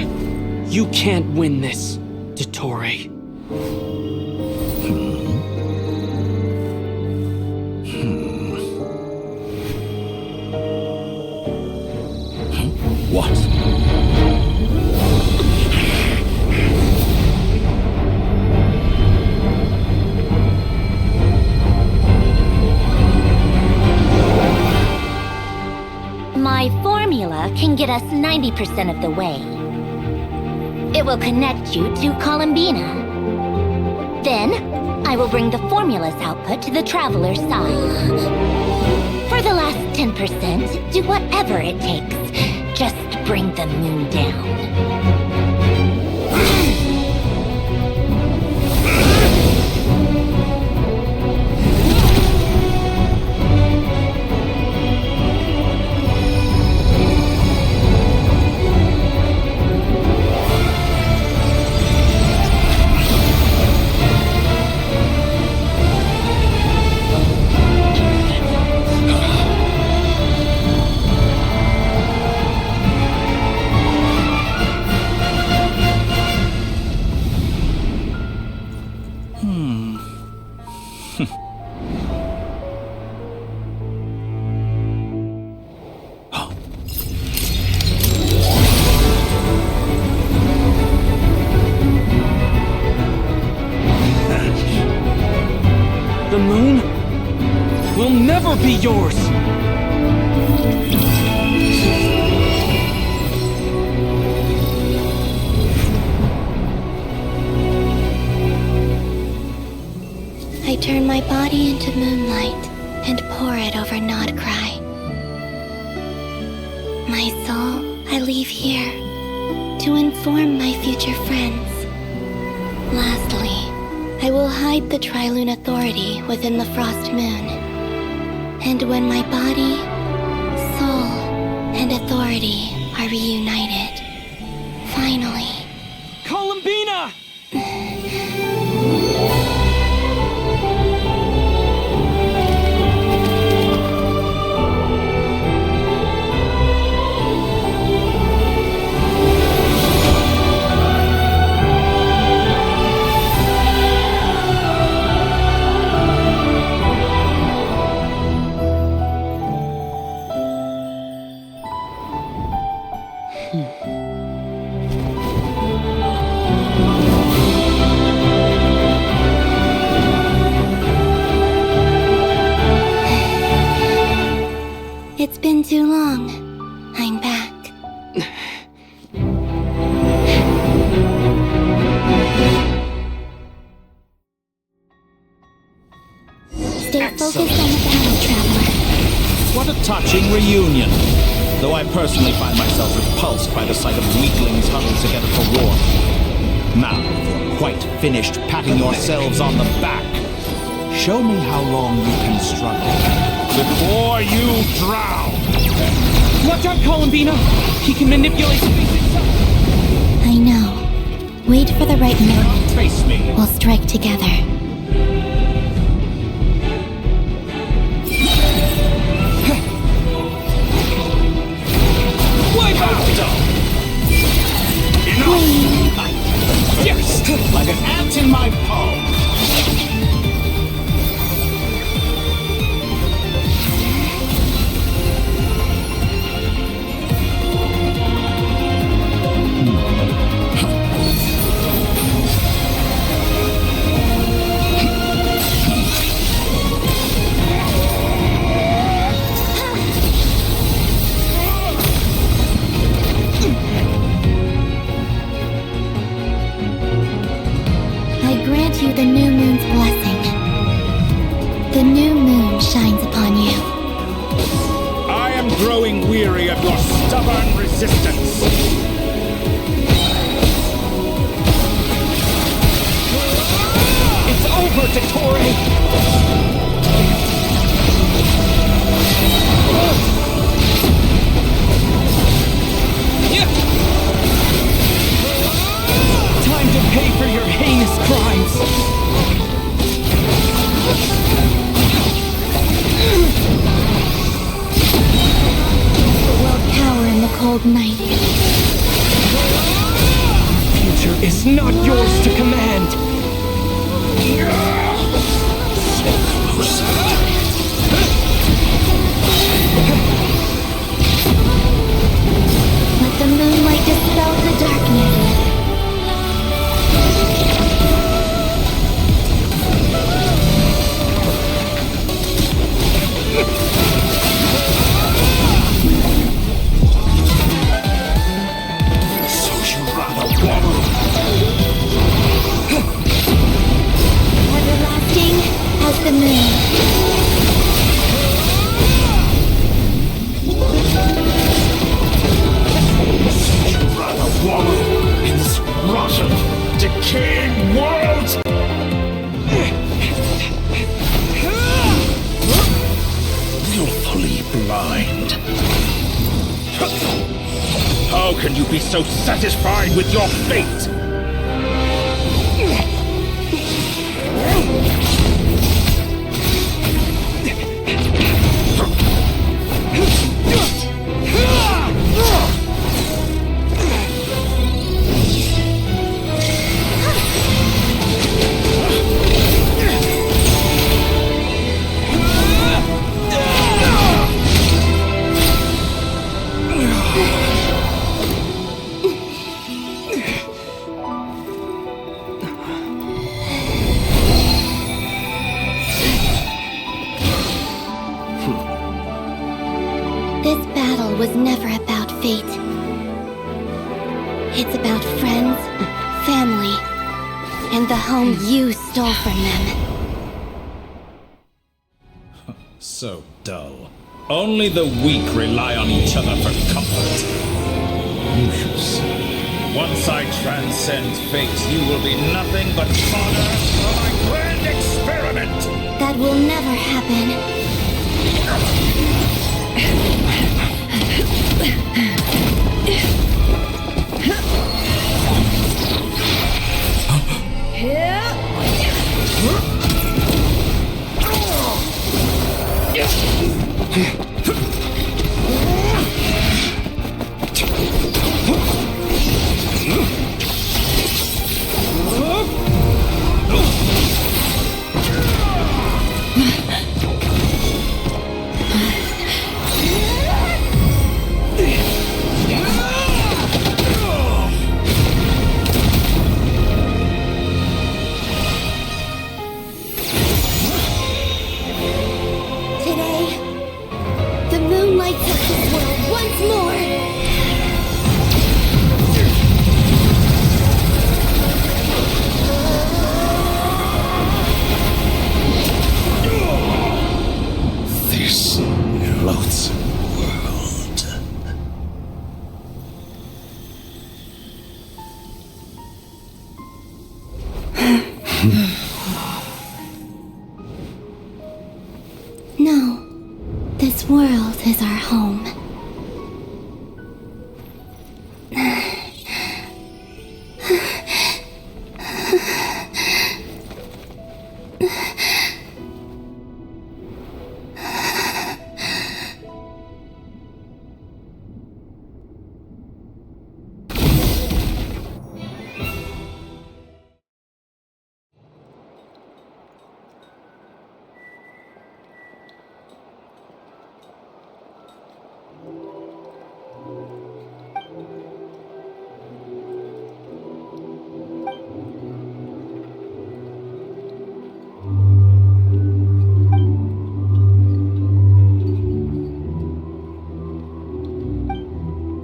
You can't win this, Dottore. What? My formula can get us 90% of the way. It will connect you to Columbina. Then, I will bring the formula's output to the Traveler's side. For the last 10%, do whatever it takes. Just bring the moon down. The moon will never be yours! I turn my body into moonlight and pour it over Nodcry. My soul, I leave here to inform my future friends. Lastly, I will hide the Trilune Authority within the Frost Moon. And when my body, soul, and authority are reunited, finally... Columbina! It's been too long. I'm back. Stay focused on the battle, Traveler. What a touching reunion. Though I personally find myself repulsed by the sight of weaklings huddled together for war. Now, if you're quite finished patting yourselves on the back, show me how long you can struggle before you drown. Watch out, Columbina! He can manipulate space itself! I know. Wait for the right moment. Face me. We'll strike together. Wipe out! Enough! Yes! Like an ant in my palm! You the new moon's blessing. The new moon shines upon you. I am growing weary of your stubborn resistance. It's over, Dottore! Time to pay for your heinous crimes! The world cower in the cold night. is not yours to command. Let the moonlight dispel the darkness. So you rather wallow? Everlasting as the moon. Wallow in this rotten, decaying world! Willfully blind. How can you be so satisfied with your fate? This battle was never about fate. It's about friends, family, and the home you stole from them. So dull. Only the weak rely on each other for comfort. You shall see. Once I transcend fate, you will be nothing but fodder for my grand experiment! That will never happen. No, this world is our home.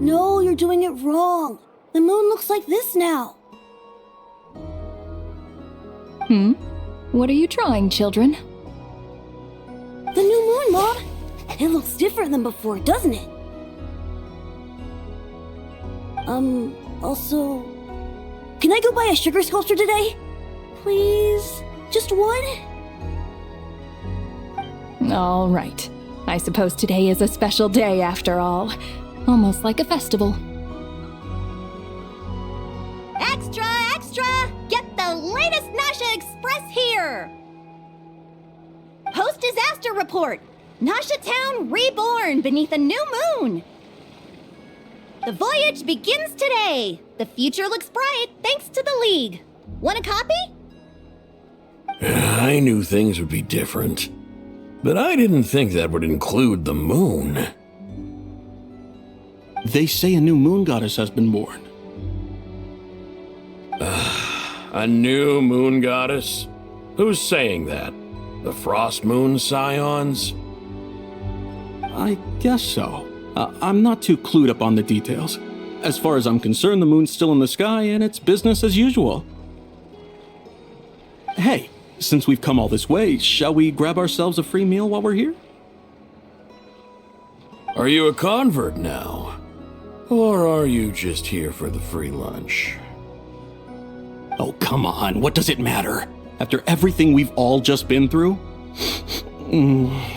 No, you're doing it wrong. The moon looks like this now. What are you trying, children? The new moon, Mom. It looks different than before, doesn't it? Also, can I go buy a sugar sculpture today? Please? Just one? All right. I suppose today is a special day after all. Almost like a festival. Extra, extra! Get the latest Nasha Express here! Post-disaster report! Nasha Town reborn beneath a new moon! The voyage begins today! The future looks bright thanks to the League. Want a copy? I knew things would be different, but I didn't think that would include the moon. They say a new moon goddess has been born. A new moon goddess? Who's saying that? The Frost Moon Scions? I guess so. I'm not too clued up on the details. As far as I'm concerned, the moon's still in the sky and it's business as usual. Hey, since we've come all this way, shall we grab ourselves a free meal while we're here? Are you a convert now? Or are you just here for the free lunch? Oh, come on, what does it matter? After everything we've all just been through?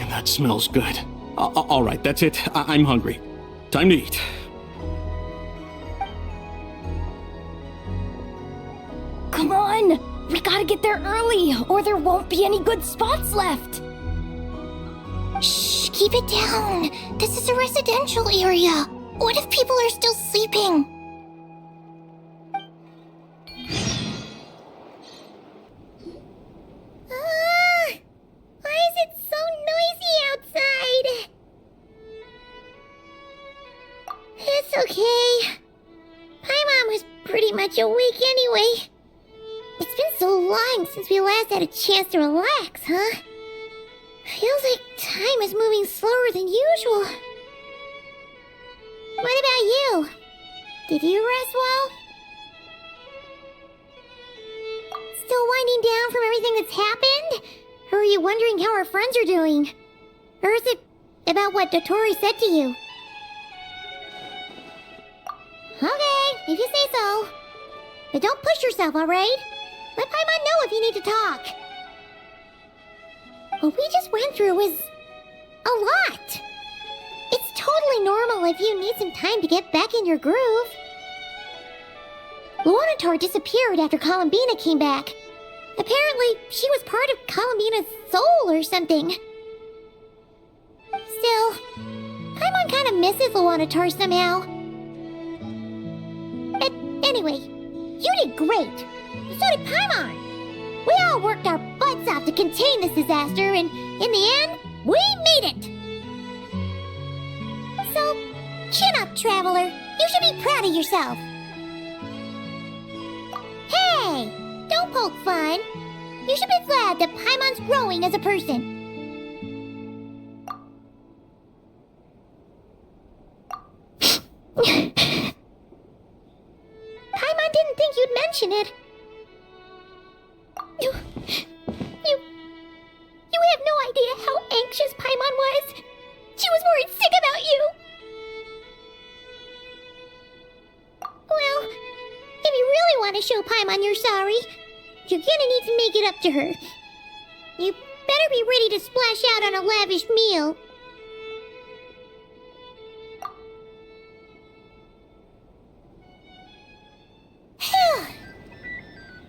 That smells good. All right, that's it. I'm hungry. Time to eat. Come on! We gotta get there early, or there won't be any good spots left! Shh, keep it down. This is a residential area. What if people are still sleeping? Why is it so noisy outside? It's okay. Paimon was pretty much awake anyway. It's been so long since we last had a chance to relax, huh? Feels like time is moving slower than usual. What about you? Did you rest well? Still winding down from everything that's happened? Or are you wondering how our friends are doing? Or is it about what Dotori said to you? Okay, if you say so. But don't push yourself, alright? Let Paimon know if you need to talk. What we just went through was a lot. It's totally normal if you need some time to get back in your groove. Luanatar disappeared after Columbina came back. Apparently, she was part of Columbina's soul or something. Still, Paimon kind of misses Luanatar somehow. But anyway, you did great. So did Paimon. We all worked our butts off to contain this disaster, and in the end, we made it. So, chin up, Traveler. You should be proud of yourself. Hey, don't poke fun. You should be glad that Paimon's growing as a person. Paimon didn't think you'd mention it. You have no idea how anxious Paimon was. She was worried sick about you. Well, if you really want to show Paimon you're sorry, you're gonna need to make it up to her. You better be ready to splash out on a lavish meal.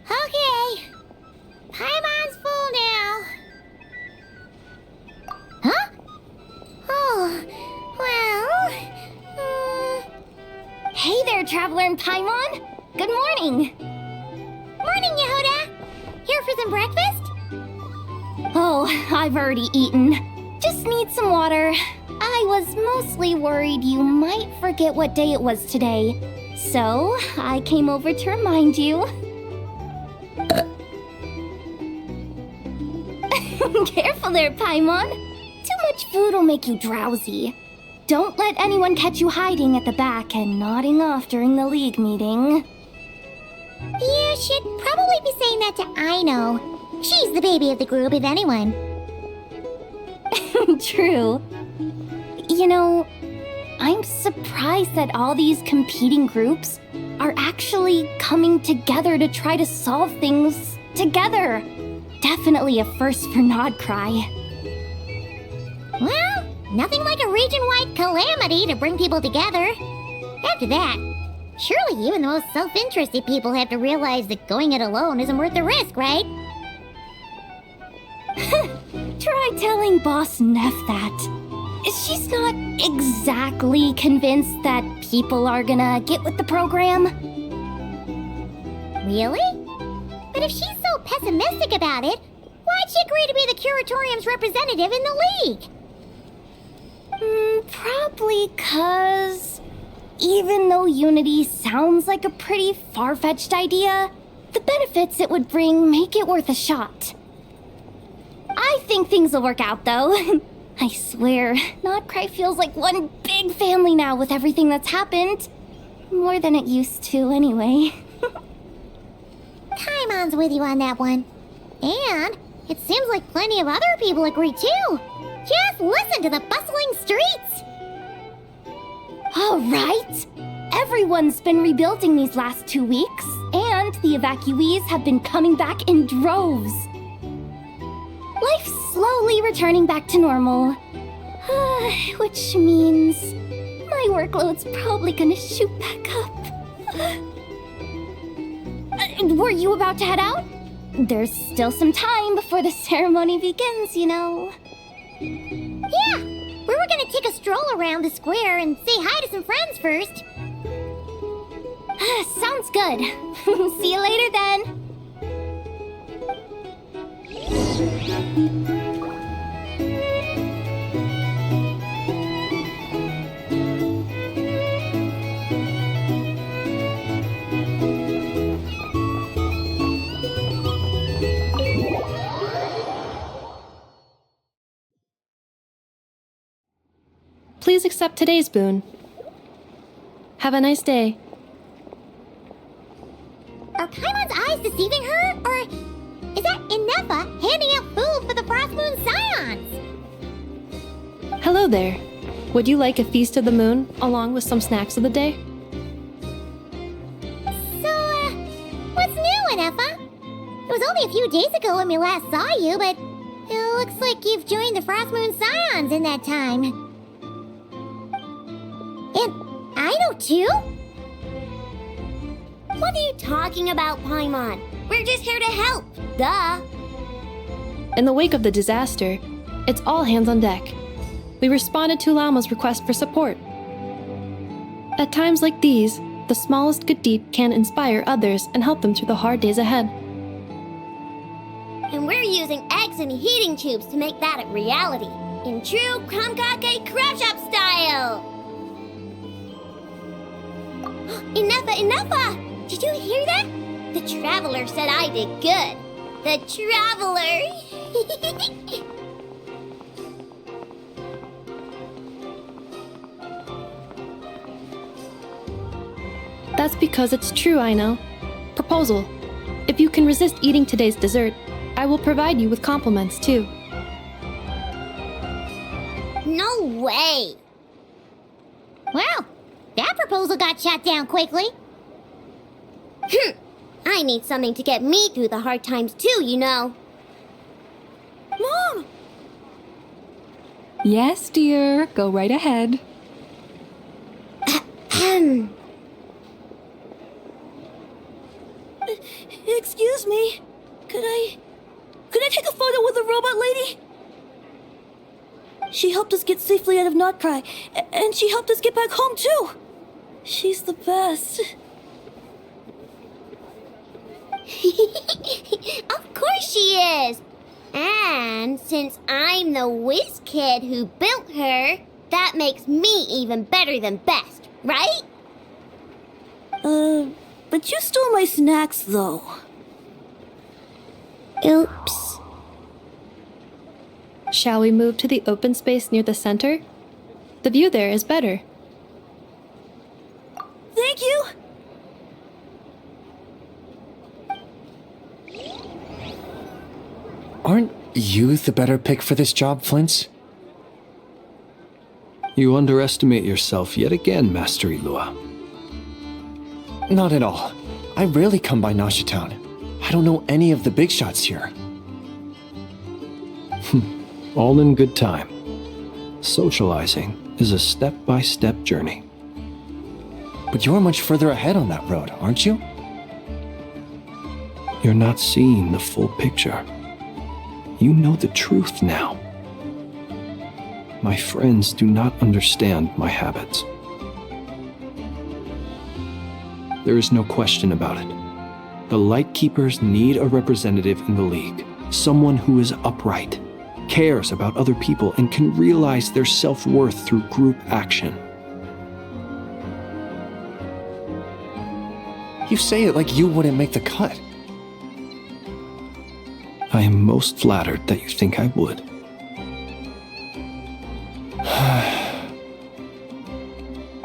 Okay. Paimon's full now. Huh? Oh, well... Hey there, Traveler and Paimon! Good morning! Morning, Yehuda! Here for some breakfast? Oh, I've already eaten. Just need some water. I was mostly worried you might forget what day it was today. So, I came over to remind you. Careful there, Paimon. Too much food will make you drowsy. Don't let anyone catch you hiding at the back and nodding off during the League meeting. You should probably be saying that to Aino. She's the baby of the group, if anyone. True. You know, I'm surprised that all these competing groups are actually coming together to try to solve things together. Definitely a first for Nodcry. Well, nothing like a region-wide calamity to bring people together. After that, surely even the most self-interested people have to realize that going it alone isn't worth the risk, right? Try telling Boss Neff that. she's not exactly convinced that people are gonna get with the program. Really? But if she's so pessimistic about it, why'd she agree to be the Curatorium's representative in the League? Probably 'cause even though Unity sounds like a pretty far-fetched idea, the benefits it would bring make it worth a shot. I think things will work out, though. I swear, Notcry feels like one big family now with everything that's happened. More than it used to, anyway. Paimon's with you on that one. And it seems like plenty of other people agree too. Just listen to the bustling streets. All right. Everyone's been rebuilding these last 2 weeks, and the evacuees have been coming back in droves. Life's slowly returning back to normal. Which means my workload's probably gonna shoot back up. Were you about to head out? There's still some time before the ceremony begins, you know. Yeah, we were gonna take a stroll around the square and say hi to some friends first. Sounds good. See you later then. Please accept today's boon. Have a nice day. Are Paimon's eyes deceiving her? Or is that Inefa handing out food for the Frost Moon Scions? Hello there. Would you like a feast of the moon along with some snacks of the day? So, what's new, Inefa? It was only a few days ago when we last saw you, but it looks like you've joined the Frost Moon Scions in that time. And I know too? What are you talking about, Paimon? We're just here to help. Duh. In the wake of the disaster, it's all hands on deck. We responded to Lama's request for support. At times like these, the smallest good deed can inspire others and help them through the hard days ahead. And we're using eggs and heating tubes to make that a reality. In true Krumkake Crab Shop style. Inefa! Did you hear that? The Traveler said I did good. The Traveler! That's because it's true, I know. Proposal. If you can resist eating today's dessert, I will provide you with compliments, too. No way! Well, that proposal got shot down quickly. I need something to get me through the hard times too, you know. Mom! Yes, dear. Go right ahead. Excuse me. Could I take a photo with the robot lady? She helped us get safely out of Notcry, and she helped us get back home too. She's the best. Of course she is! And since I'm the whiz kid who built her, that makes me even better than best, right? But you stole my snacks, though. Oops. Shall we move to the open space near the center? The view there is better. Thank you! Aren't you the better pick for this job, Flint's? You underestimate yourself yet again, Master Ilua. Not at all. I rarely come by Nashi Town. I don't know any of the big shots here. All in good time. Socializing is a step-by-step journey. But you're much further ahead on that road, aren't you? You're not seeing the full picture. You know the truth now. My friends do not understand my habits. There is no question about it. The Lightkeepers need a representative in the League. Someone who is upright, cares about other people, and can realize their self-worth through group action. You say it like you wouldn't make the cut. I am most flattered that you think I would.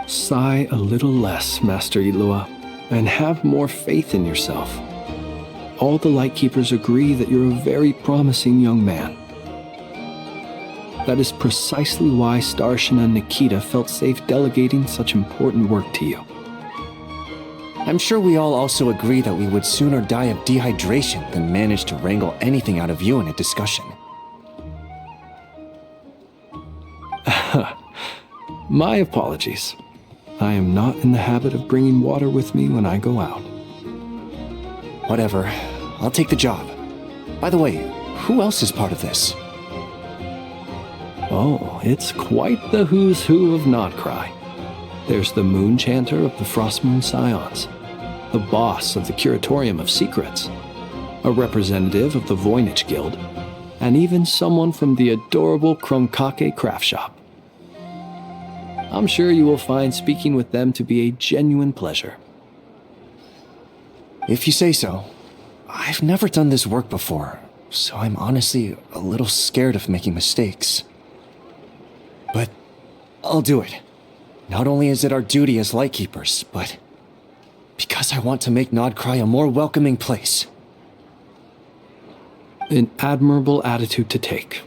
Sigh a little less, Master Ilua, and have more faith in yourself. All the Lightkeepers agree that you're a very promising young man. That is precisely why Starshin and Nikita felt safe delegating such important work to you. I'm sure we all also agree that we would sooner die of dehydration than manage to wrangle anything out of you in a discussion. My apologies. I am not in the habit of bringing water with me when I go out. Whatever. I'll take the job. By the way, who else is part of this? Oh, it's quite the who's who of Notcry. There's the Moon Chanter of the Frostmoon Scions, the boss of the Curatorium of Secrets, a representative of the Voynich Guild, and even someone from the adorable Krumkake craft shop. I'm sure you will find speaking with them to be a genuine pleasure. If you say so. I've never done this work before, so I'm honestly a little scared of making mistakes. But I'll do it. Not only is it our duty as Lightkeepers, but because I want to make Nodcry a more welcoming place. An admirable attitude to take.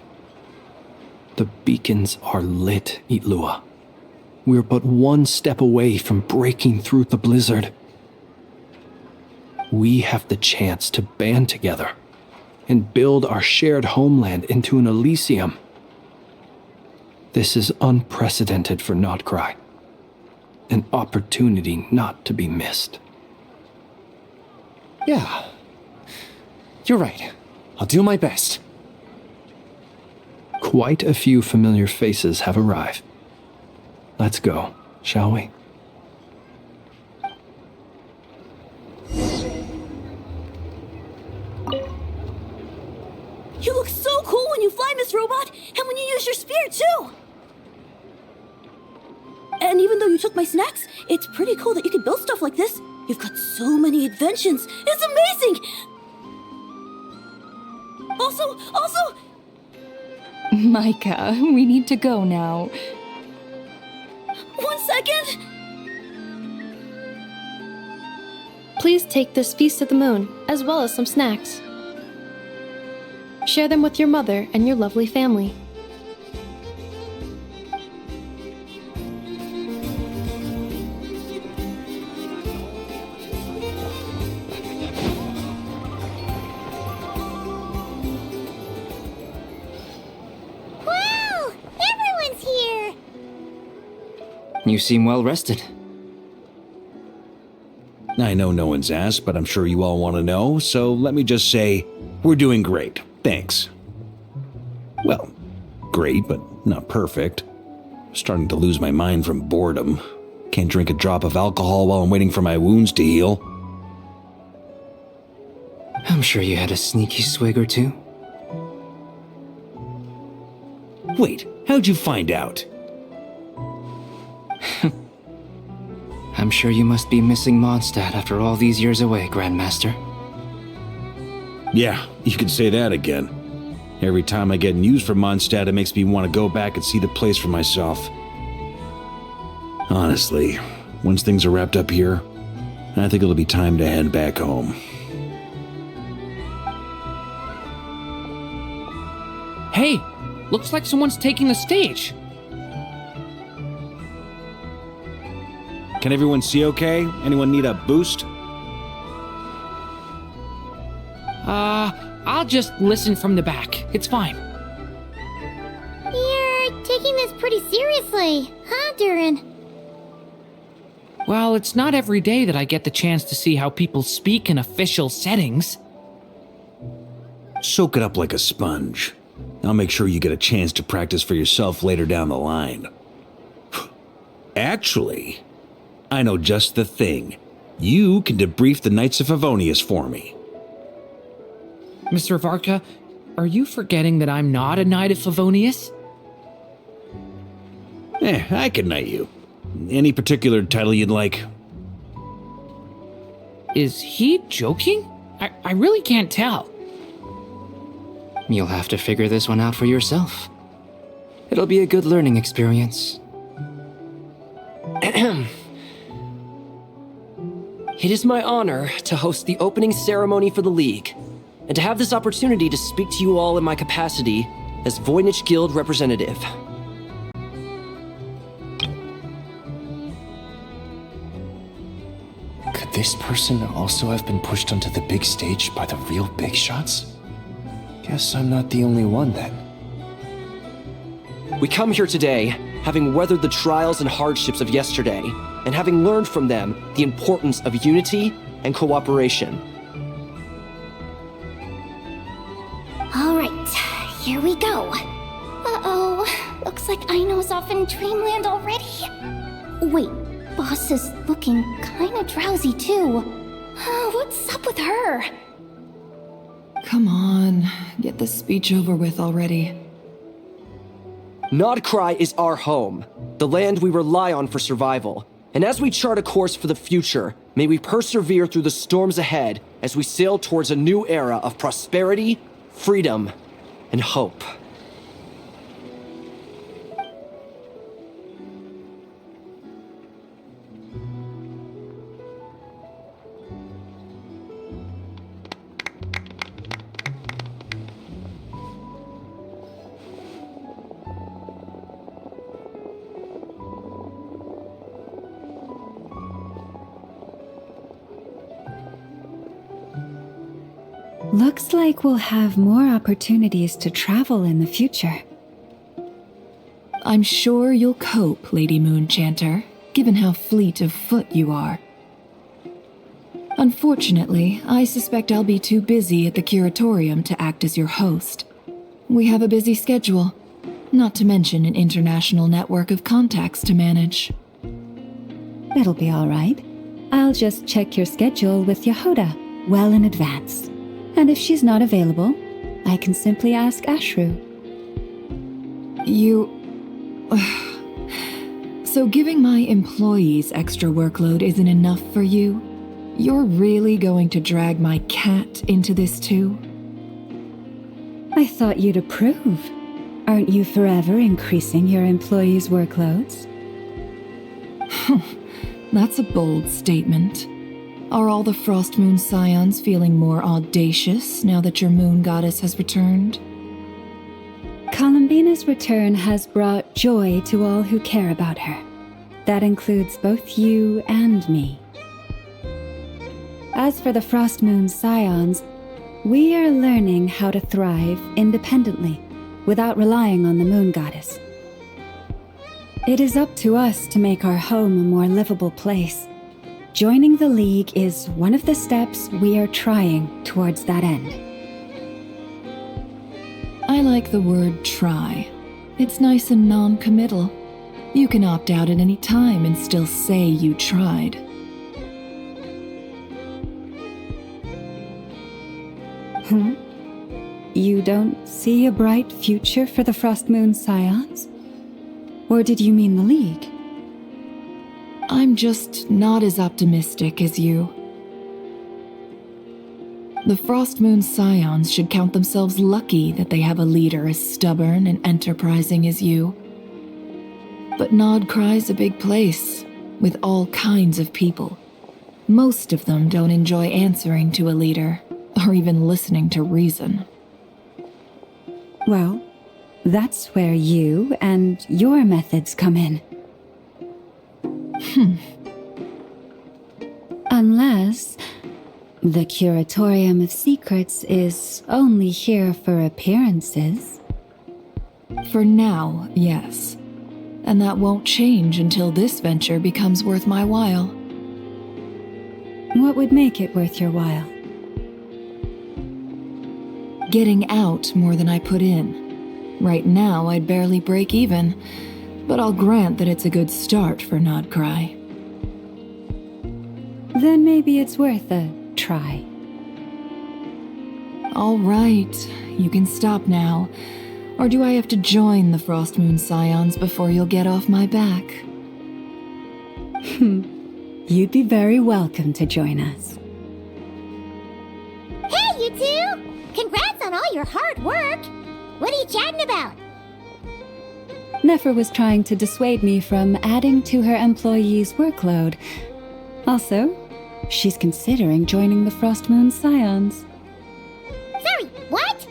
The beacons are lit, Itlua. We're but one step away from breaking through the blizzard. We have the chance to band together and build our shared homeland into an Elysium. This is unprecedented for Nodcry. An opportunity not to be missed. Yeah. You're right. I'll do my best. Quite a few familiar faces have arrived. Let's go, shall we? You look so cool when you fly, Miss Robot, and when you use your spear, too! And even though you took my snacks, it's pretty cool that you can build stuff like this. You've got so many inventions. It's amazing! Also... Micah, we need to go now. 1 second! Please take this Feast of the Moon, as well as some snacks. Share them with your mother and your lovely family. Wow! Everyone's here! You seem well rested. I know no one's asked, but I'm sure you all want to know, so let me just say, we're doing great. Thanks. Well, great, but not perfect. Starting to lose my mind from boredom. Can't drink a drop of alcohol while I'm waiting for my wounds to heal. I'm sure you had a sneaky swig or two. Wait, how'd you find out? I'm sure you must be missing Mondstadt after all these years away, Grandmaster. Yeah, you could say that again. Every time I get news from Mondstadt, it makes me want to go back and see the place for myself. Honestly, once things are wrapped up here, I think it'll be time to head back home. Hey, looks like someone's taking the stage. Can everyone see okay? Anyone need a boost? I'll just listen from the back. It's fine. You're taking this pretty seriously, huh, Durin? Well, it's not every day that I get the chance to see how people speak in official settings. Soak it up like a sponge. I'll make sure you get a chance to practice for yourself later down the line. Actually, I know just the thing. You can debrief the Knights of Favonius for me. Mr. Varka, are you forgetting that I'm not a Knight of Favonius? I can knight you. Any particular title you'd like? Is he joking? I really can't tell. You'll have to figure this one out for yourself. It'll be a good learning experience. It is my honor to host the opening ceremony for the League, and to have this opportunity to speak to you all in my capacity as Voynich Guild representative. Could this person also have been pushed onto the big stage by the real big shots? Guess I'm not the only one then. We come here today, having weathered the trials and hardships of yesterday, and having learned from them the importance of unity and cooperation. All right, here we go. Uh-oh, looks like Aino's off in Dreamland already. Wait, Boss is looking kinda drowsy too. What's up with her? Come on, get the speech over with already. Nodcry is our home, the land we rely on for survival. And as we chart a course for the future, may we persevere through the storms ahead as we sail towards a new era of prosperity, freedom, and hope. Looks like we'll have more opportunities to travel in the future. I'm sure you'll cope, Lady Moonchanter, given how fleet of foot you are. Unfortunately, I suspect I'll be too busy at the Curatorium to act as your host. We have a busy schedule, not to mention an international network of contacts to manage. It'll be all right. I'll just check your schedule with Yehoda well in advance. And if she's not available, I can simply ask Ashru. So giving my employees extra workload isn't enough for you? You're really going to drag my cat into this too? I thought you'd approve. Aren't you forever increasing your employees' workloads? That's a bold statement. Are all the Frostmoon Scions feeling more audacious now that your moon goddess has returned? Columbina's return has brought joy to all who care about her. That includes both you and me. As for the Frostmoon Scions, we are learning how to thrive independently, without relying on the moon goddess. It is up to us to make our home a more livable place. Joining the League is one of the steps we are trying towards that end. I like the word try. It's nice and non-committal. You can opt out at any time and still say you tried. You don't see a bright future for the Frostmoon Scions? Or did you mean the League? I'm just not as optimistic as you. The Frostmoon Scions should count themselves lucky that they have a leader as stubborn and enterprising as you. But Nodcry's a big place, with all kinds of people. Most of them don't enjoy answering to a leader, or even listening to reason. Well, that's where you and your methods come in. Unless the Curatorium of Secrets is only here for appearances. For now, yes. And that won't change until this venture becomes worth my while. What would make it worth your while? Getting out more than I put in. Right now, I'd barely break even, but I'll grant that it's a good start for Nodcry. Then maybe it's worth a try. All right, you can stop now. Or do I have to join the Frostmoon Scions before you'll get off my back? You'd be very welcome to join us. Hey, you two! Congrats on all your hard work! What are you chatting about? Nefer was trying to dissuade me from adding to her employees' workload. Also, she's considering joining the Frostmoon Scions. Sorry, what?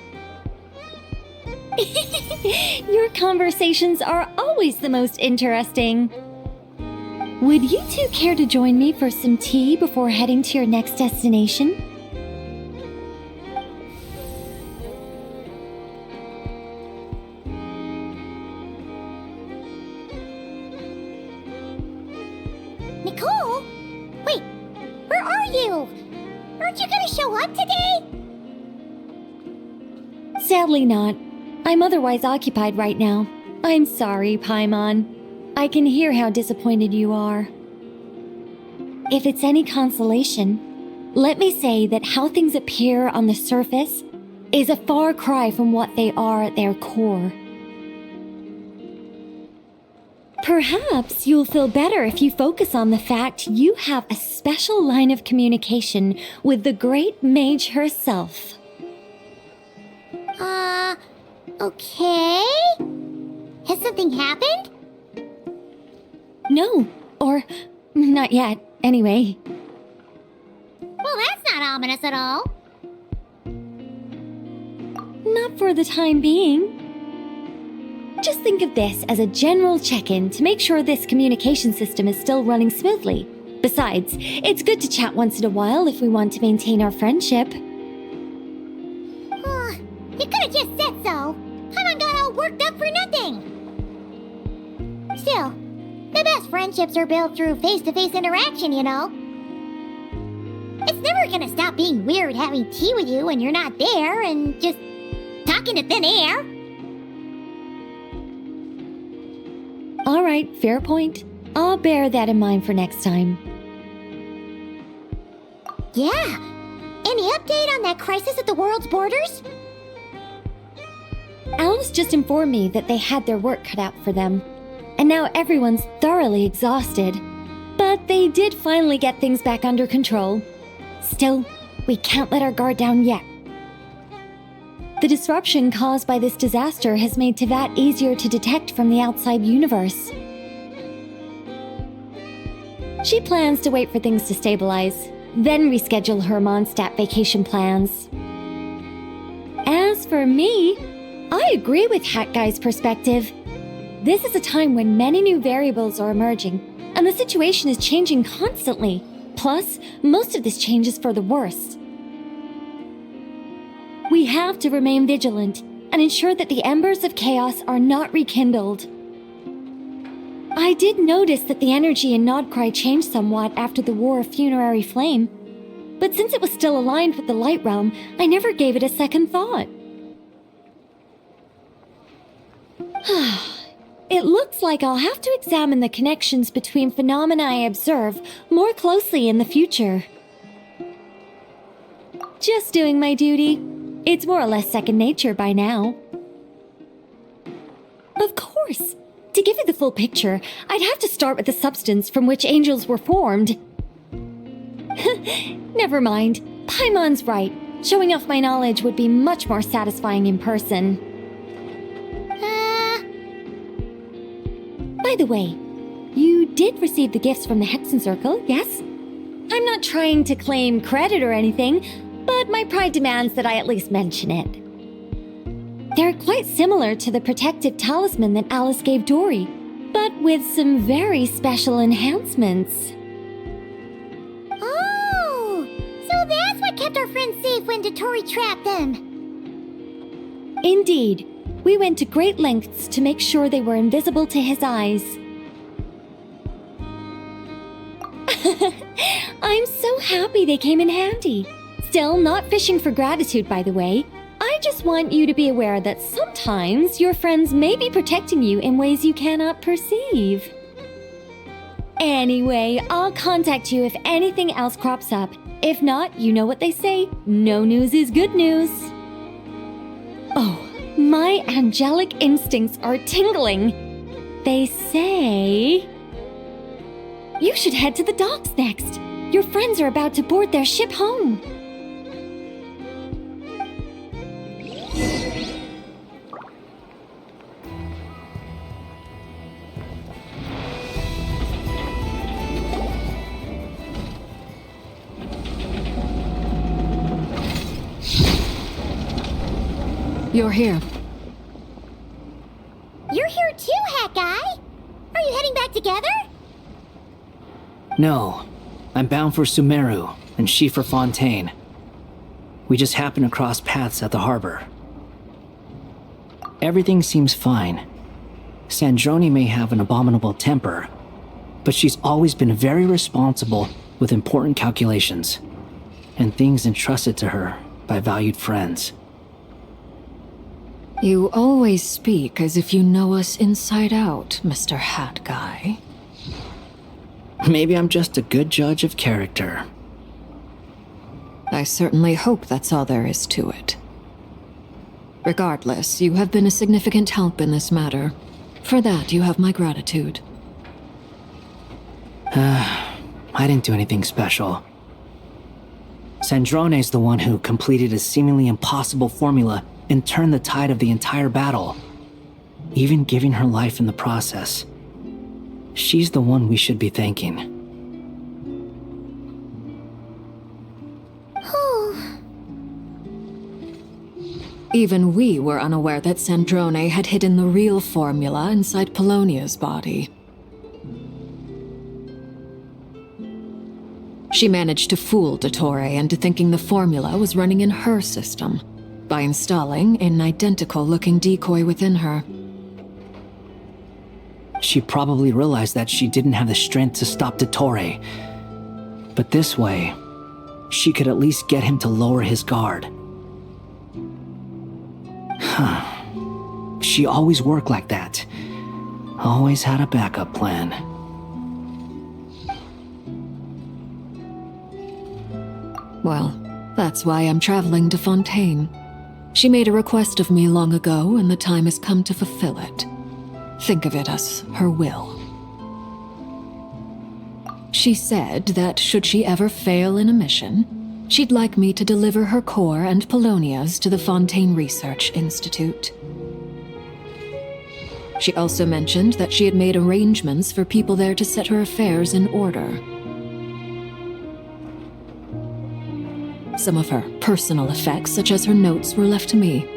Your conversations are always the most interesting. Would you two care to join me for some tea before heading to your next destination? Nicole? Wait, where are you? Aren't you gonna show up today? Sadly not. I'm otherwise occupied right now. I'm sorry, Paimon. I can hear how disappointed you are. If it's any consolation, let me say that how things appear on the surface is a far cry from what they are at their core. Perhaps you'll feel better if you focus on the fact you have a special line of communication with the great mage herself. Okay? Has something happened? No, or not yet, anyway. Well, that's not ominous at all. Not for the time being. Just think of this as a general check-in to make sure this communication system is still running smoothly. Besides, it's good to chat once in a while if we want to maintain our friendship. You could've just said so. Paimon got all worked up for nothing. Still, the best friendships are built through face-to-face interaction, you know. It's never gonna stop being weird having tea with you when you're not there and just talking to thin air. All right, fair point. I'll bear that in mind for next time. Yeah. Any update on that crisis at the world's borders? Alice just informed me that they had their work cut out for them, and now everyone's thoroughly exhausted. But they did finally get things back under control. Still, we can't let our guard down yet. The disruption caused by this disaster has made Teyvat easier to detect from the outside universe. She plans to wait for things to stabilize, then reschedule her Mondstadt vacation plans. As for me, I agree with Hat Guy's perspective. This is a time when many new variables are emerging, and the situation is changing constantly. Plus, most of this change is for the worse. We have to remain vigilant and ensure that the embers of chaos are not rekindled. I did notice that the energy in Nodcry changed somewhat after the War of Funerary Flame, but since it was still aligned with the Light Realm, I never gave it a second thought. It looks like I'll have to examine the connections between phenomena I observe more closely in the future. Just doing my duty. It's more or less second nature by now. Of course. To give you the full picture, I'd have to start with the substance from which angels were formed. Never mind. Paimon's right. Showing off my knowledge would be much more satisfying in person. By the way, you did receive the gifts from the Hexen Circle, yes? I'm not trying to claim credit or anything, but my pride demands that I at least mention it. They're quite similar to the protective talisman that Alice gave Dory, but with some very special enhancements. Oh, so that's what kept our friends safe when Dotori trapped them. Indeed. We went to great lengths to make sure they were invisible to his eyes. I'm so happy they came in handy. Still, not fishing for gratitude, by the way. I just want you to be aware that sometimes your friends may be protecting you in ways you cannot perceive. Anyway, I'll contact you if anything else crops up. If not, you know what they say, no news is good news. Oh, my angelic instincts are tingling. They say you should head to the docks next. Your friends are about to board their ship home. You're here. You're here too, Hat Guy. Are you heading back together? No. I'm bound for Sumeru, and she for Fontaine. We just happened to cross paths at the harbor. Everything seems fine. Sandrone may have an abominable temper, but she's always been very responsible with important calculations, and things entrusted to her by valued friends. You always speak as if you know us inside out, Mr. Hat Guy. Maybe I'm just a good judge of character. I certainly hope that's all there is to it. Regardless, you have been a significant help in this matter. For that, you have my gratitude. I didn't do anything special. Sandrone's the one who completed a seemingly impossible formula and turned the tide of the entire battle, even giving her life in the process. She's the one we should be thanking. Even we were unaware that Sandrone had hidden the real formula inside Polonia's body. She managed to fool Dottore into thinking the formula was running in her system by installing an identical-looking decoy within her. She probably realized that she didn't have the strength to stop Dottore. But this way, she could at least get him to lower his guard. She always worked like that. Always had a backup plan. Well, that's why I'm traveling to Fontaine. She made a request of me long ago, and the time has come to fulfill it. Think of it as her will. She said that should she ever fail in a mission, she'd like me to deliver her core and Polonia's to the Fontaine Research Institute. She also mentioned that she had made arrangements for people there to set her affairs in order. Some of her personal effects, such as her notes, were left to me.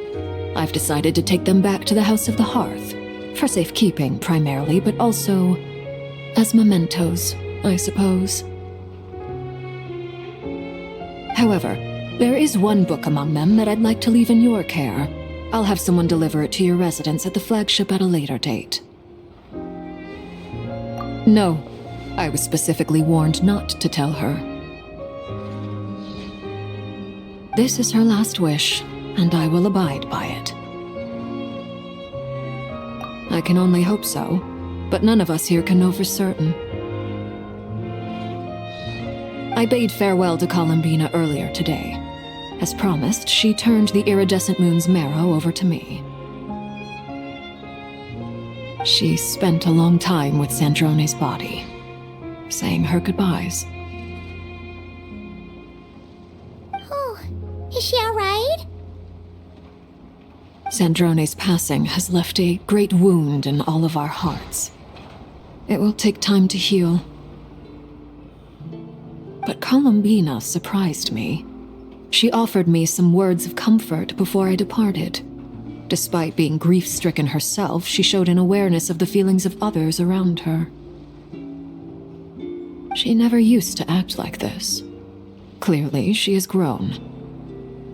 I've decided to take them back to the House of the Hearth, for safekeeping primarily, but also as mementos, I suppose. However, there is one book among them that I'd like to leave in your care. I'll have someone deliver it to your residence at the flagship at a later date. No, I was specifically warned not to tell her. This is her last wish, and I will abide by it. I can only hope so, but none of us here can know for certain. I bade farewell to Columbina earlier today. As promised, she turned the iridescent moon's marrow over to me. She spent a long time with Sandrone's body, saying her goodbyes. Is she alright? Sandrone's passing has left a great wound in all of our hearts. It will take time to heal. But Columbina surprised me. She offered me some words of comfort before I departed. Despite being grief-stricken herself, she showed an awareness of the feelings of others around her. She never used to act like this. Clearly, she has grown.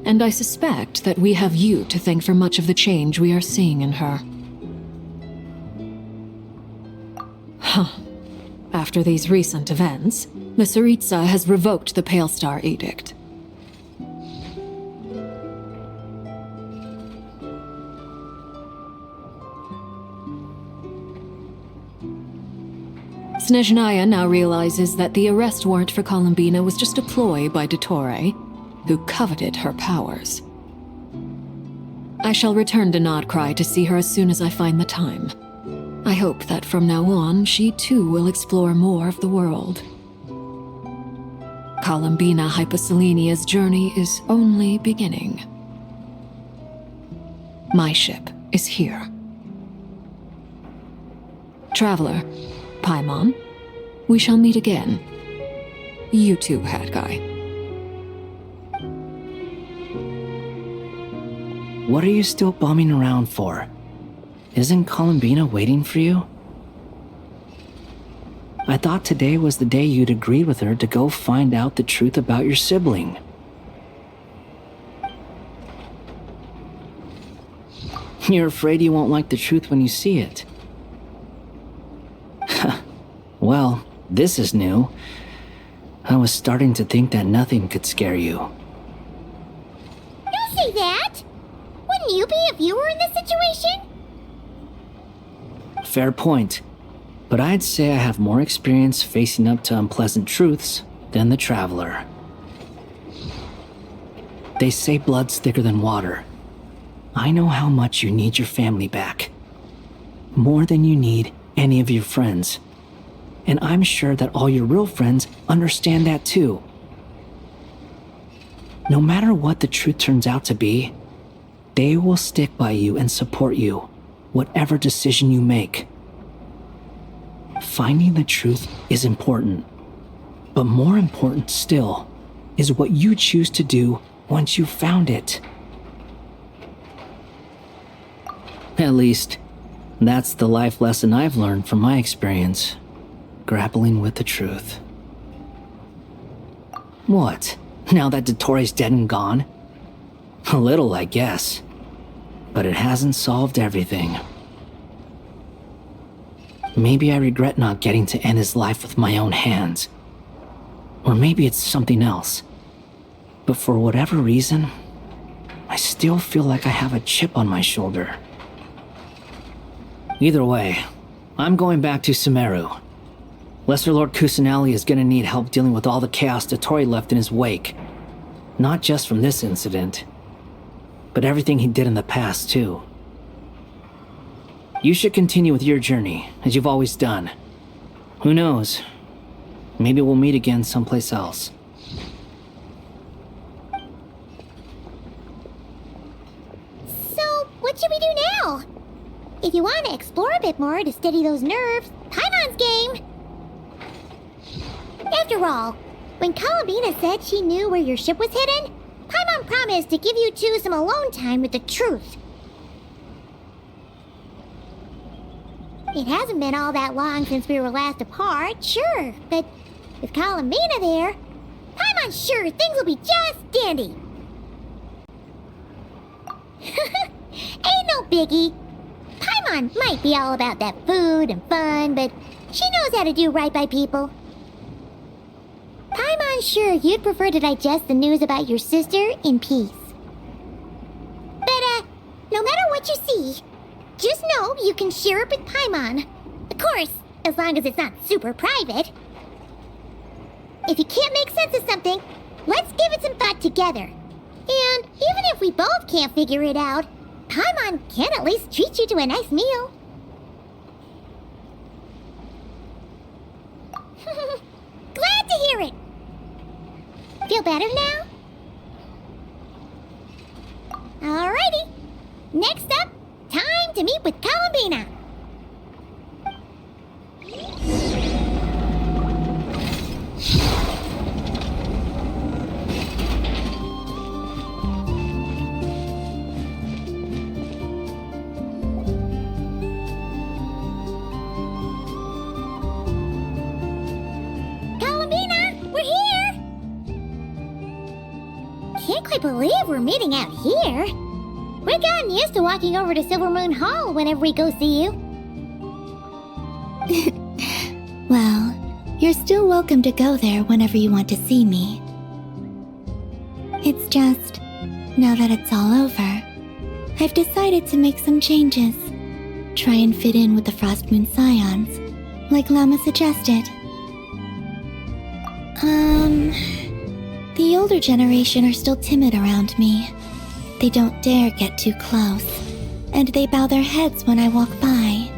And I suspect that we have you to thank for much of the change we are seeing in her. After these recent events, the Tsaritsa has revoked the Pale Star Edict. Snezhnaya now realizes that the arrest warrant for Columbina was just a ploy by Dottore, who coveted her powers. I shall return to Nodcry to see her as soon as I find the time. I hope that from now on, she too will explore more of the world. Columbina Hyposelenia's journey is only beginning. My ship is here. Traveler, Paimon, we shall meet again. You too, Hat Guy. What are you still bumming around for? Isn't Columbina waiting for you? I thought today was the day you'd agreed with her to go find out the truth about your sibling. You're afraid you won't like the truth when you see it. Well, this is new. I was starting to think that nothing could scare you. Don't say that! Wouldn't you be if you were in this situation? Fair point. But I'd say I have more experience facing up to unpleasant truths than the Traveler. They say blood's thicker than water. I know how much you need your family back. More than you need any of your friends. And I'm sure that all your real friends understand that too. No matter what the truth turns out to be, they will stick by you and support you, whatever decision you make. Finding the truth is important, but more important still is what you choose to do once you've found it. At least, that's the life lesson I've learned from my experience, grappling with the truth. What? Now that Dottore's dead and gone? A little, I guess. But it hasn't solved everything. Maybe I regret not getting to end his life with my own hands. Or maybe it's something else. But for whatever reason, I still feel like I have a chip on my shoulder. Either way, I'm going back to Sumeru. Lesser Lord Kusanali is gonna need help dealing with all the chaos Dottore left in his wake. Not just from this incident, but everything he did in the past, too. You should continue with your journey, as you've always done. Who knows? Maybe we'll meet again someplace else. So, what should we do now? If you want to explore a bit more to steady those nerves, Paimon's game! After all, when Columbina said she knew where your ship was hidden, Paimon promised to give you two some alone time with the truth. It hasn't been all that long since we were last apart, sure, but with Columbina there, Paimon's sure things will be just dandy. Ain't no biggie. Paimon might be all about that food and fun, but she knows how to do right by people. Paimon's sure you'd prefer to digest the news about your sister in peace. But, no matter what you see, just know you can share it with Paimon. Of course, as long as it's not super private. If you can't make sense of something, let's give it some thought together. And even if we both can't figure it out, Paimon can at least treat you to a nice meal. Glad to hear it. Feel better now? Alrighty. Next up, time to meet with Columbina. Can't quite believe we're meeting out here. We've gotten used to walking over to Silver Moon Hall whenever we go see you. Well, you're still welcome to go there whenever you want to see me. It's just, now that it's all over, I've decided to make some changes. Try and fit in with the Frost Moon Scions, like Llama suggested. The older generation are still timid around me. They don't dare get too close, and they bow their heads when I walk by.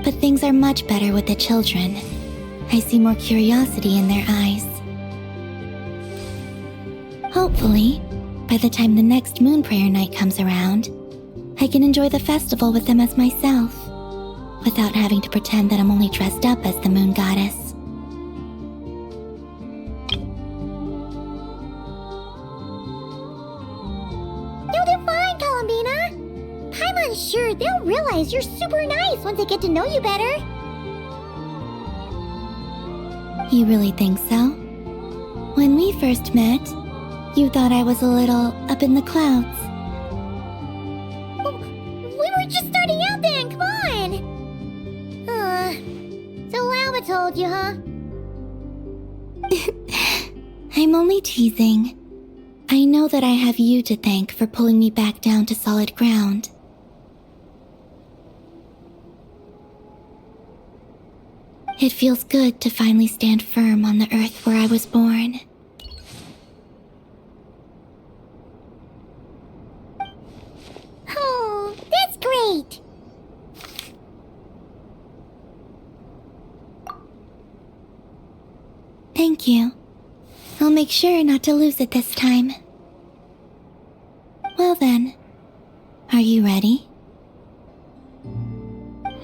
But things are much better with the children. I see more curiosity in their eyes. Hopefully, by the time the next moon prayer night comes around, I can enjoy the festival with them as myself, without having to pretend that I'm only dressed up as the moon goddess. You'll do fine, Columbina. I'm unsure they'll realize you're super nice once they get to know you better. You really think so? When we first met, you thought I was a little up in the clouds. We were just starting out then, come on! So Llama told you, huh? I'm only teasing. I know that I have you to thank for pulling me back down to solid ground. It feels good to finally stand firm on the earth where I was born. Oh, that's great! Thank you. I'll make sure not to lose it this time. Well then, are you ready?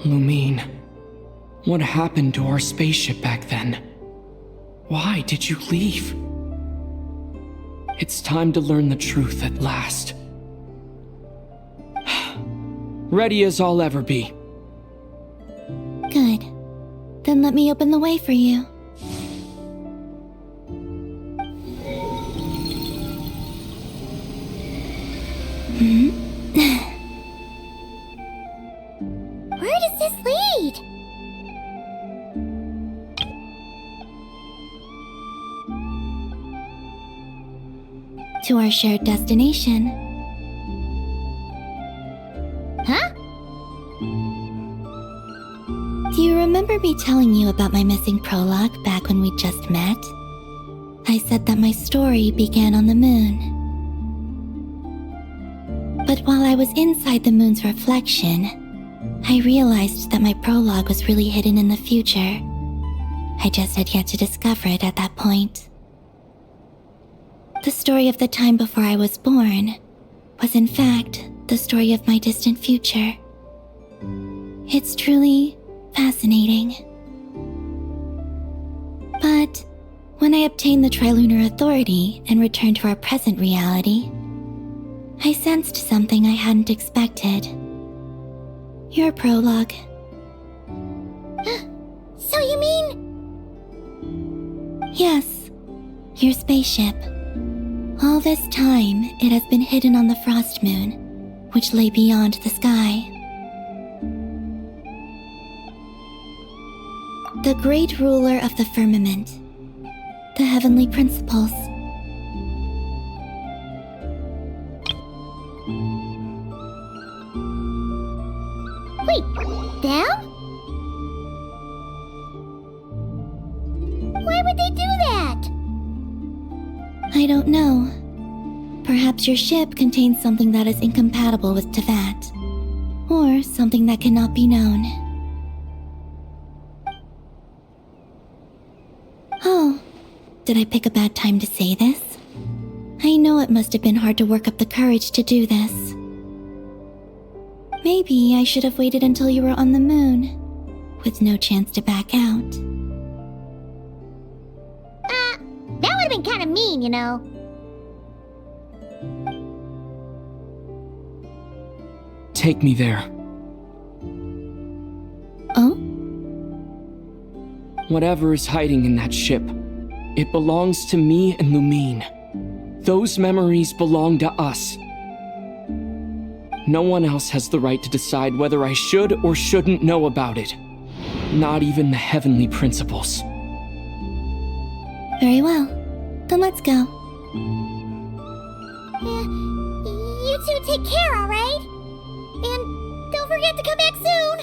Lumine, what happened to our spaceship back then? Why did you leave? It's time to learn the truth at last. Ready as I'll ever be. Good. Then let me open the way for you. Where does this lead? To our shared destination. Huh? Do you remember me telling you about my missing prologue back when we just met? I said that my story began on the moon. But while I was inside the moon's reflection, I realized that my prologue was really hidden in the future. I just had yet to discover it at that point. The story of the time before I was born was in fact the story of my distant future. It's truly fascinating. But when I obtained the Trilunar Authority and returned to our present reality, I sensed something I hadn't expected. Your prologue. So you mean... Yes, your spaceship. All this time, it has been hidden on the Frost Moon, which lay beyond the sky. The great ruler of the firmament. The heavenly principles. Wait, them? Why would they do that? I don't know. Perhaps your ship contains something that is incompatible with Tevat. Or something that cannot be known. Oh, did I pick a bad time to say this? I know it must have been hard to work up the courage to do this. Maybe I should have waited until you were on the moon, with no chance to back out. That would have been kind of mean, you know. Take me there. Oh? Whatever is hiding in that ship, it belongs to me and Lumine. Those memories belong to us. No one else has the right to decide whether I should or shouldn't know about it. Not even the heavenly principles. Very well. Then let's go. You two take care, alright? And don't forget to come back soon!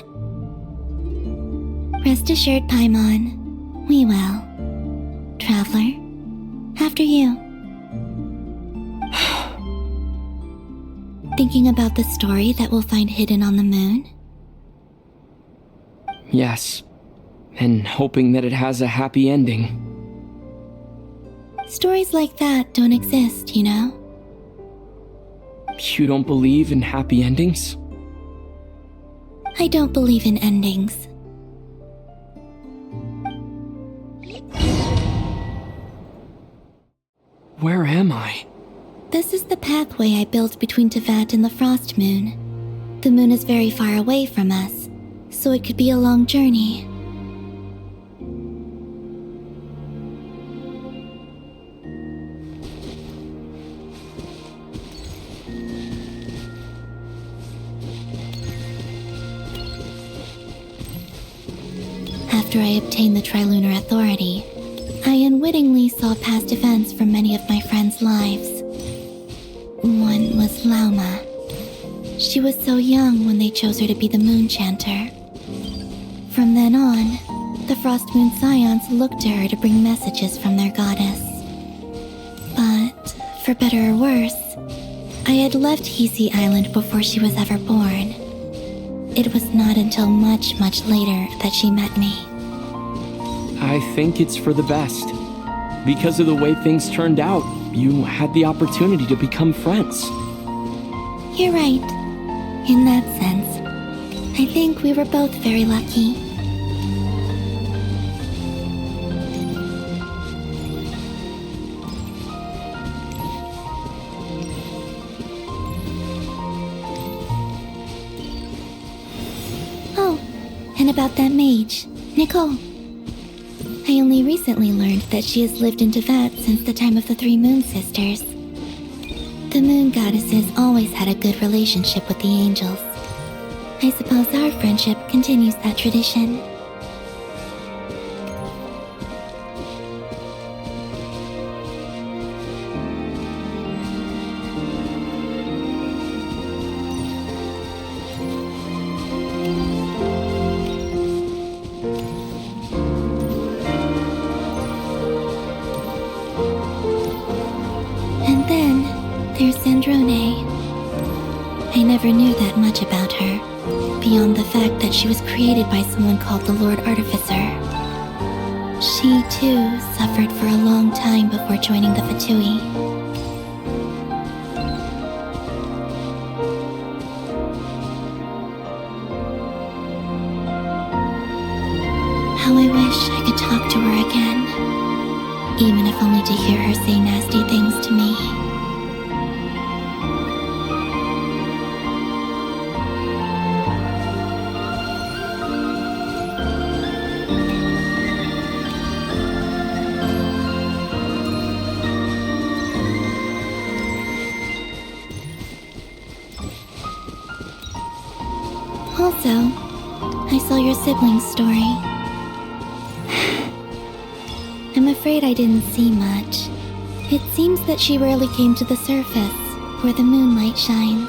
Rest assured, Paimon. We will. Traveler, after you. Thinking about the story that we'll find hidden on the moon? Yes, and hoping that it has a happy ending. Stories like that don't exist, you know? You don't believe in happy endings? I don't believe in endings. Where am I? This is the pathway I built between Teyvat and the Frost Moon. The moon is very far away from us, so it could be a long journey. After I obtained the Trilunar Authority, I unwittingly saw past events from many of my friends' lives. One was Lauma. She was so young when they chose her to be the Moon Chanter. From then on, the Frost Moon Scions looked to her to bring messages from their goddess. But, for better or worse, I had left Hisi Island before she was ever born. It was not until much, much later that she met me. I think it's for the best. Because of the way things turned out, you had the opportunity to become friends. You're right. In that sense, I think we were both very lucky. Oh, and about that mage, Nicole. I only recently learned that she has lived in Teyvat since the time of the Three Moon Sisters. The Moon Goddesses always had a good relationship with the angels. I suppose our friendship continues that tradition. I never knew that much about her, beyond the fact that she was created by someone called the Lord Artificer. She, too, suffered for a long time before joining the Fatui. How I wish I could talk to her again, even if only to hear her say nasty things to me. Also, I saw your sibling's story. I'm afraid I didn't see much. It seems that she rarely came to the surface, where the moonlight shines.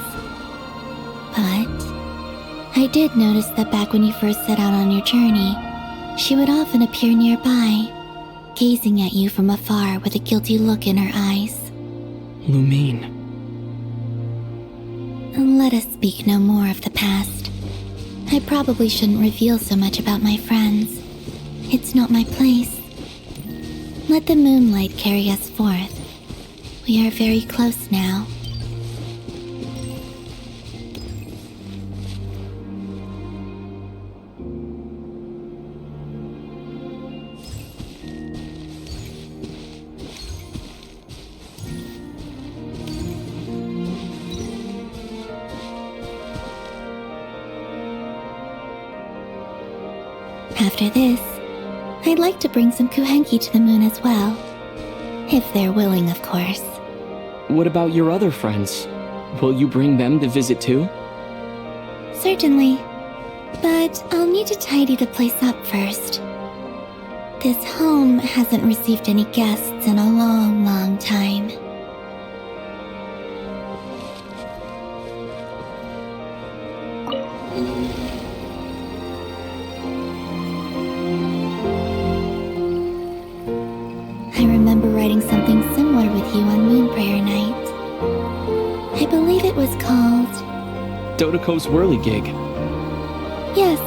But I did notice that back when you first set out on your journey, she would often appear nearby, gazing at you from afar with a guilty look in her eyes. Lumine. Let us speak no more of the past. I probably shouldn't reveal so much about my friends. It's not my place. Let the moonlight carry us forth. We are very close now. After this, I'd like to bring some Kuhenki to the moon as well. If they're willing, of course. What about your other friends? Will you bring them to visit too? Certainly. But I'll need to tidy the place up first. This home hasn't received any guests in a long, long time. Dodoko's whirligig. Yes,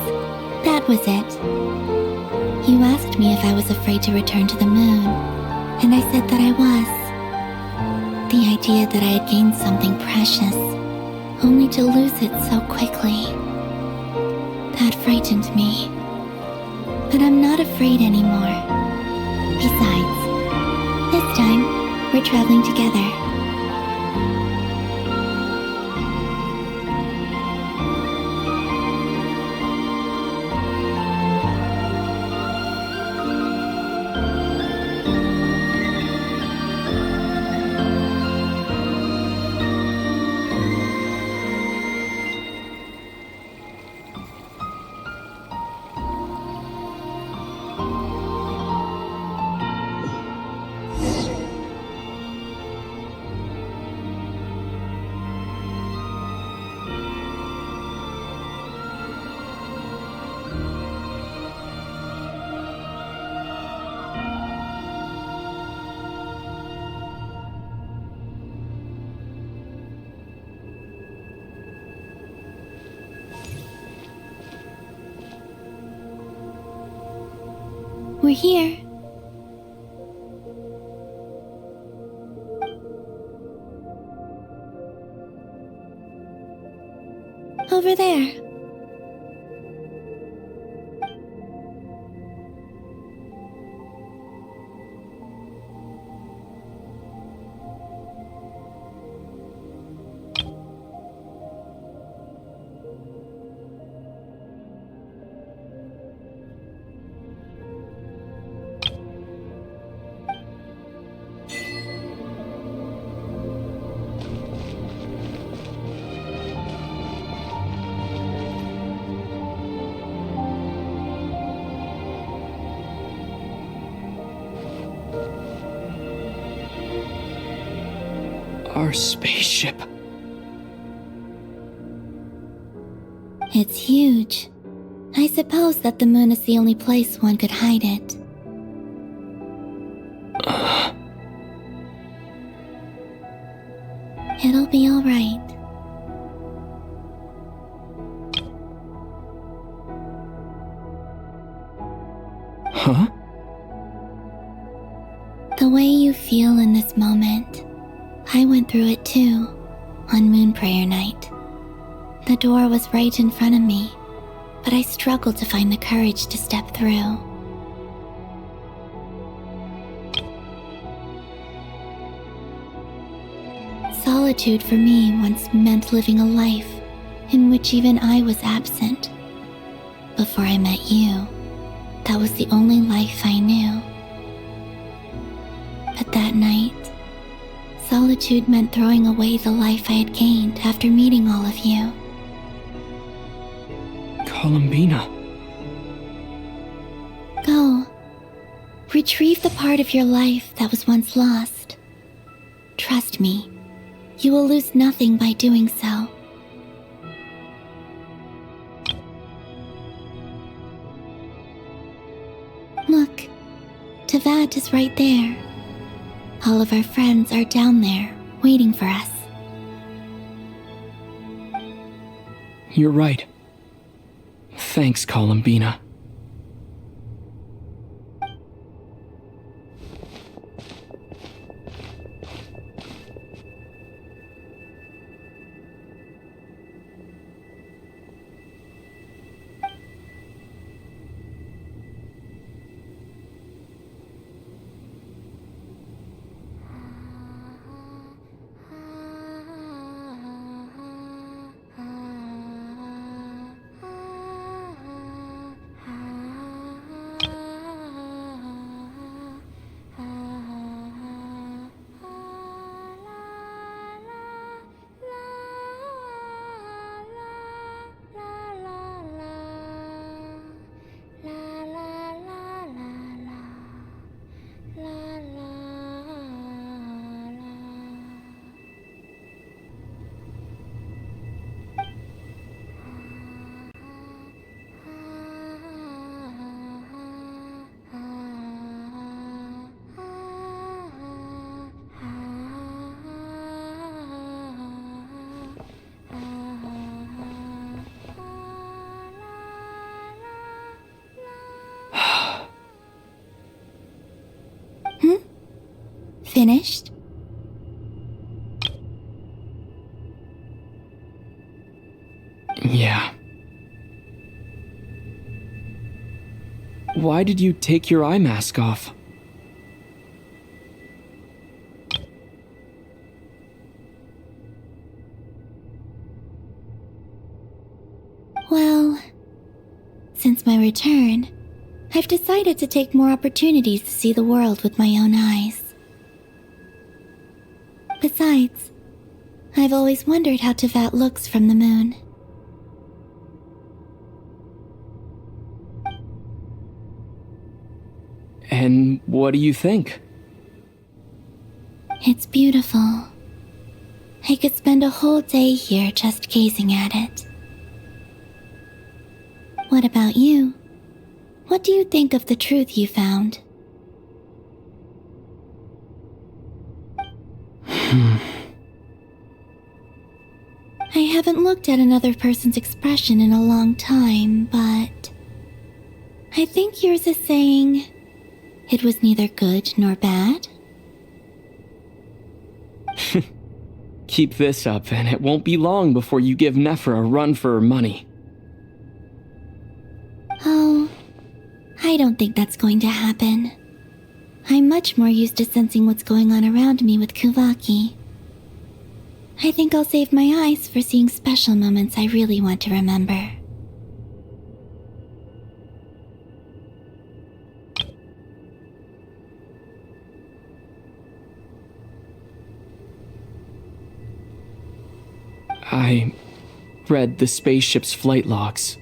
that was it. You asked me if I was afraid to return to the moon, and I said that I was. The idea that I had gained something precious, only to lose it so quickly. That frightened me. But I'm not afraid anymore. Besides, this time, we're traveling together. We're here. Over there. Our spaceship. It's huge. I suppose that the moon is the only place one could hide it. It'll be all right. Huh? The way you feel in this moment, I went through it too, on Moon Prayer Night. The door was right in front of me, but I struggled to find the courage to step through. Solitude for me once meant living a life in which even I was absent. Before I met you, that was the only life I knew. But that night, solitude meant throwing away the life I had gained after meeting all of you. Columbina. Go. Retrieve the part of your life that was once lost. Trust me, you will lose nothing by doing so. Look, Tavad is right there. All of our friends are down there, waiting for us. You're right. Thanks, Columbina. Finished? Yeah. Why did you take your eye mask off? Well, since my return, I've decided to take more opportunities to see the world with my own eyes. Besides, I've always wondered how Tevat looks from the moon. And what do you think? It's beautiful. I could spend a whole day here just gazing at it. What about you? What do you think of the truth you found? I haven't looked at another person's expression in a long time, but I think yours is saying it was neither good nor bad. Keep this up, and it won't be long before you give Nephra a run for her money. Oh, I don't think that's going to happen. I'm much more used to sensing what's going on around me with Kuvaki. I think I'll save my eyes for seeing special moments I really want to remember. I read the spaceship's flight logs.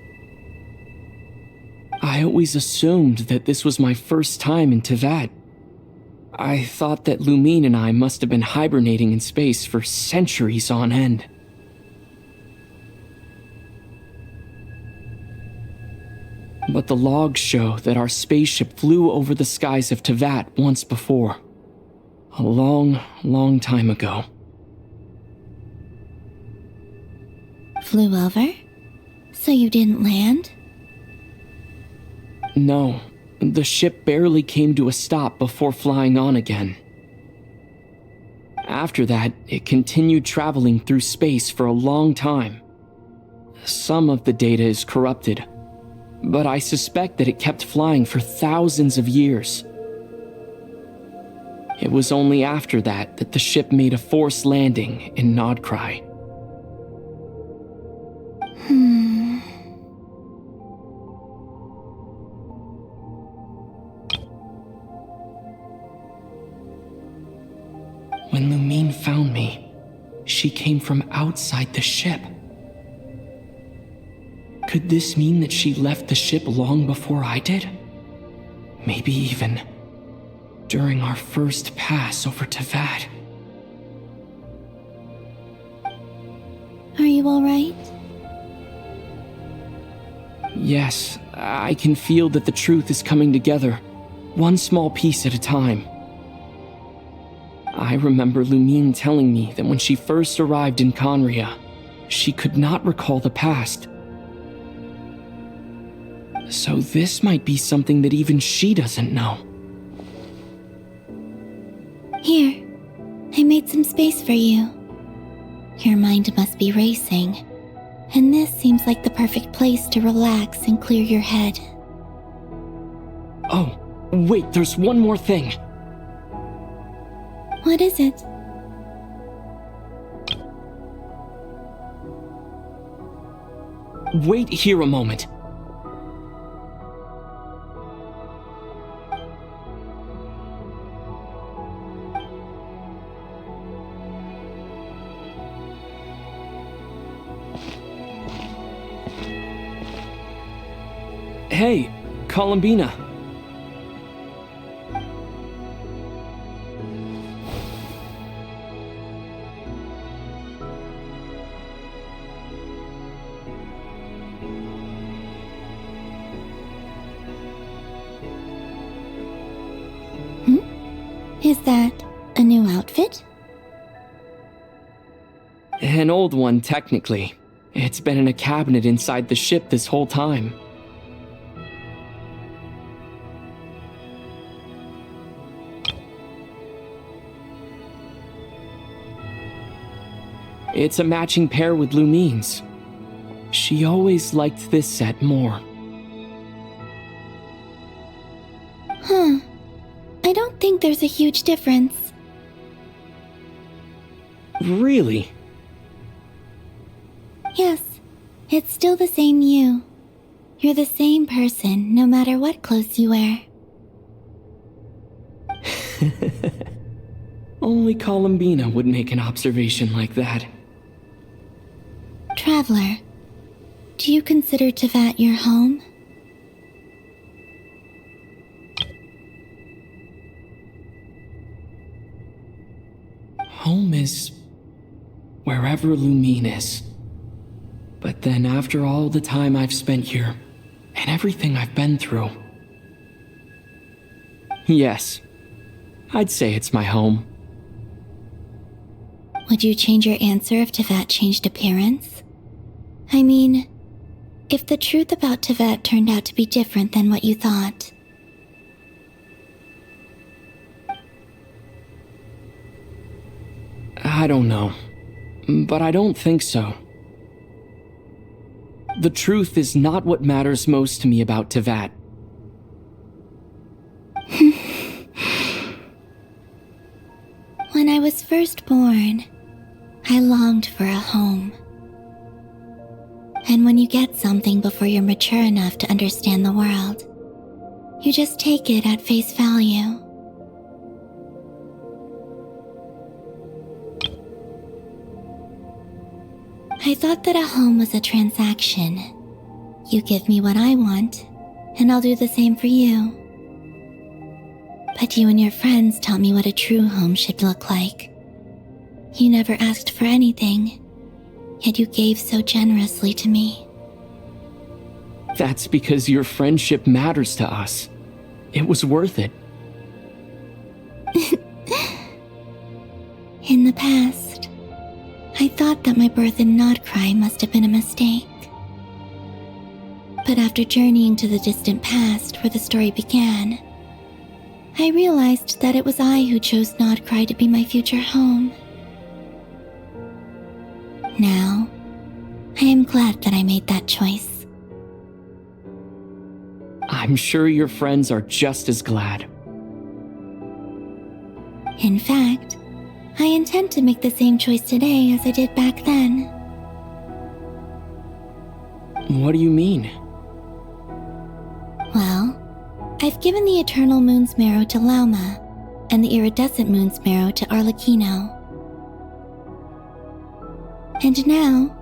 I always assumed that this was my first time in Tevat. I thought that Lumine and I must have been hibernating in space for centuries on end. But the logs show that our spaceship flew over the skies of Tevat once before. A long, long time ago. Flew over? So you didn't land? No, the ship barely came to a stop before flying on again. After that, it continued traveling through space for a long time. Some of the data is corrupted, but I suspect that it kept flying for thousands of years. It was only after that that the ship made a forced landing in Nodcry. When Lumine found me, she came from outside the ship. Could this mean that she left the ship long before I did? Maybe even during our first pass over Tevat. Are you alright? Yes, I can feel that the truth is coming together, one small piece at a time. I remember Lumine telling me that when she first arrived in Conria, she could not recall the past. So this might be something that even she doesn't know. Here, I made some space for you. Your mind must be racing, and this seems like the perfect place to relax and clear your head. Oh, wait, there's one more thing. What is it? Wait here a moment. Hey, Columbina. Is that a new outfit? An old one, technically. It's been in a cabinet inside the ship this whole time. It's a matching pair with Lumine's. She always liked this set more. Huh. I don't think there's a huge difference. Really? Yes, it's still the same you. You're the same person, no matter what clothes you wear. Only Columbina would make an observation like that. Traveler, do you consider Tevat your home? Home is wherever Lumine is. But then after all the time I've spent here, and everything I've been through, yes, I'd say it's my home. Would you change your answer if Tevat changed appearance? I mean, if the truth about Tevat turned out to be different than what you thought. I don't know, but I don't think so. The truth is not what matters most to me about Tevat. When I was first born, I longed for a home. And when you get something before you're mature enough to understand the world, you just take it at face value. I thought that a home was a transaction. You give me what I want, and I'll do the same for you. But you and your friends taught me what a true home should look like. You never asked for anything, yet you gave so generously to me. That's because your friendship matters to us. It was worth it. In the past, I thought that my birth in Nodcry must have been a mistake. But after journeying to the distant past where the story began, I realized that it was I who chose Nodcry to be my future home. Now, I am glad that I made that choice. I'm sure your friends are just as glad. In fact, I intend to make the same choice today as I did back then. What do you mean? Well, I've given the Eternal Moon's Marrow to Lauma, and the Iridescent Moon's Marrow to Arlecchino. And now,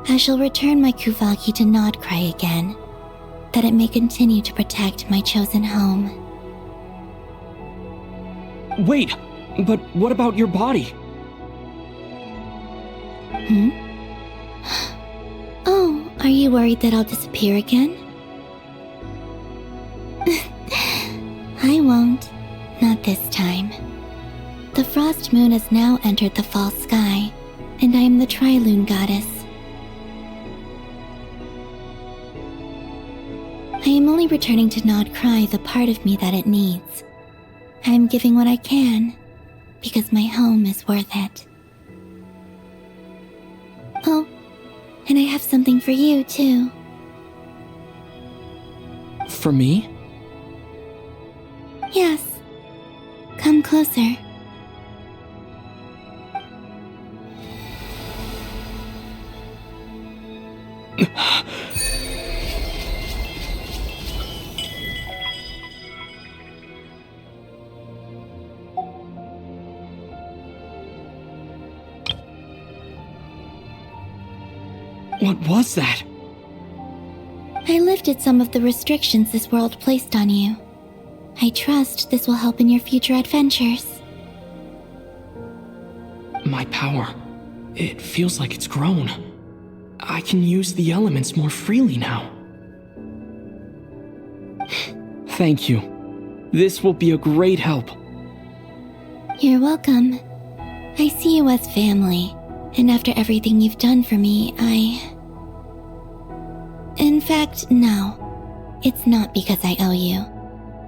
I shall return my Kuvagi to Nodcry again, that it may continue to protect my chosen home. Wait, but what about your body? Oh, are you worried that I'll disappear again? I won't. Not this time. The Frost Moon has now entered the fall sky, and I am the Trilune Goddess. I am only returning to Nodcry the part of me that it needs. I am giving what I can, because my home is worth it. Oh, and I have something for you, too. For me? Yes. Come closer. What was that? I lifted some of the restrictions this world placed on you. I trust this will help in your future adventures. My power. It feels like it's grown. I can use the elements more freely now. Thank you. This will be a great help. You're welcome. I see you as family, and after everything you've done for me, In fact, no. It's not because I owe you.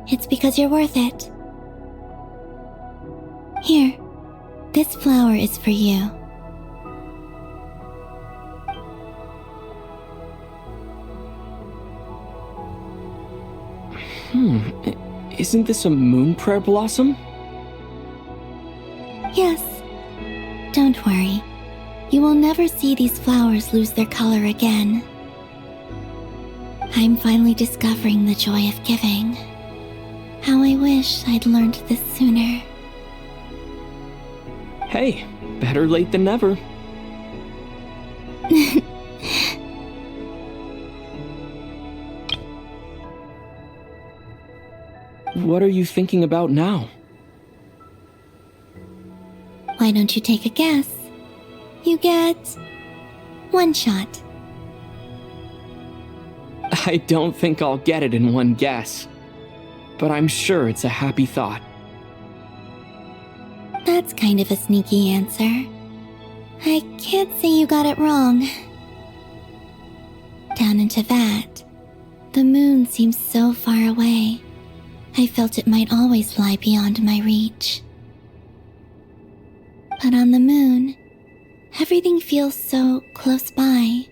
It's because you're worth it. Here, this flower is for you. Isn't this a moon prayer blossom? Yes. Don't worry. You will never see these flowers lose their color again. I'm finally discovering the joy of giving. How I wish I'd learned this sooner. Hey, better late than never. What are you thinking about now? Why don't you take a guess? You get 1 shot. I don't think I'll get it in one guess, but I'm sure it's a happy thought. That's kind of a sneaky answer. I can't say you got it wrong. Down in Tibet, the moon seems so far away. I felt it might always lie beyond my reach. But on the moon, everything feels so close by.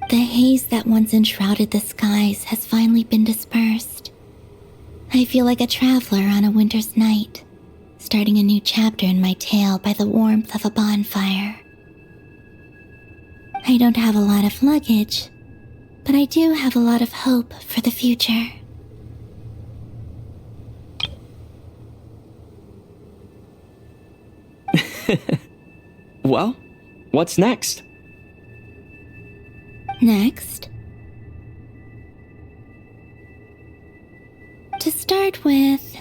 The haze that once enshrouded the skies has finally been dispersed. I feel like a traveler on a winter's night, starting a new chapter in my tale by the warmth of a bonfire. I don't have a lot of luggage, but I do have a lot of hope for the future. Well, what's next? Next? To start with,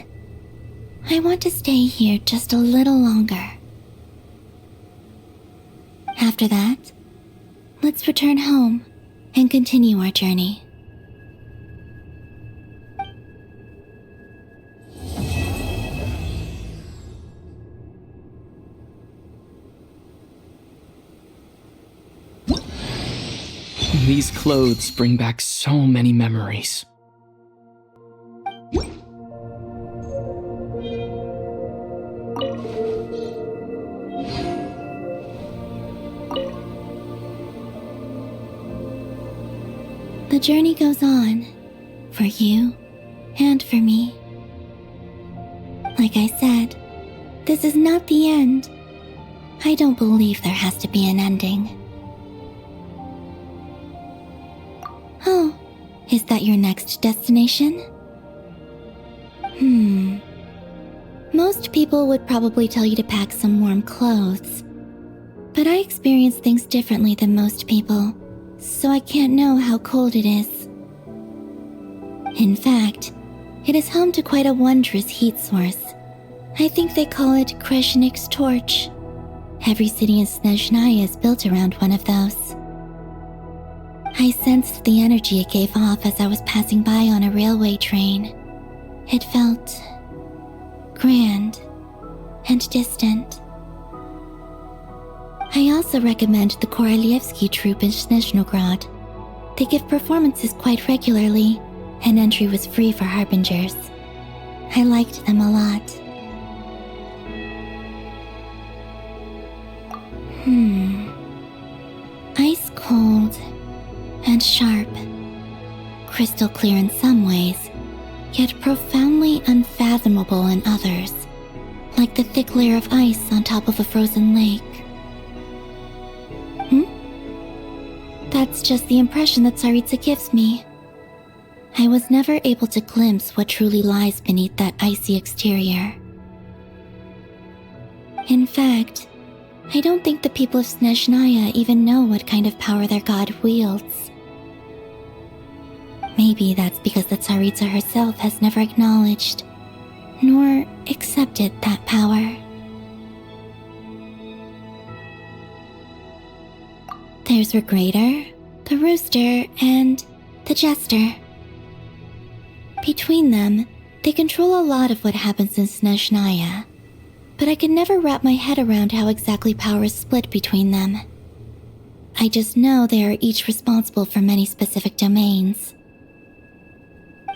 I want to stay here just a little longer. After that, let's return home and continue our journey. These clothes bring back so many memories. The journey goes on, for you and for me. Like I said, this is not the end. I don't believe there has to be an ending. Oh, is that your next destination? Most people would probably tell you to pack some warm clothes. But I experience things differently than most people, so I can't know how cold it is. In fact, it is home to quite a wondrous heat source. I think they call it Kreshnik's torch. Every city in Snezhnaya is built around one of those. I sensed the energy it gave off as I was passing by on a railway train. It felt grand and distant. I also recommend the Korolievsky troupe in Snezhnograd. They give performances quite regularly, and entry was free for harbingers. I liked them a lot. Ice cold and sharp, crystal clear in some ways, yet profoundly unfathomable in others, like the thick layer of ice on top of a frozen lake. That's just the impression that Tsaritsa gives me. I was never able to glimpse what truly lies beneath that icy exterior. In fact, I don't think the people of Snezhnaya even know what kind of power their god wields. Maybe that's because the Tsaritsa herself has never acknowledged, nor accepted that power. There's Regrator, the Rooster, and the Jester. Between them, they control a lot of what happens in Snezhnaya, but I can never wrap my head around how exactly power is split between them. I just know they are each responsible for many specific domains.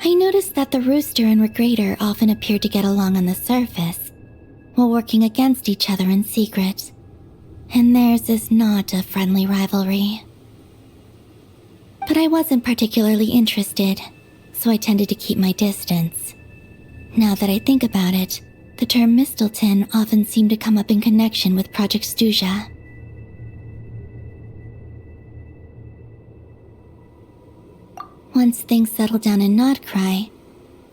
I noticed that the Rooster and Regrator often appear to get along on the surface, while working against each other in secret, and theirs is not a friendly rivalry. But I wasn't particularly interested. so I tended to keep my distance. Now that I think about it, the term Mistelton often seemed to come up in connection with Project Stuja. Once things settle down in Nodcry,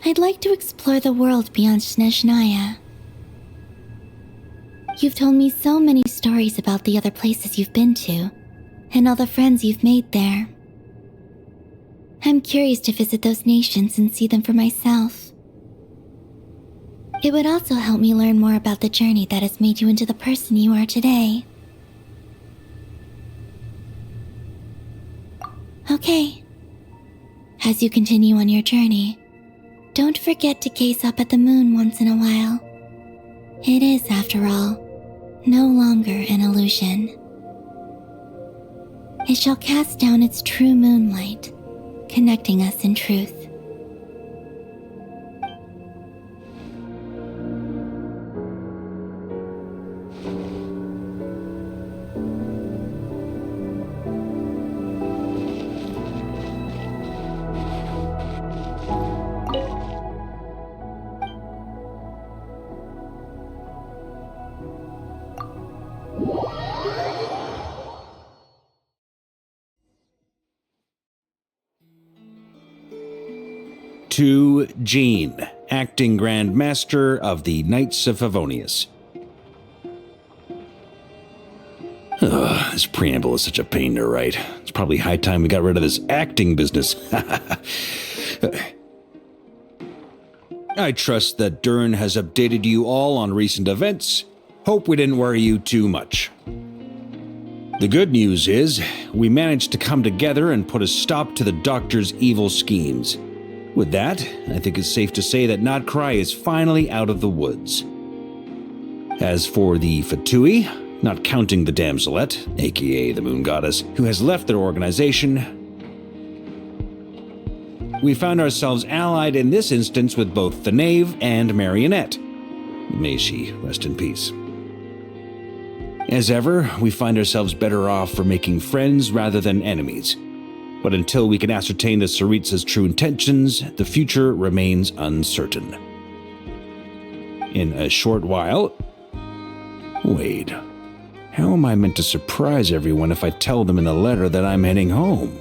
I'd like to explore the world beyond Snezhnaya. You've told me so many stories about the other places you've been to, and all the friends you've made there. I'm curious to visit those nations and see them for myself. It would also help me learn more about the journey that has made you into the person you are today. Okay. As you continue on your journey, don't forget to gaze up at the moon once in a while. It is, after all, no longer an illusion. It shall cast down its true moonlight, connecting us in truth. To Jean, acting Grand Master of the Knights of Favonius. This preamble is such a pain to write. It's probably high time we got rid of this acting business. I trust that Dern has updated you all on recent events. Hope we didn't worry you too much. The good news is, we managed to come together and put a stop to the Doctor's evil schemes. With that, I think it's safe to say that Nodcry is finally out of the woods. As for the Fatui, not counting the Damselette, aka the Moon Goddess, who has left their organization, we found ourselves allied in this instance with both the Knave and Marionette. May she rest in peace. As ever, we find ourselves better off for making friends rather than enemies. But until we can ascertain the Tsaritsa's true intentions, the future remains uncertain. In a short while... Wait, how am I meant to surprise everyone if I tell them in the letter that I'm heading home?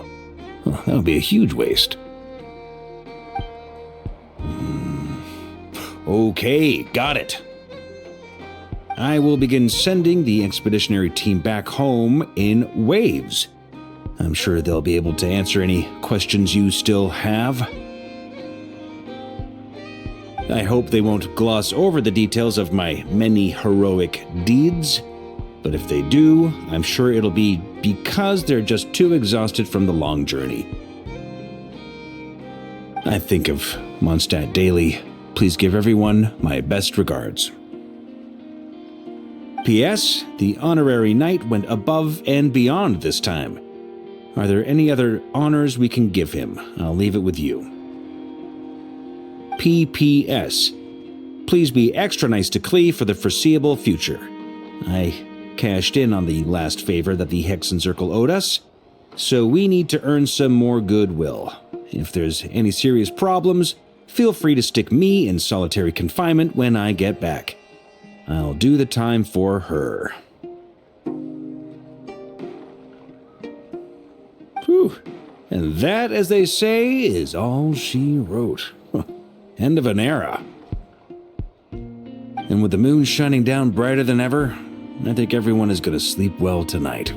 Well, that would be a huge waste. Okay, got it. I will begin sending the expeditionary team back home in waves. I'm sure they'll be able to answer any questions you still have. I hope they won't gloss over the details of my many heroic deeds, but if they do, I'm sure it'll be because they're just too exhausted from the long journey. I think of Mondstadt daily. Please give everyone my best regards. P.S. The honorary knight went above and beyond this time. Are there any other honors we can give him? I'll leave it with you. P.P.S. Please be extra nice to Klee for the foreseeable future. I cashed in on the last favor that the Hexen Circle owed us, so we need to earn some more goodwill. If there's any serious problems, feel free to stick me in solitary confinement when I get back. I'll do the time for her. Whew. And that, as they say, is all she wrote. End of an era. And with the moon shining down brighter than ever, I think everyone is going to sleep well tonight.